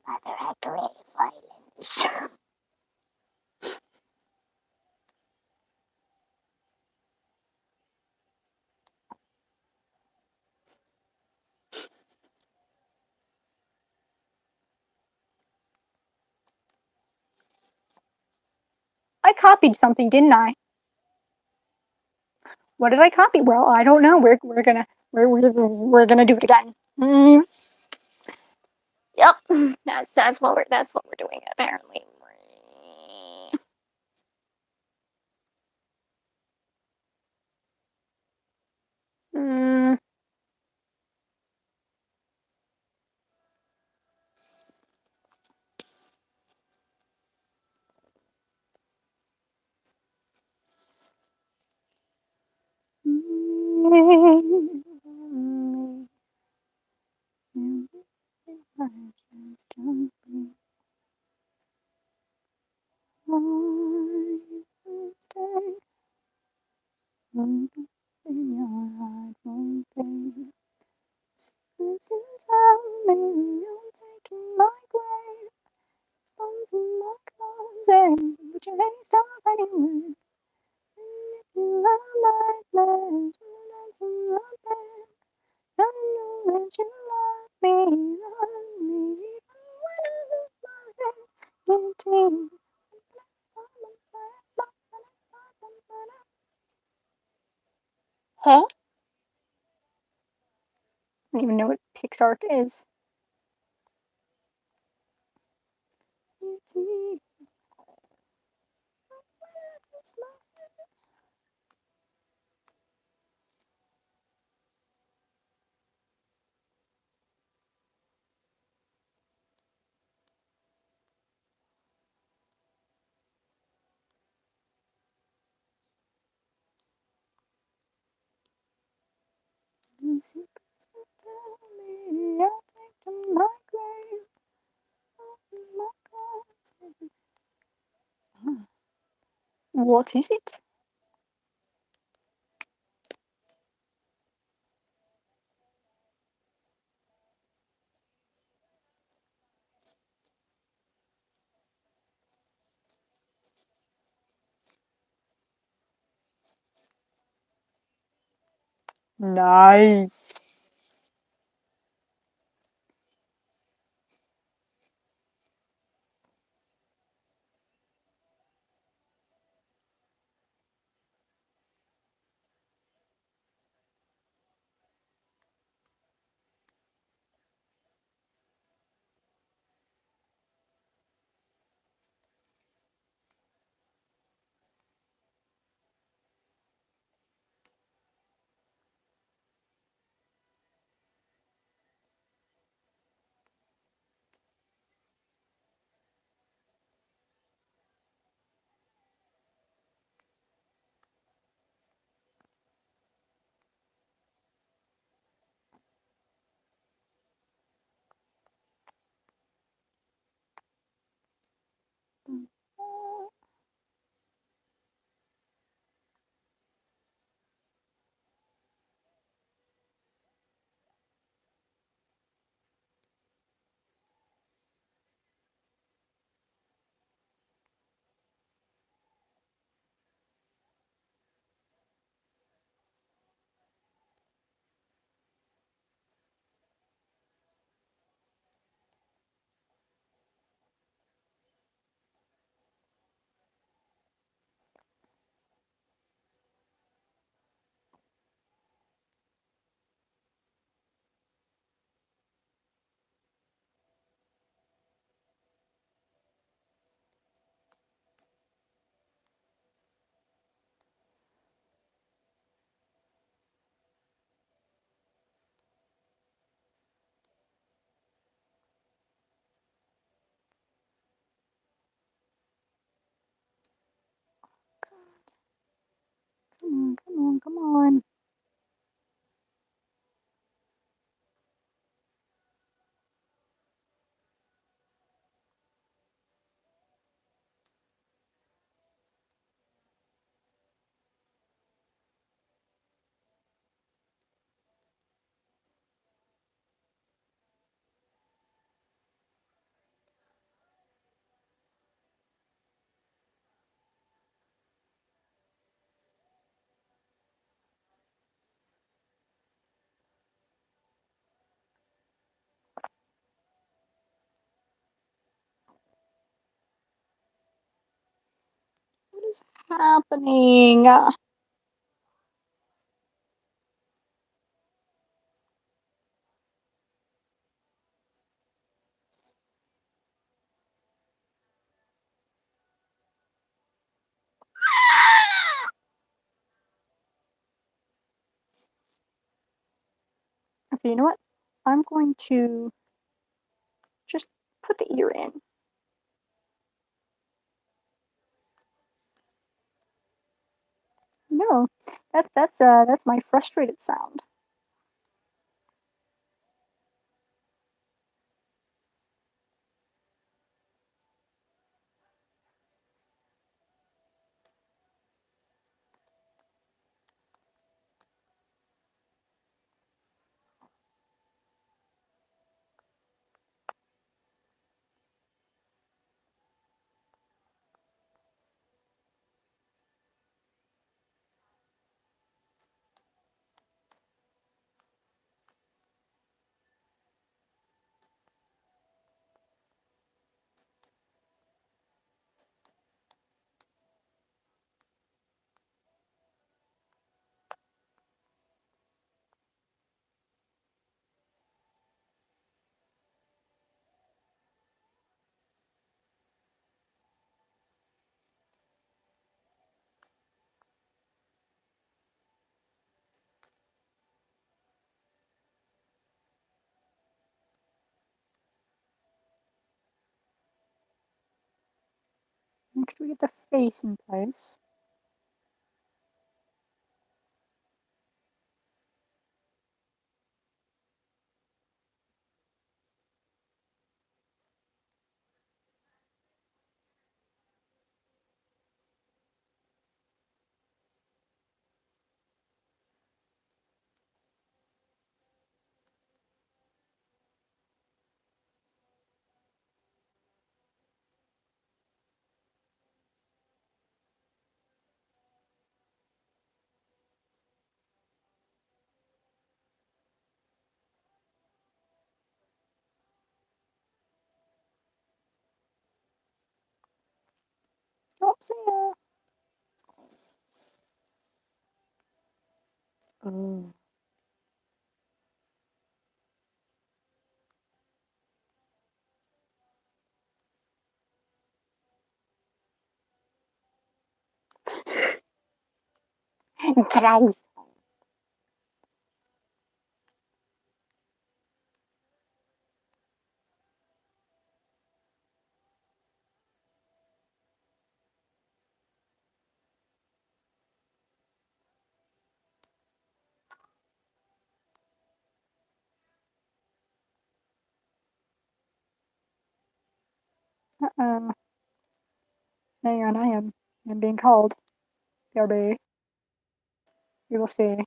Mother had great violence. I copied something, didn't I? What did I copy? Well, I don't know. We're gonna do it again. Yep, that's what we're doing apparently. Mm. Huh? I don't even know what Pixar is. What is it? Nice. Come on. happening? Okay, you know what? I'm going to just put the ear in. No, that's my frustrated sound. Next, we get the face in place. Oh, see ya. Oh. Drugs. Uh-uh. Hang on, I'm being called. BRB. We will see.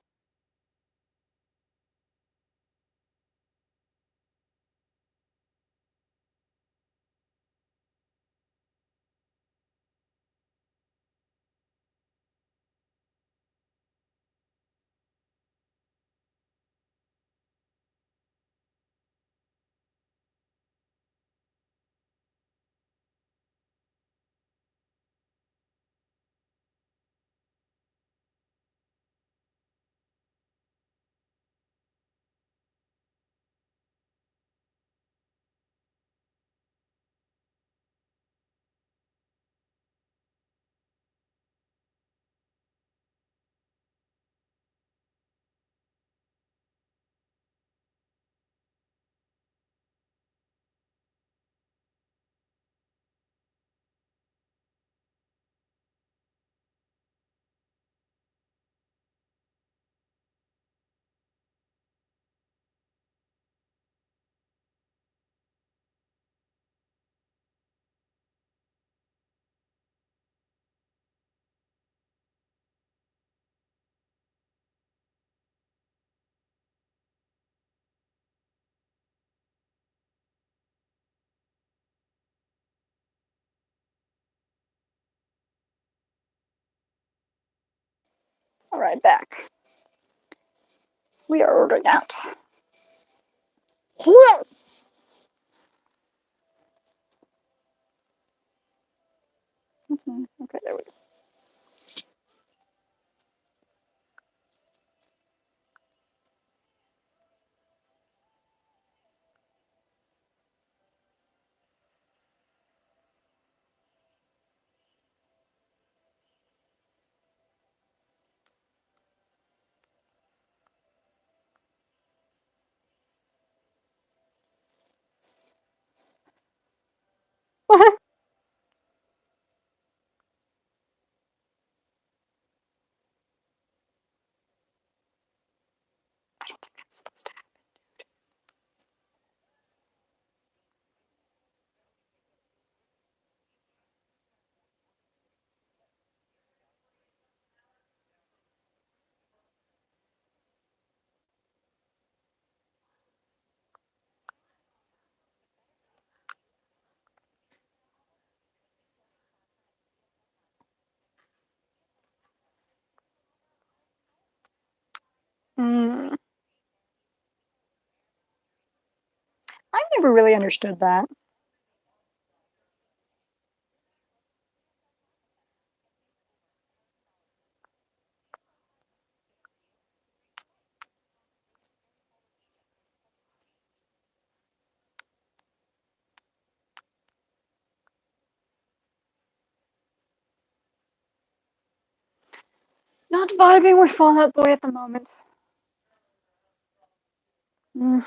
Alright, back. We are ordering out. Okay, there we go. that's supposed to happen. I never really understood that. Not vibing with Fall Out Boy at the moment. Mm.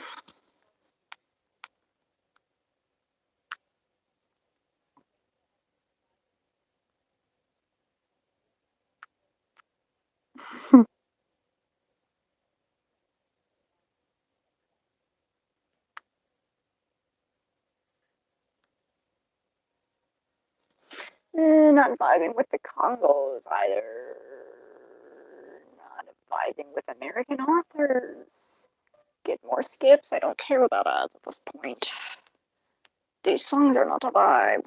Not vibing with the Congos either. Not vibing with American authors. Get more skips. I don't care about ads at this point. These songs are not a vibe.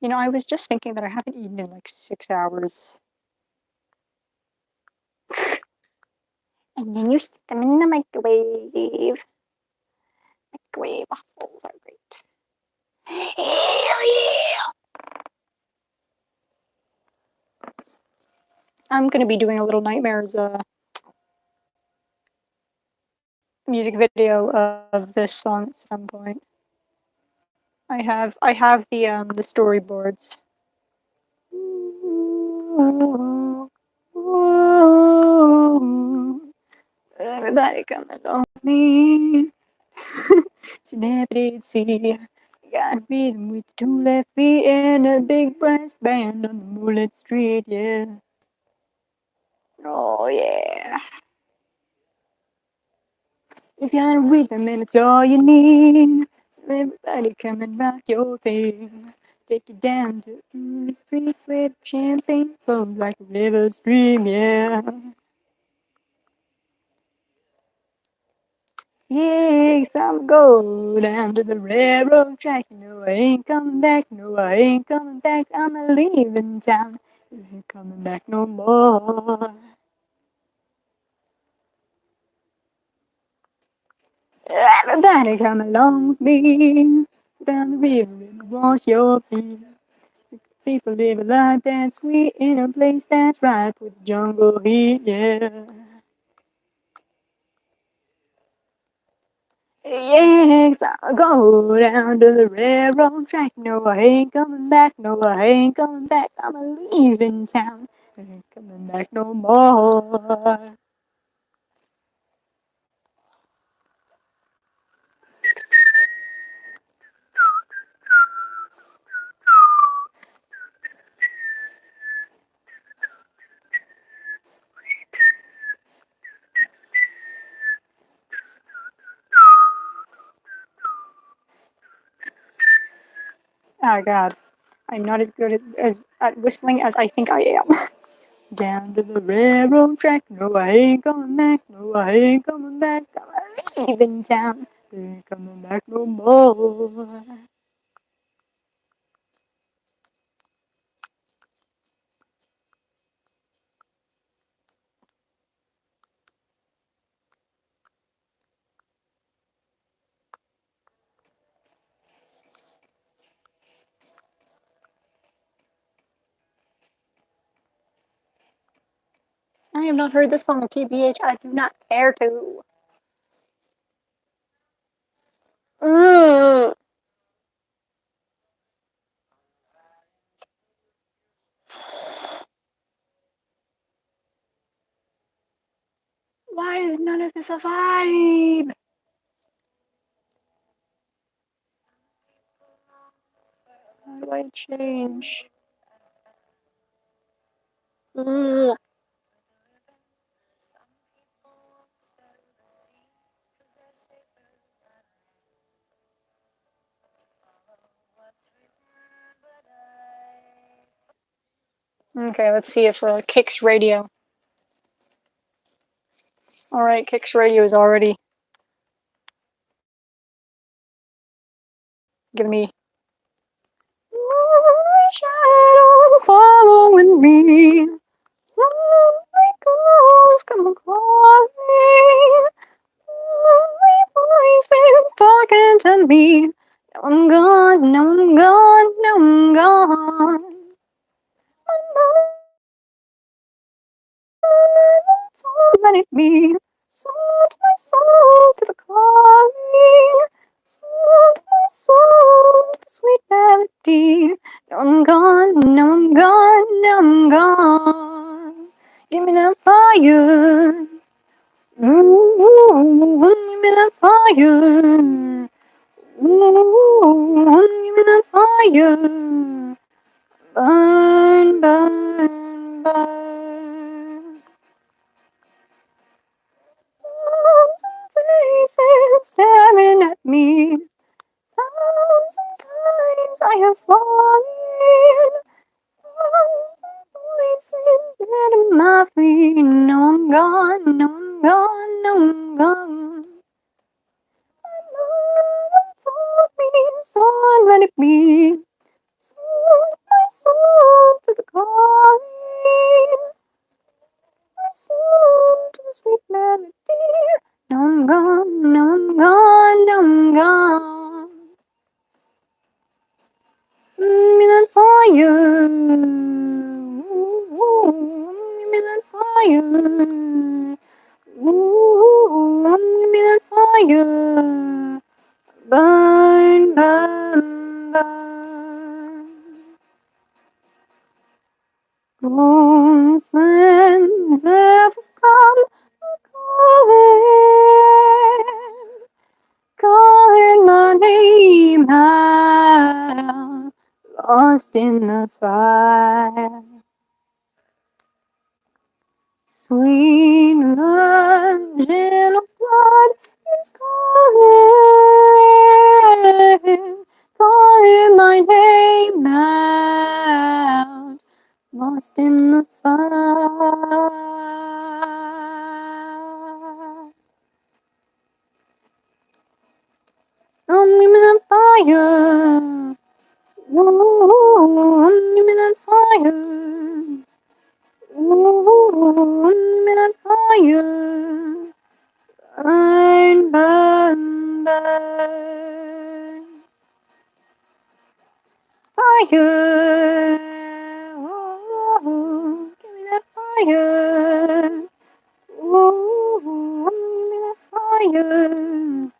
You know, I was just thinking that I haven't eaten in like 6 hours. And then you stick them in the microwave. Microwave waffles are great. Hell yeah! I'm gonna be doing a little Nightmares music video of this song at some point. I have the storyboards. Everybody coming on me. Celebrity see. Got rhythm with two left feet and a big brass band on the moonlit street, yeah. Oh yeah. It's got a rhythm and it's all you need. Everybody come and rock your thing. Take you down to the streets where champagne flows like a river stream, yeah. Yes, I'm go down to the railroad track. No, I ain't coming back. No, I ain't coming back. I'm a leaving town. I ain't coming back no more. Everybody come along with me. Down the river and wash your feet. People live a life that's sweet in a place that's ripe with jungle heat, yeah. Yes, I'll go down to the railroad track. No, I ain't coming back. No, I ain't coming back. I'm a leaving town. I ain't coming back no more. Oh God, I'm not as good at whistling as I think I am. Down to the railroad track. No, I ain't coming back. No, I ain't coming back. I'm leaving town. I ain't coming back no more. I have not heard this song, TBH. I do not care to. Mm. Why is none of this a vibe? How do I change? Mm. Okay, let's see if Kick's radio. Alright, Kick's radio is already giving me shadow following me. Lonely ghosts come crawling. Lonely voices talking to me. Now I'm gone, now I'm gone, now I'm gone. Let it be. Sold my soul to the calling. Sold my soul to the sweet melody. Now I'm gone, now I'm gone, now I'm gone. Give me that fire. Ooh, give me that fire. Ooh, give me that fire. Burn, burn, burn. Thousand faces staring at me. Thousand times I have fallen. Thousand voices getting my feet. No, I'm gone, no, I'm gone, no, I'm gone. My mother told me, son, let it be. Sold my soul to the calling. My soul to the sweet melody. Now I'm gone, now I'm gone, now I'm gone. Give me that fire. Ooh, give me that fire. Ooh, give me that fire. Burn, burn, burn. Voices come calling, calling my name out, lost in the fire. Sweet virgin of blood is calling, calling my name out, lost in the fire. Give me that fire. Ooh, give me that fire. Ooh, give me that fire. Burn, burn, burn. Fire. Ooh, give me that fire. Ooh, give me that fire.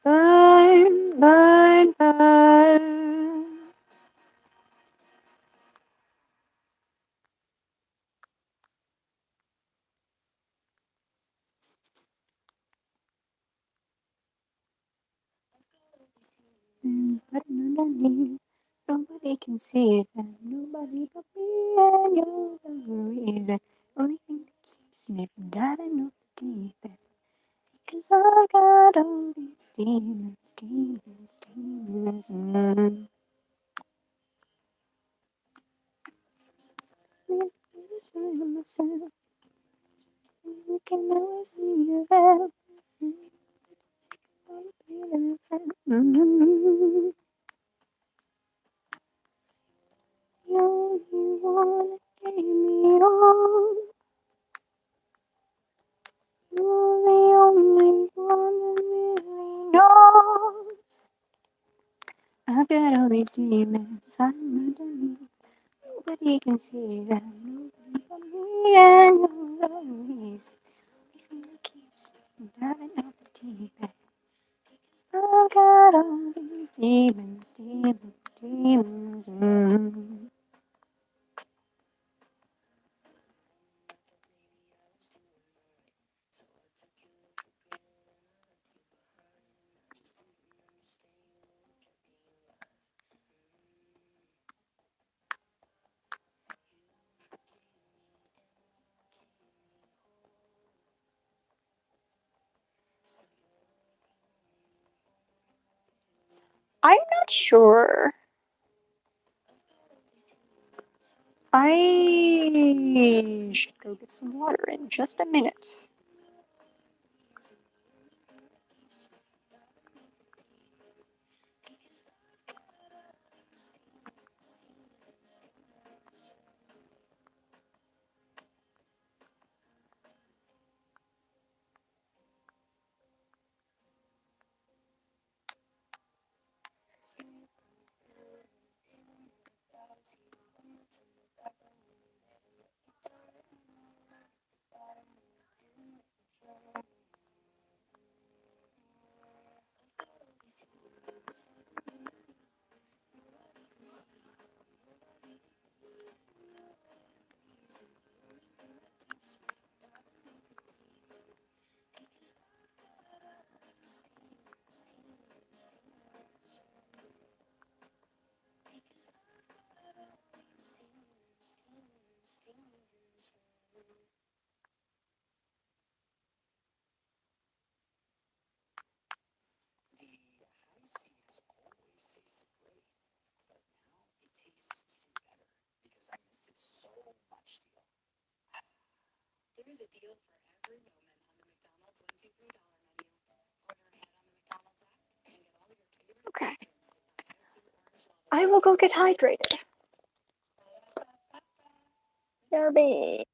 Burn, burn, burn. But nobody can see that nobody but me and you're the reason. Only thing that keeps me from diving off the deep end. 'Cause I got all these demons, demons, demons. Myself, you can never see you there. You only wanna take me on. You're the only one that really knows. I've got all these demons under me. Nobody can see them. Nobody but me and your memories. Even the keeps me diving out the deep end. I've got all these demons, demons, demons. I'm not sure. I should go get some water in just a minute. Okay. I will go get hydrated. Derby.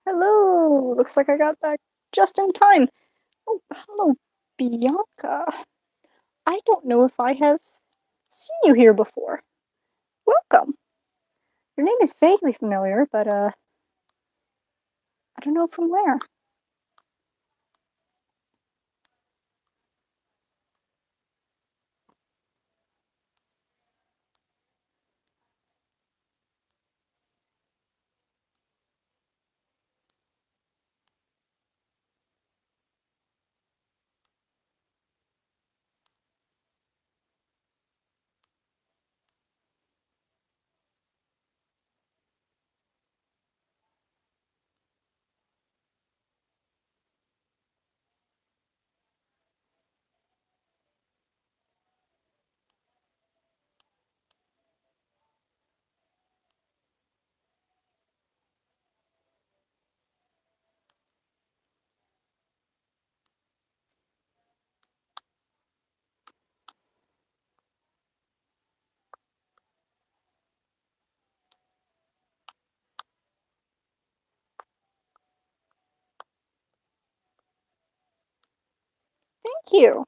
Hello. Looks like I got back just in time. Oh, hello, Bianca. I don't know if I have seen you here before. Welcome. Your name is vaguely familiar, but I don't know from where. Thank you.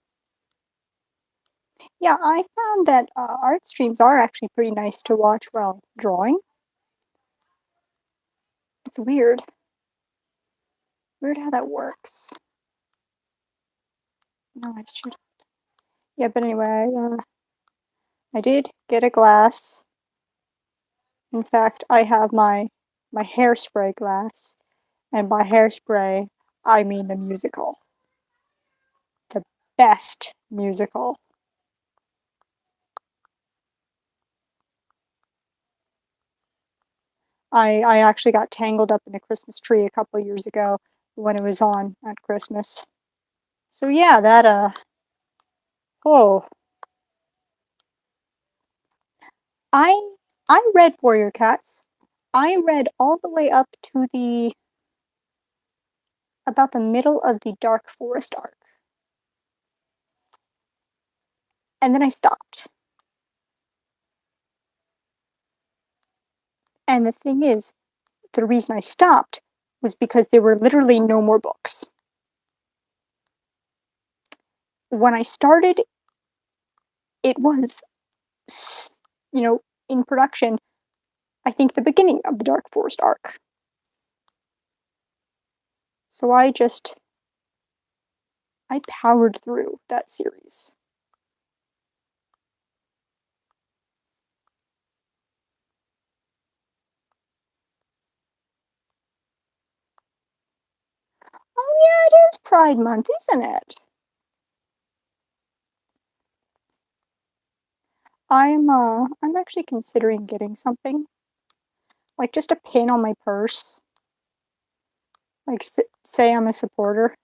Yeah, I found that art streams are actually pretty nice to watch while drawing. It's weird. Weird how that works. No, I should. Yeah, but anyway, I did get a glass. In fact, I have my hairspray glass, and by hairspray, I mean the musical, the best musical. I actually got tangled up in the Christmas tree a couple years ago when it was on at Christmas. So yeah, oh, I I read Warrior Cats. I read all the way up to the about the middle of the Dark Forest arc. And then I stopped. And the thing is, the reason I stopped was because there were literally no more books. When I started, it was, in production, I think the beginning of the Dark Forest arc. So I powered through that series. Oh yeah, it is Pride Month, isn't it? I'm actually considering getting something. Like just a pin on my purse. Like say I'm a supporter.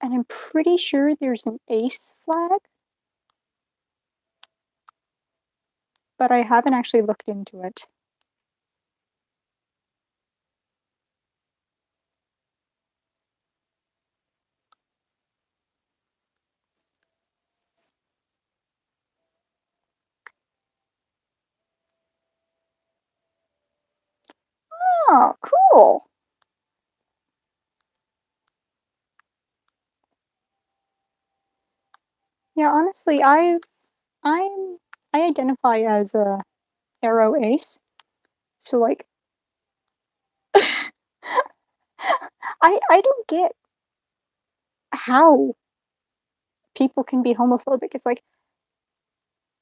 And I'm pretty sure there's an ace flag. But I haven't actually looked into it. Oh, cool. Yeah, honestly, I'm I identify as a arrow ace. So like I don't get how people can be homophobic. It's like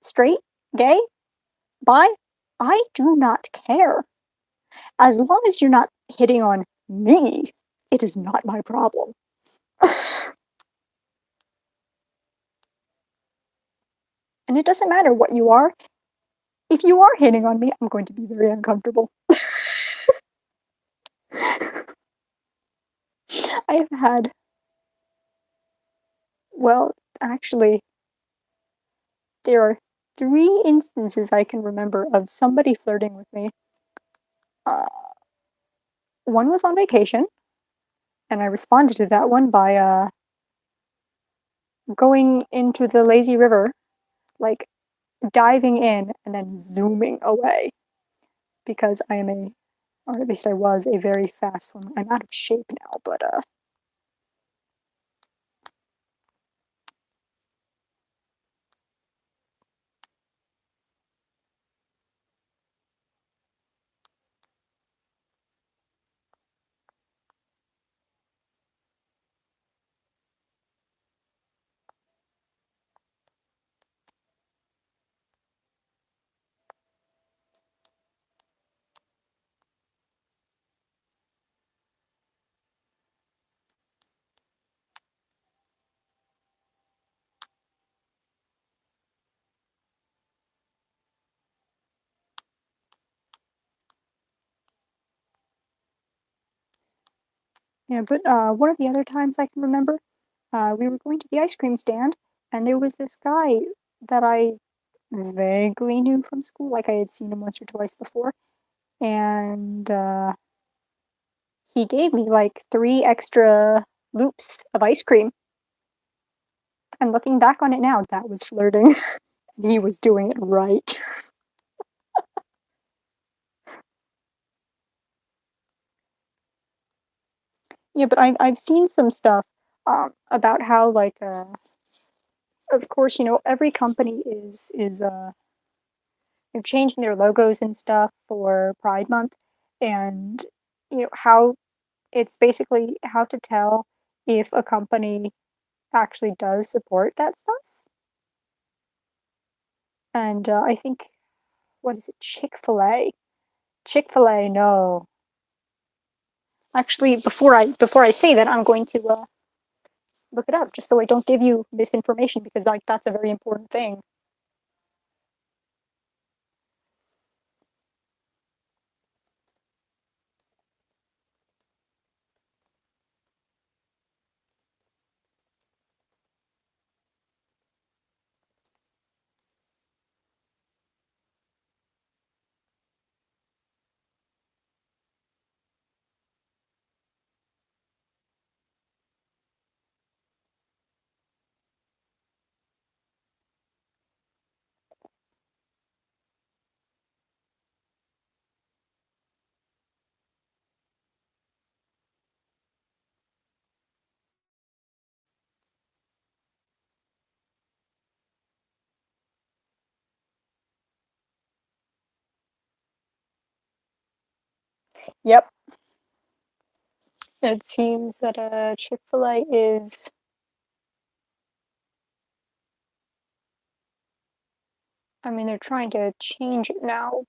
straight, gay, bi, I do not care. As long as you're not hitting on me, it is not my problem. And it doesn't matter what you are. If you are hitting on me, I'm going to be very uncomfortable. I've had, well, actually, there are 3 instances I can remember of somebody flirting with me. Uh, one was on vacation, and I responded to that one by going into the lazy river, like diving in and then zooming away because I am or at least I was a very fast swimmer. I'm out of shape now, but yeah. But one of the other times I can remember, we were going to the ice cream stand, and there was this guy that I vaguely knew from school, like I had seen him once or twice before, and he gave me like 3 extra loops of ice cream. And looking back on it now, that was flirting. He was doing it right. Yeah, but I've seen some stuff about how like of course every company is they're changing their logos and stuff for Pride Month, and how it's basically how to tell if a company actually does support that stuff. And I think what is it, Chick-fil-A? Chick-fil-A, no. Actually, before I say that, I'm going to look it up just so I don't give you misinformation because like that's a very important thing. Yep. It seems that Chick-fil-A is I mean, they're trying to change it now.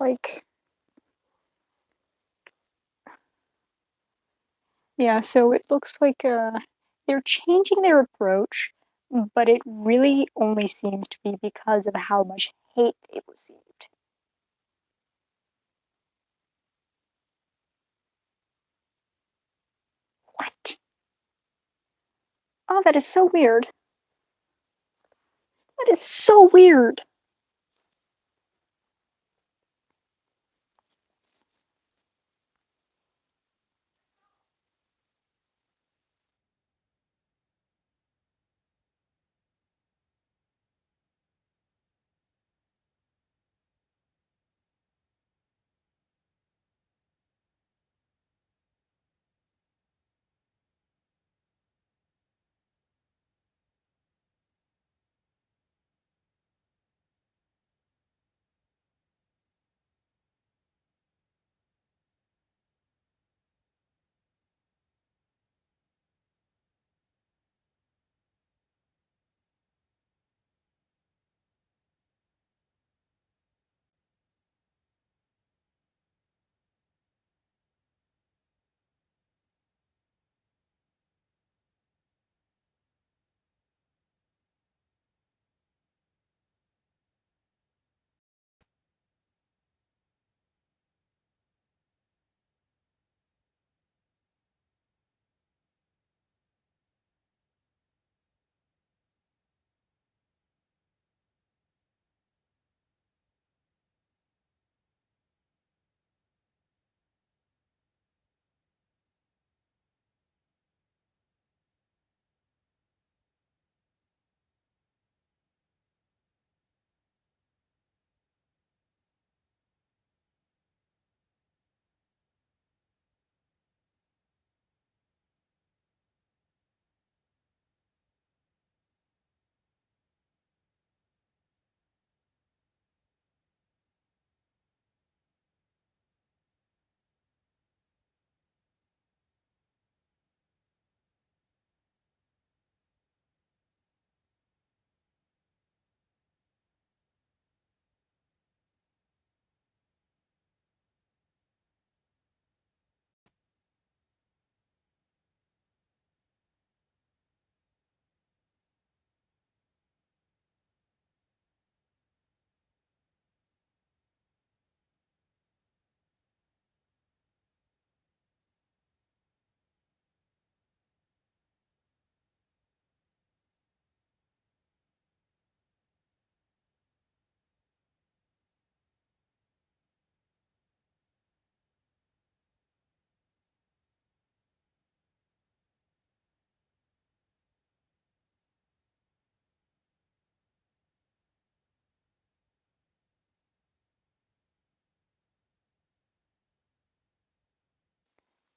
Like, yeah, so it looks like they're changing their approach, but it really only seems to be because of how much hate they've received. What? Oh, that is so weird. That is so weird.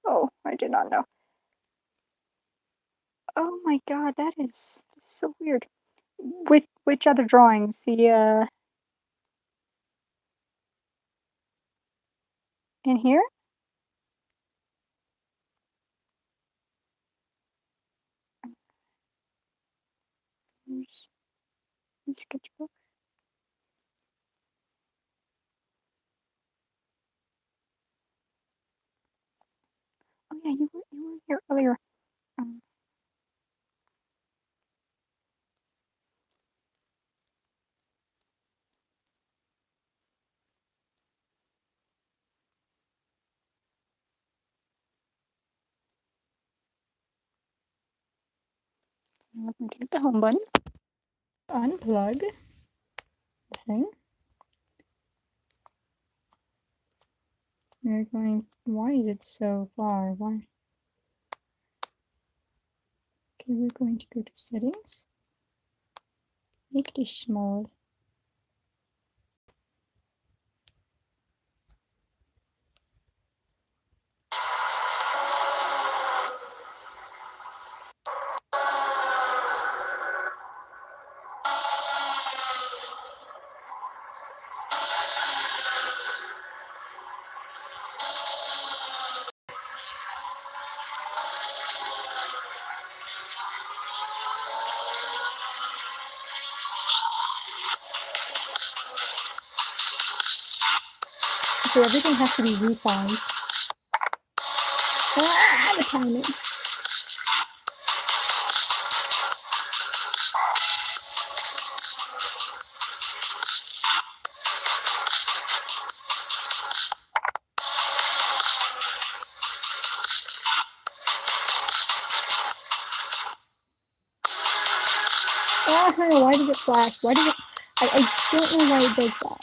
Oh, I did not know. Oh my god, that is so weird. Which other drawings? The in here? There's the sketchbook. Oh yeah, you were here earlier. Um, I'm going to hit the home button. Unplug the thing. We're going. Why is it so far? Why? Okay, we're going to go to settings. Make this small. so everything has to be refined. Ah, the timing. Oh, I don't know, why did it flash? Why did it... I don't know why it does that.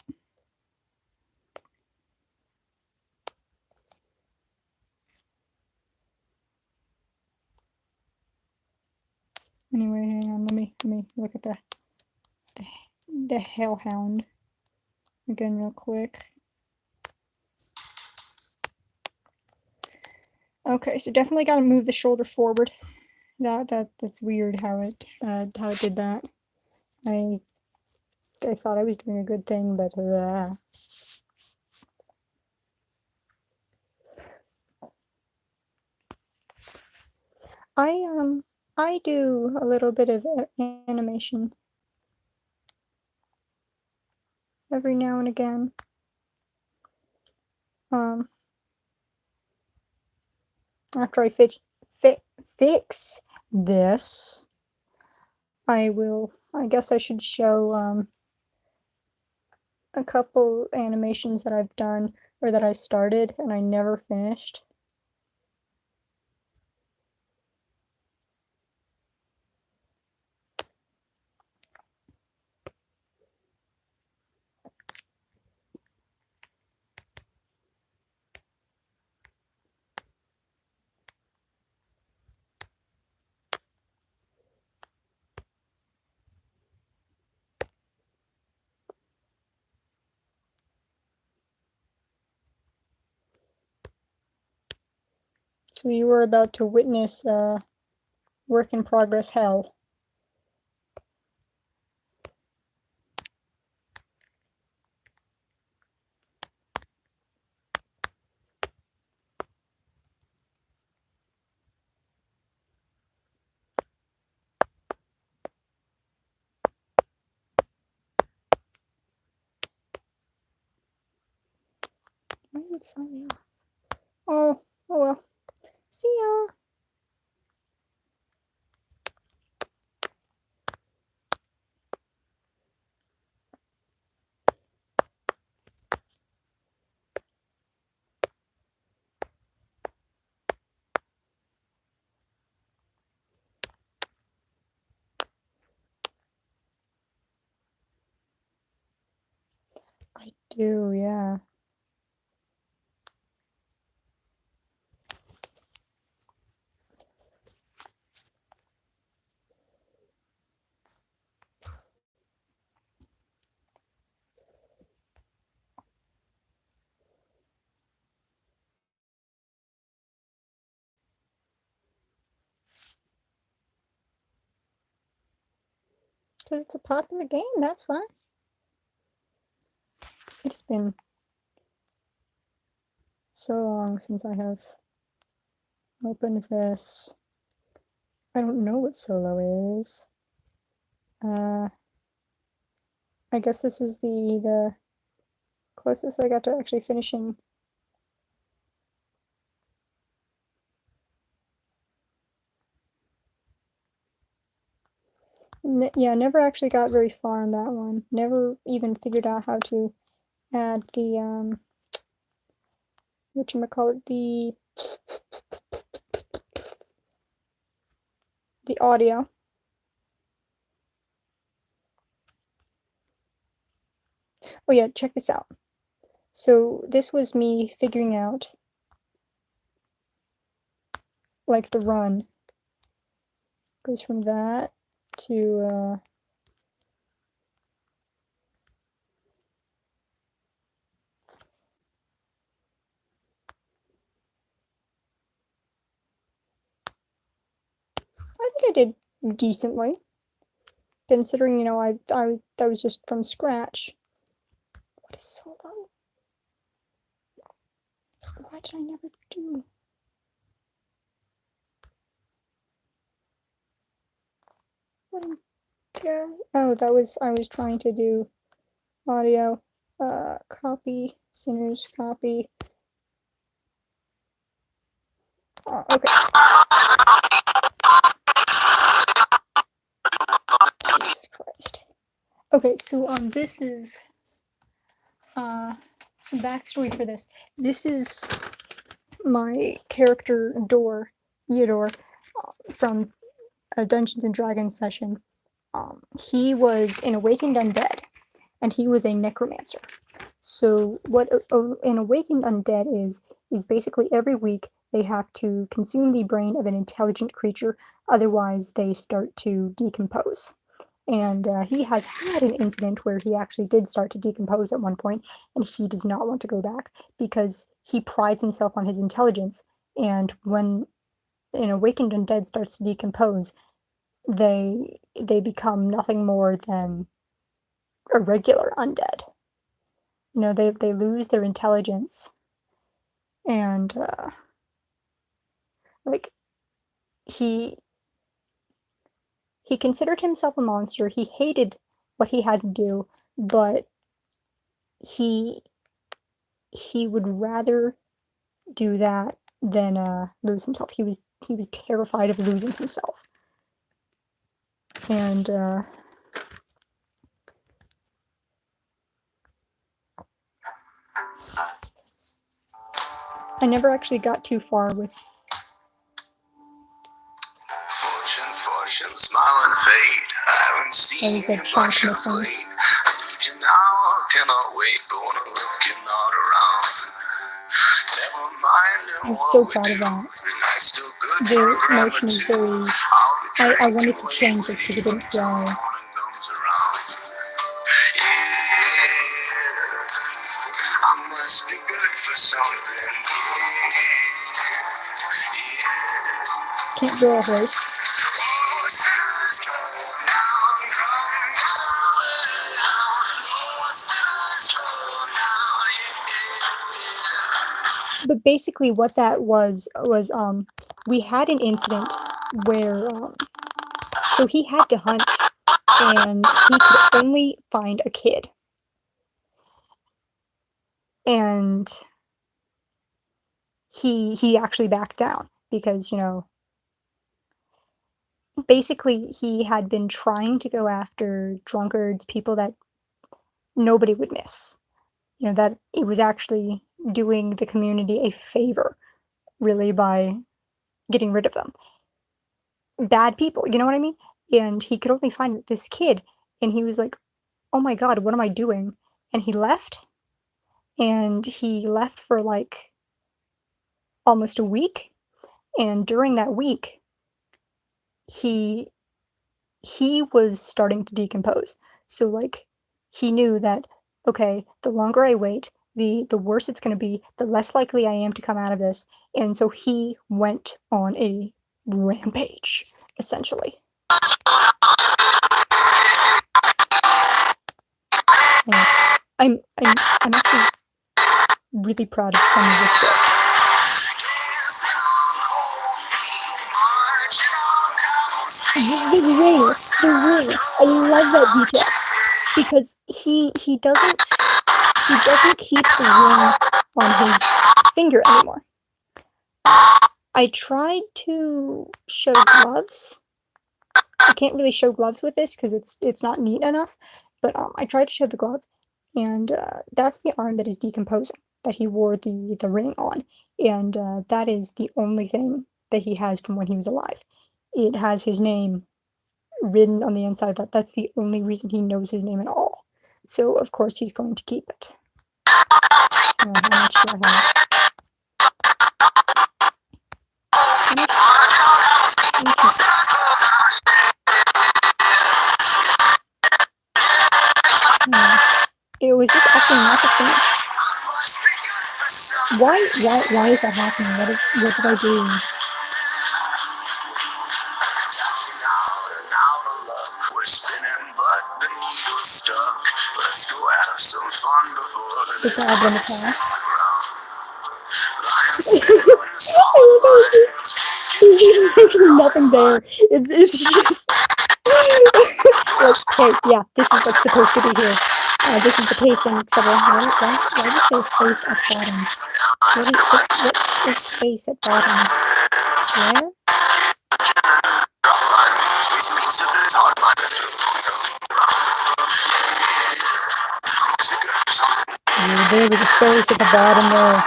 Anyway, hang on, let me look at the Hellhound again real quick. Okay, so definitely gotta move the shoulder forward. That's weird how it did that. I thought I was doing a good thing, but I do a little bit of animation every now and again. After I fix this, I guess I should show a couple animations that I've done or that I started and I never finished. So you were about to witness work in progress hell. Why did it sign me off? Oh well. See ya. I do, yeah. Because it's a popular game, that's why. It's been so long since I have opened this. I don't know what solo is. I guess this is the closest I got to actually finishing. Yeah, never actually got very far on that one. Never even figured out how to add the whatchamacallit, the audio. Oh yeah, check this out. So this was me figuring out like the run. Goes from that to I think I did decently. Considering, you know, that was just from scratch. What is solo? Why did I never do? What? Oh, that was I was trying to do audio. Copy, sinners, copy. Okay. Jesus Christ. Okay, so this is some backstory for this. This is my character Theodore, from a Dungeons and Dragons session. He was an awakened undead, and he was a necromancer. So what an awakened undead is basically every week they have to consume the brain of an intelligent creature, otherwise they start to decompose. And he has had an incident where he actually did start to decompose at one point, and he does not want to go back because he prides himself on his intelligence. And when an awakened undead starts to decompose, they become nothing more than a regular undead. They lose their intelligence, and like he considered himself a monster. He hated what he had to do, but he would rather do that than lose himself. He was terrified of losing himself, and I never actually got too far with. Fortune, smile and fade. I haven't seen you much of late. I need you now, cannot wait, but wanna look and not around. Never mind. I'm so proud of that. The motion is very. I wanted to change this because it didn't fly. I must be good for something. Can't draw a horse. But basically what that was we had an incident where so he had to hunt, and he could only find a kid. And he actually backed down because, basically he had been trying to go after drunkards, people that nobody would miss. That it was actually doing the community a favor, really, by getting rid of them. Bad people, you know what I mean? And he could only find this kid, and he was like, oh my god, what am I doing? And he left, for like almost a week, and during that week, he was starting to decompose. So, like, he knew that, okay, the longer I wait, the worse it's going to be, the less likely I am to come out of this. And so he went on a rampage, essentially. And I'm actually really proud of some of this bit. The ring. I love that detail because he doesn't keep the ring on his finger anymore. I tried to show gloves. I can't really show gloves with this because it's not neat enough. But I tried to show the glove, and that's the arm that is decomposing, that he wore the ring on, and that is the only thing that he has from when he was alive. It has his name written on the inside of that. That's the only reason he knows his name at all. So of course he's going to keep it. How much do I have? It was just actually not the thing. Why is that happening? What did I do? Is that going to pass? There's nothing there. It's just like, hey, yeah, this is what's supposed to be here. This is the pacing, etc. Why do you say space at bottom? What is space at bottom? Where? Yeah, there was a space at the bottom there.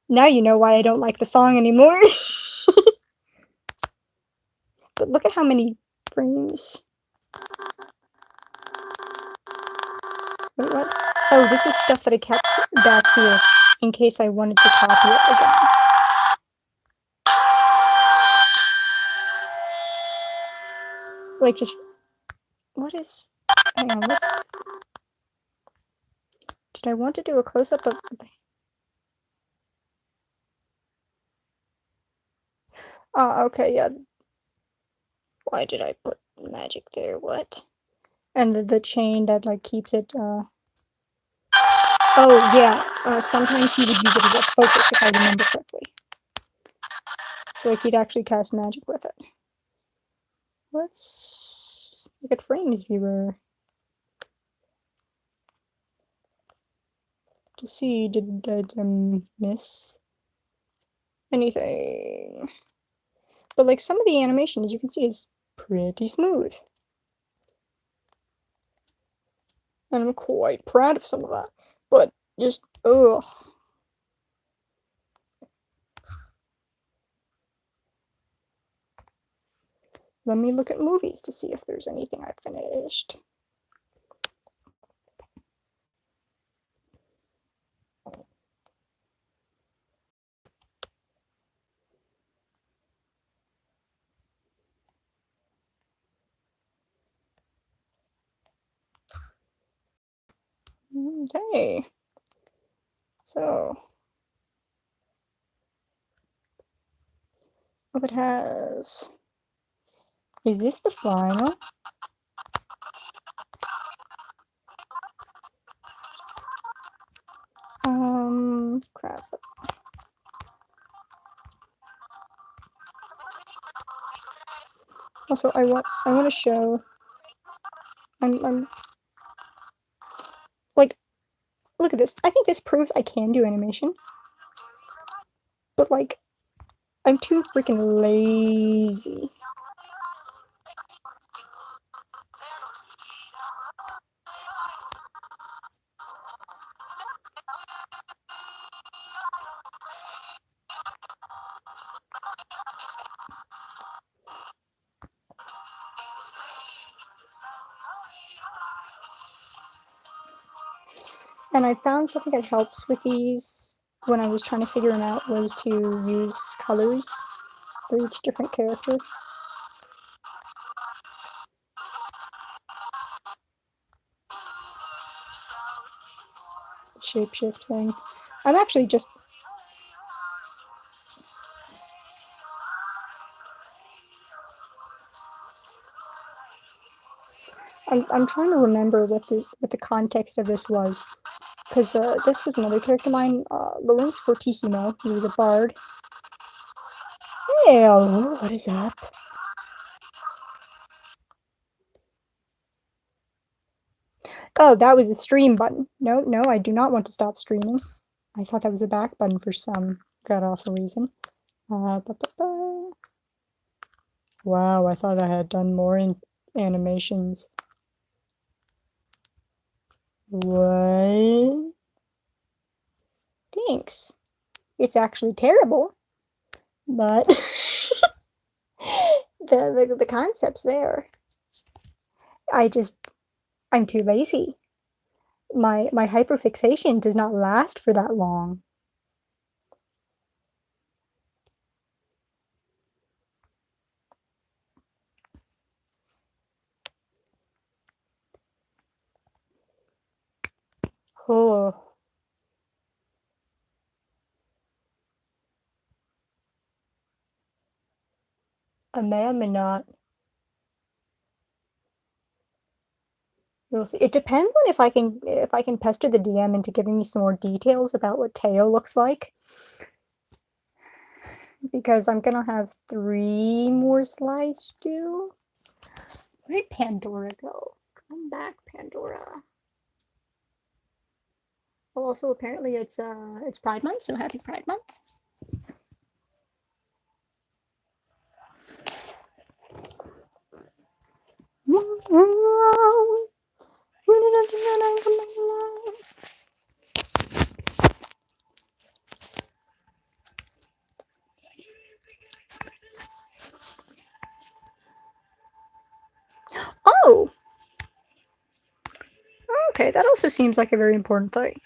Now you know why I don't like the song anymore. But look at how many frames. Wait, what? Oh, this is stuff that I kept back here in case I wanted to copy it again. Like, just... What is... Hang on, what's... Did I want to do a close-up of... Okay, yeah. Why did I put magic there? What? And the chain that, like, keeps it, Oh, yeah. Sometimes he would use it as a focus, if I remember correctly. So, like, he'd actually cast magic with it. Let's look at frames viewer. To see, did I miss anything? But, like, some of the animation, as you can see, is pretty smooth. And I'm quite proud of some of that. But, just, ugh. Let me look at movies to see if there's anything I've finished. Okay. So, what it has... Is this the final? Crap. Also, I want to show... I'm... Like, look at this. I think this proves I can do animation. But, like, I'm too freaking lazy. And I found something that helps with these when I was trying to figure them out was to use colors for each different character. Shapeshift thing. I'm actually just... I'm trying to remember what the context of this was. Because this was another character of mine, Lawrence Fortissimo. He was a bard. Hey, hello, what is up? Oh, that was the stream button. No, I do not want to stop streaming. I thought that was a back button for some god-awful reason. Wow, I thought I had done more animations. What? Thanks. It's actually terrible, but the concept's there. I'm too lazy. My hyperfixation does not last for that long. Oh. I may or may not. We'll see. It depends on if I can pester the DM into giving me some more details about what Teo looks like. because I'm gonna have 3 more slides due. Where did Pandora go? Come back, Pandora. Well, also apparently it's Pride Month, so happy Pride Month. Oh! Okay, that also seems like a very important thing.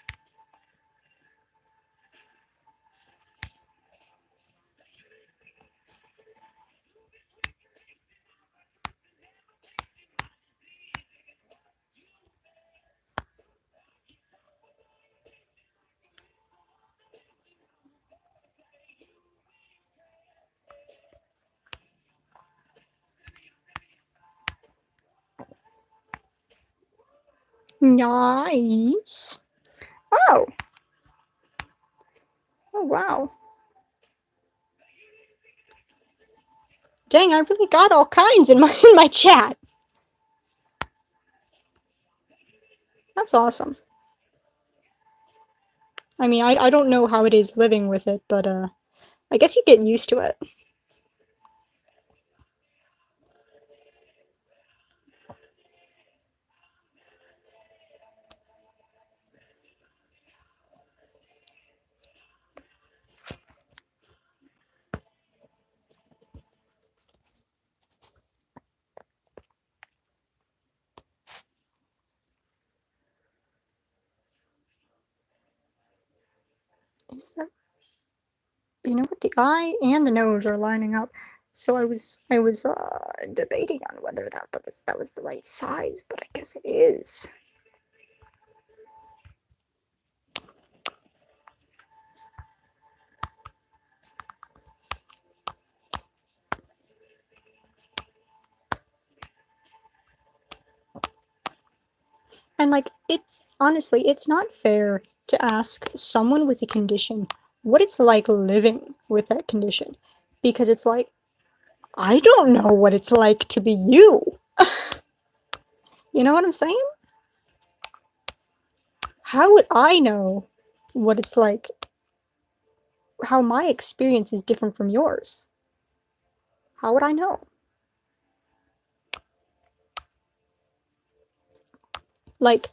Nice. Oh. Oh, wow. Dang, I really got all kinds in my chat. That's awesome. I mean, I don't know how it is living with it, but I guess you get used to it. Is that, you know what, the eye and the nose are lining up. So I was debating on whether that was the right size, but I guess it is. And like, it's honestly, it's not fair to ask someone with a condition what it's like living with that condition, because it's like, I don't know what it's like to be you. You know what I'm saying? How would I know what it's like? How my experience is different from yours? How would I know? Like,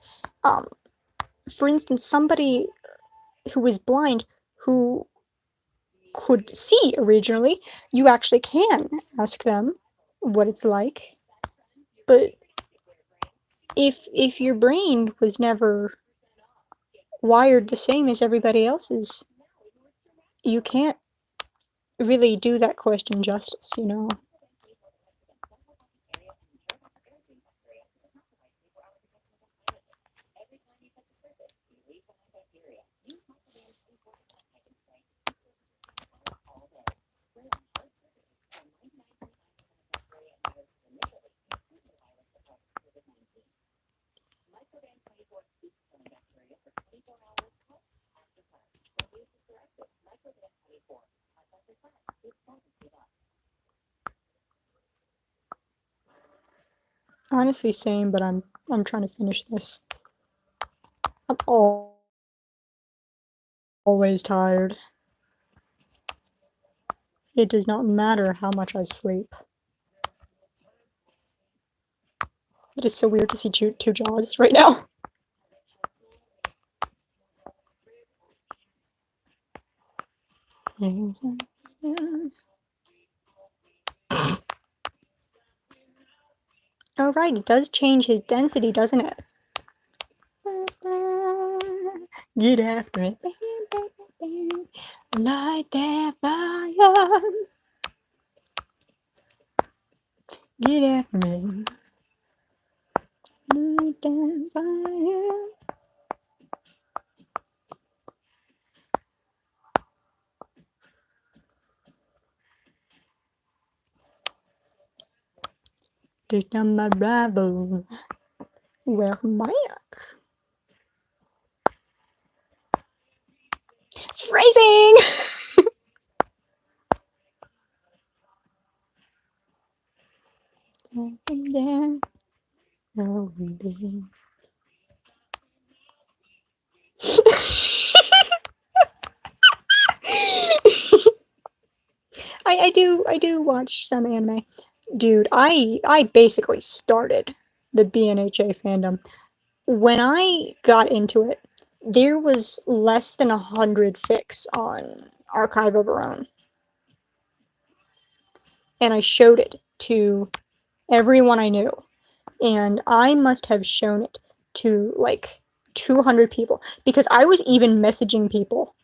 for instance, somebody who is blind who could see originally, you actually can ask them what it's like. But if your brain was never wired the same as everybody else's, you can't really do that question justice, you know? Honestly, same, but I'm trying to finish this. I'm always tired. It does not matter how much I sleep. It is so weird to see two jaws right now. Oh right, it does change his density, doesn't it? Get after it. Light that fire. Get after it. Light that fire. Take down my rival. Welcome back. Phrasing! Up and down, up and down. I do watch some anime. Dude, I basically started the BNHA fandom. When I got into it, there was less than 100 fics on Archive of Our Own. And I showed it to everyone I knew. And I must have shown it to like 200 people. Because I was even messaging people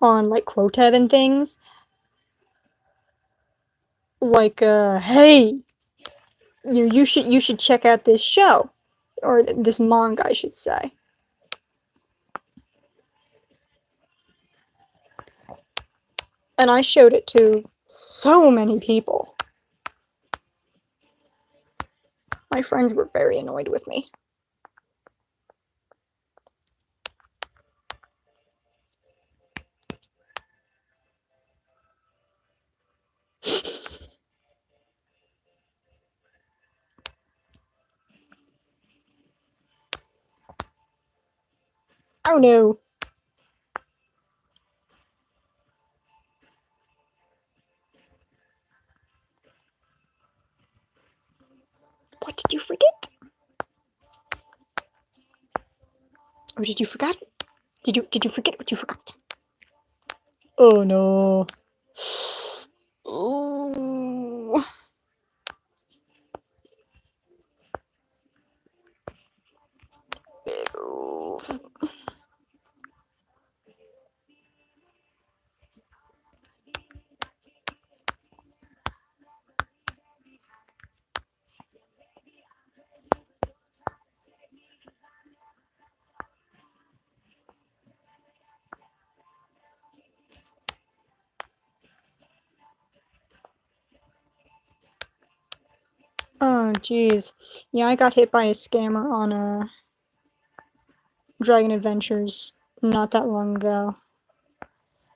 on like Quotev and things. Like, hey, you should check out this show. Or this manga, I should say. And I showed it to so many people. My friends were very annoyed with me. Oh no. What did you forget? Or did you forget? Did you forget what you forgot? Oh no. Ooh. Ew. Oh jeez. Yeah, I got hit by a scammer on Dragon Adventures not that long ago.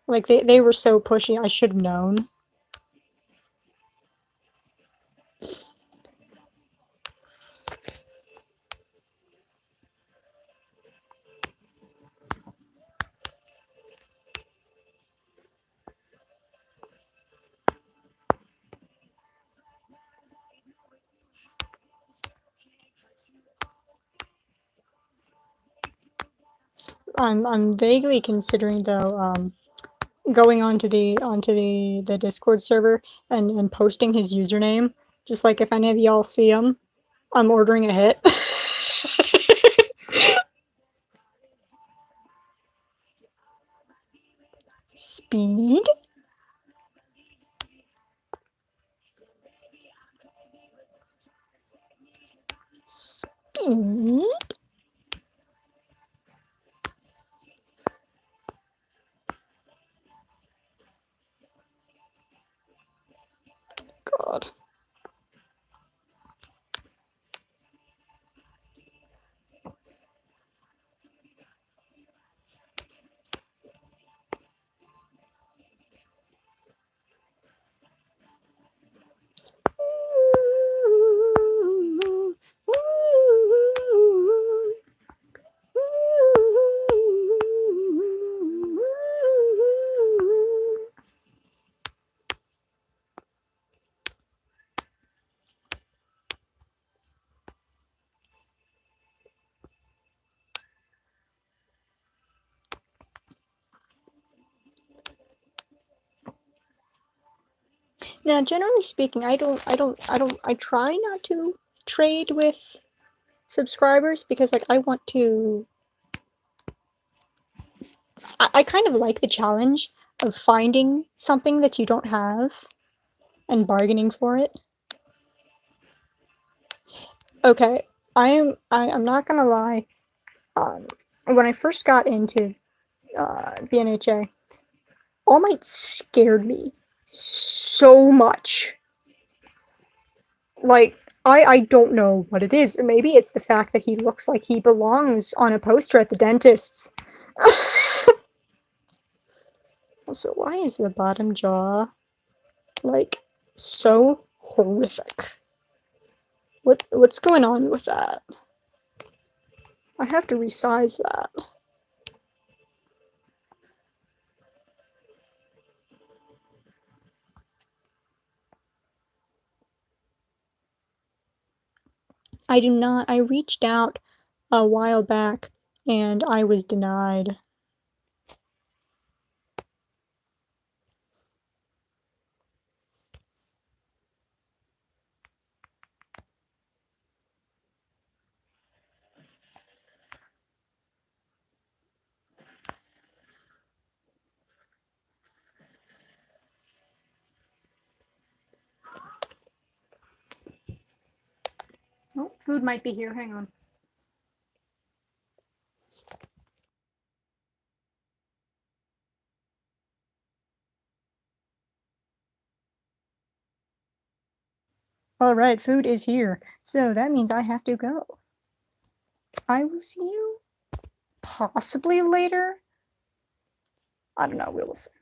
Like they were so pushy, I should have known. I'm vaguely considering though, going onto the Discord server and posting his username. Just like if any of y'all see him, I'm ordering a hit. Speed? Speed? God. Now, generally speaking, I try not to trade with subscribers because, like, I kind of like the challenge of finding something that you don't have and bargaining for it. Okay, I'm not gonna lie. When I first got into BNHA, All Might scared me so much. Like, I don't know what it is. Maybe it's the fact that he looks like he belongs on a poster at the dentist's. Also, why is the bottom jaw, like, so horrific? What's going on with that? I have to resize that. I do not. I reached out a while back and I was denied. Oh, food might be here. Hang on. All right, food is here. So that means I have to go. I will see you possibly later. I don't know, we'll see.